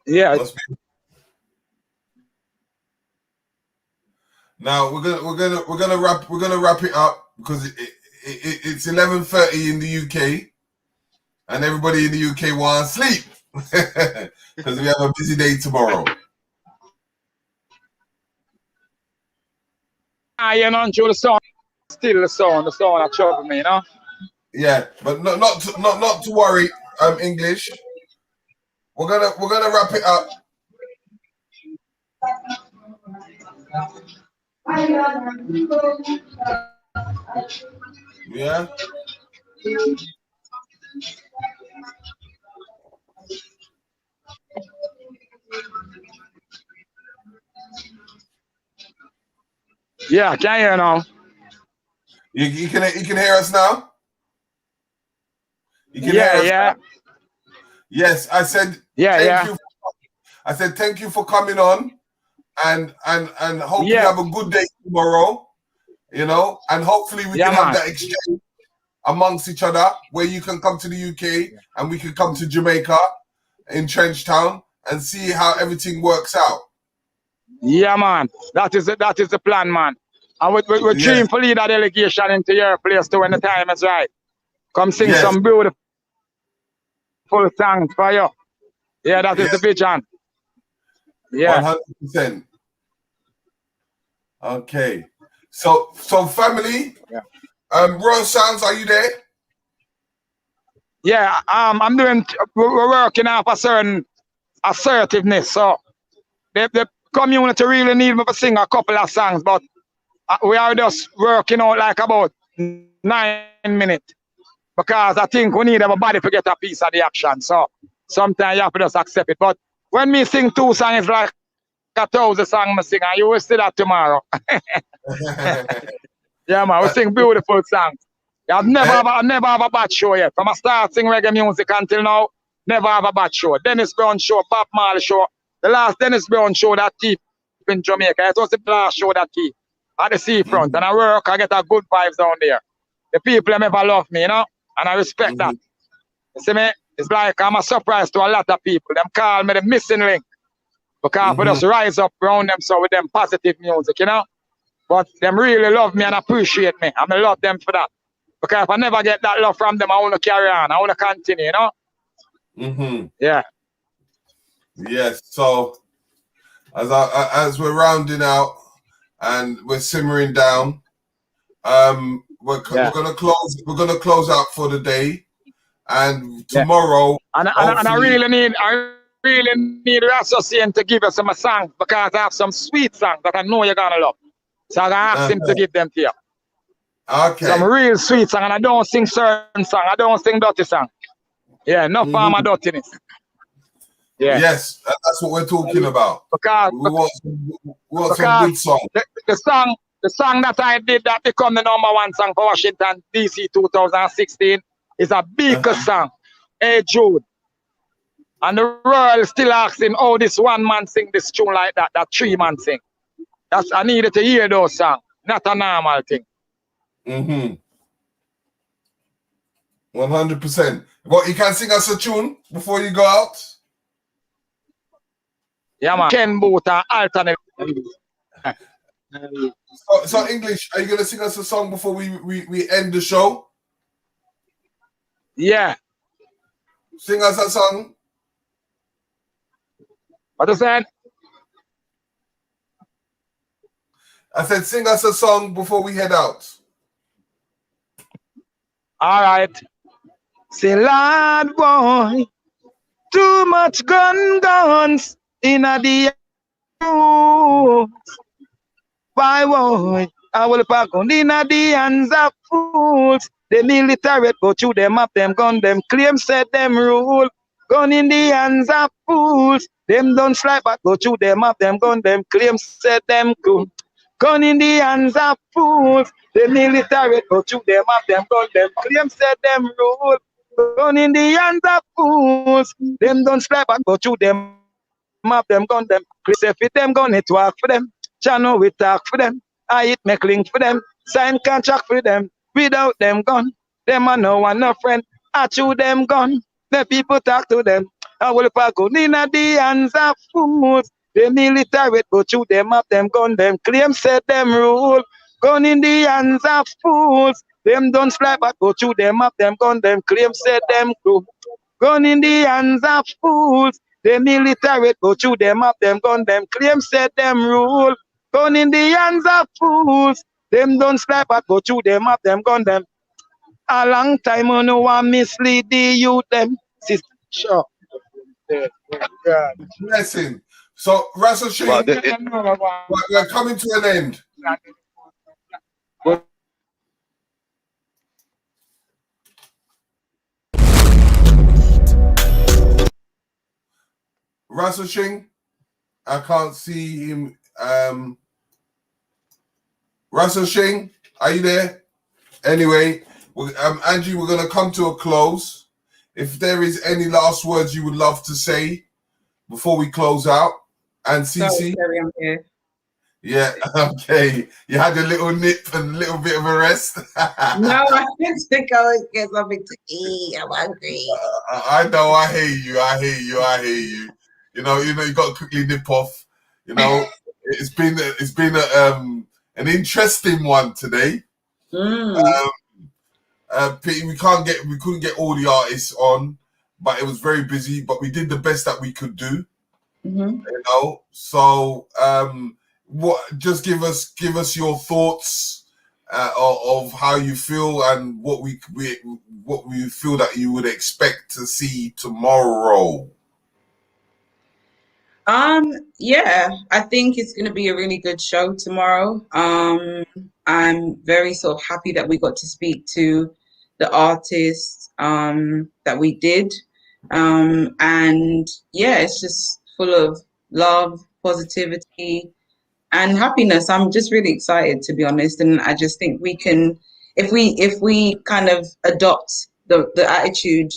Yeah. Now we're gonna wrap it up because it's 11:30 in the UK, and everybody in the UK wants to sleep because we have a busy day tomorrow. You know, through the sound, still the sound I trouble me, you know. Yeah, but not to worry. English. We're gonna wrap it up. Yeah. Yeah, I can hear now. You can hear us now? You can hear us yeah. Now? Yes, I said thank you. I said thank you for coming on, and hope you have a good day tomorrow. You know, and hopefully we can have that exchange amongst each other, where you can come to the UK and we can come to Jamaica in Trenchtown and see how everything works out. Yeah, man, that is the plan, man. And we're dreaming for lead a delegation into your place too when the time is right. Come sing some beautiful songs for you. Yeah, that is the vision. Yeah. 100%. Okay. So family, Royal Sounds, are you there? Yeah, we're working off a certain assertiveness. So the community really need me to sing a couple of songs, but we are just working out like about 9 minutes. Because I think we need everybody to get a piece of the action. So sometimes you have to just accept it. But when me sing 2 songs, it's like 1,000 songs I sing, and you will see that tomorrow. Yeah, man, we sing beautiful songs. I've never have a bad show yet. From I start singing reggae music until now, never have a bad show. Dennis Brown show, Bob Marley show. The last Dennis Brown show that keep in Jamaica, it was the last show that keep at the seafront. And I work, I get a good vibes down there. The people have never love me, you know, and I respect that. You see me? It's like I'm a surprise to a lot of people. Them call me the missing link. Because we just rise up around them so with them positive music, you know. But them really love me and appreciate me. And I love them for that. Because if I never get that love from them, I want to carry on. I want to continue, you know. Yeah. Yes. So as we're rounding out and we're simmering down, we're gonna close out for the day. And tomorrow, and I really need Rassosian to give us some songs because I have some sweet songs that I know you're gonna love. So I'm gonna ask him to give them to you. Okay. Some real sweet song, and I don't sing certain song. I don't sing dirty song. Yeah, no farm of dirtiness. Yeah. Yes, that's what we're talking about. Because we want some good songs. The song that I did that become the #1 song for Washington DC 2016 is a big song. Hey Jude. And the world still asking, oh, this one man sing this tune like that 3 man sing. I needed to hear those songs, not a normal thing. 100%. But you can sing us a tune before you go out? Yeah, man. Ken Boot and alternate. So English, are you gonna sing us a song before we end the show? Yeah. Sing us a song. What you said? I said sing us a song before we head out. All right. Say, Lord boy, too much guns in the youth. Why boy, I will pack on in the hands of fools. The military go to them up, them gun, them claim, set them rule. Gun in the hands of fools. Them don't slide back, go through them up, them gun, them claim, said them good. Gun in the hands of fools. The military go through them up, them gun, them claim, said them rule. Gun in the hands of fools. Them don't slide back, go through them up, them gun, them. Chris, if it them gun, it work for them. Channel, we talk for them. I it make link for them. Sign contract for them. Without them gun, them are no one, no friend. I chew them gun. The people talk to them. I will go in the hands of fools. The military go through them up, them gun, them claim, said them rule. Gun in the hands of fools. Them don't slide back, go through them up, them gun, them claim, said them cool. Gun in the hands of fools. The military go through them up, them gun, them claim, said them rule. Gun in the hands of fools. Them don't slide back, go through them up, them gun, them. A long time on no one mislead the youth, them. Sister, sure. Blessing. So, Russell Shane, we're coming to an end. Russell Shane, I can't see him. Russell Shane, are you there? Anyway, Angie, we're going to come to a close. If there is any last words you would love to say before we close out. And CECE? I'm here. Yeah, okay. You had a little nip and a little bit of a rest. No, I just think I would get something to eat. I'm hungry. I know, I hear you. You know, you got to quickly nip off. You know, it's been an interesting one today. We couldn't get all the artists on, but it was very busy. But we did the best that we could do. You know, so just give us your thoughts of how you feel and what we feel that you would expect to see tomorrow. Yeah, I think it's going to be a really good show tomorrow. I'm very sort of happy that we got to speak to the artists that we did. And yeah, it's just full of love, positivity, and happiness. I'm just really excited, to be honest. And I just think we can, if we kind of adopt the attitude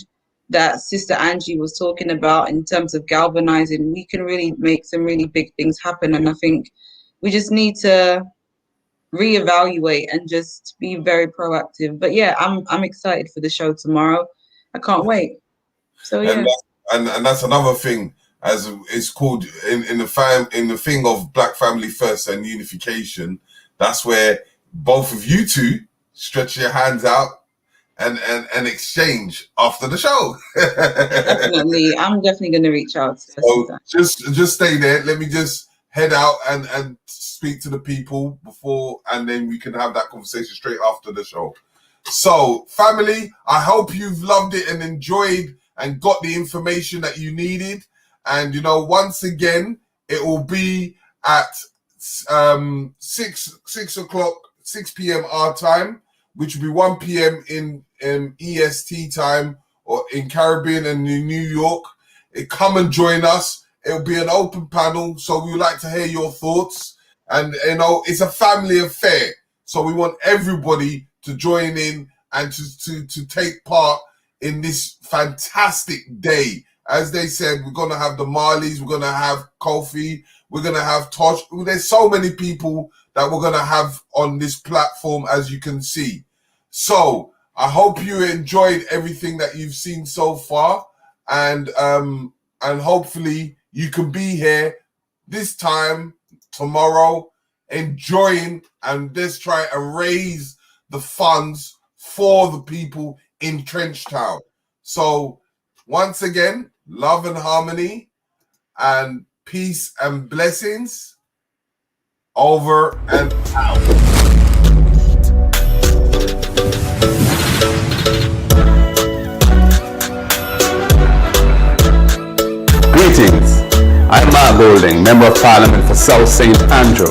that Sister Angie was talking about in terms of galvanizing, we can really make some really big things happen. And I think we just need to reevaluate and just be very proactive. But yeah, I'm excited for the show tomorrow. I can't wait. So yeah. And that's another thing, as it's called in the thing of Black Family First and unification. That's where both of you two stretch your hands out and exchange after the show. Definitely, I'm definitely going to reach out. So just stay there. Let me just head out and speak to the people before, and then we can have that conversation straight after the show. So, family, I hope you've loved it and enjoyed and got the information that you needed. And you know, once again, it will be at 6 p.m. our time, which will be 1 p.m. in EST time, or in Caribbean and in New York. Come and join us. It'll be an open panel, so we would like to hear your thoughts. And you know, it's a family affair, so we want everybody to join in and to take part in this fantastic day. As they said, we're gonna have the Marleys, we're gonna have Kofi, we're gonna have Tosh. There's so many people that we're gonna have on this platform, as you can see. So I hope you enjoyed everything that you've seen so far, and hopefully you can be here this time tomorrow, enjoying, and let's try and raise the funds for the people in Trenchtown. So once again, love and harmony and peace and blessings. Over and out. Greetings. I I'm Mark Golding, Member of Parliament for South St. Andrew,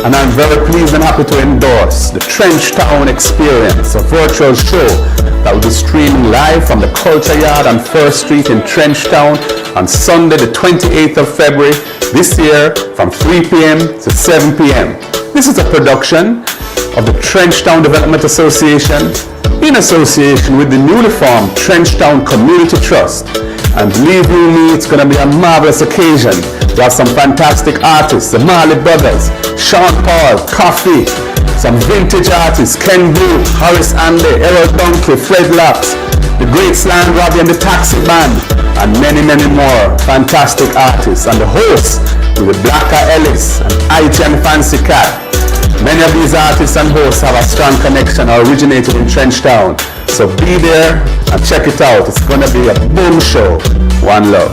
and I'm very pleased and happy to endorse the Trenchtown Experience, a virtual show that will be streaming live from the Culture Yard on 1st Street in Trenchtown on Sunday the 28th of February this year from 3 p.m. to 7 p.m. This is a production of the Trenchtown Development Association in association with the newly formed Trenchtown Community Trust. And believe you me, it's going to be a marvelous occasion. We have some fantastic artists, the Marley Brothers, Sean Paul, Coffee, some vintage artists, Ken Blue, Horace Andy, Errol Donkey, Fred Locks, the Great Slam Robbie and the Taxi Band, and many, many more fantastic artists. And the hosts with the BLACKKA ELLS and IT and Fancy Cat. Many of these artists and hosts have a strong connection or originated in Trenchtown. So be there and check it out. It's going to be a boom show. One love.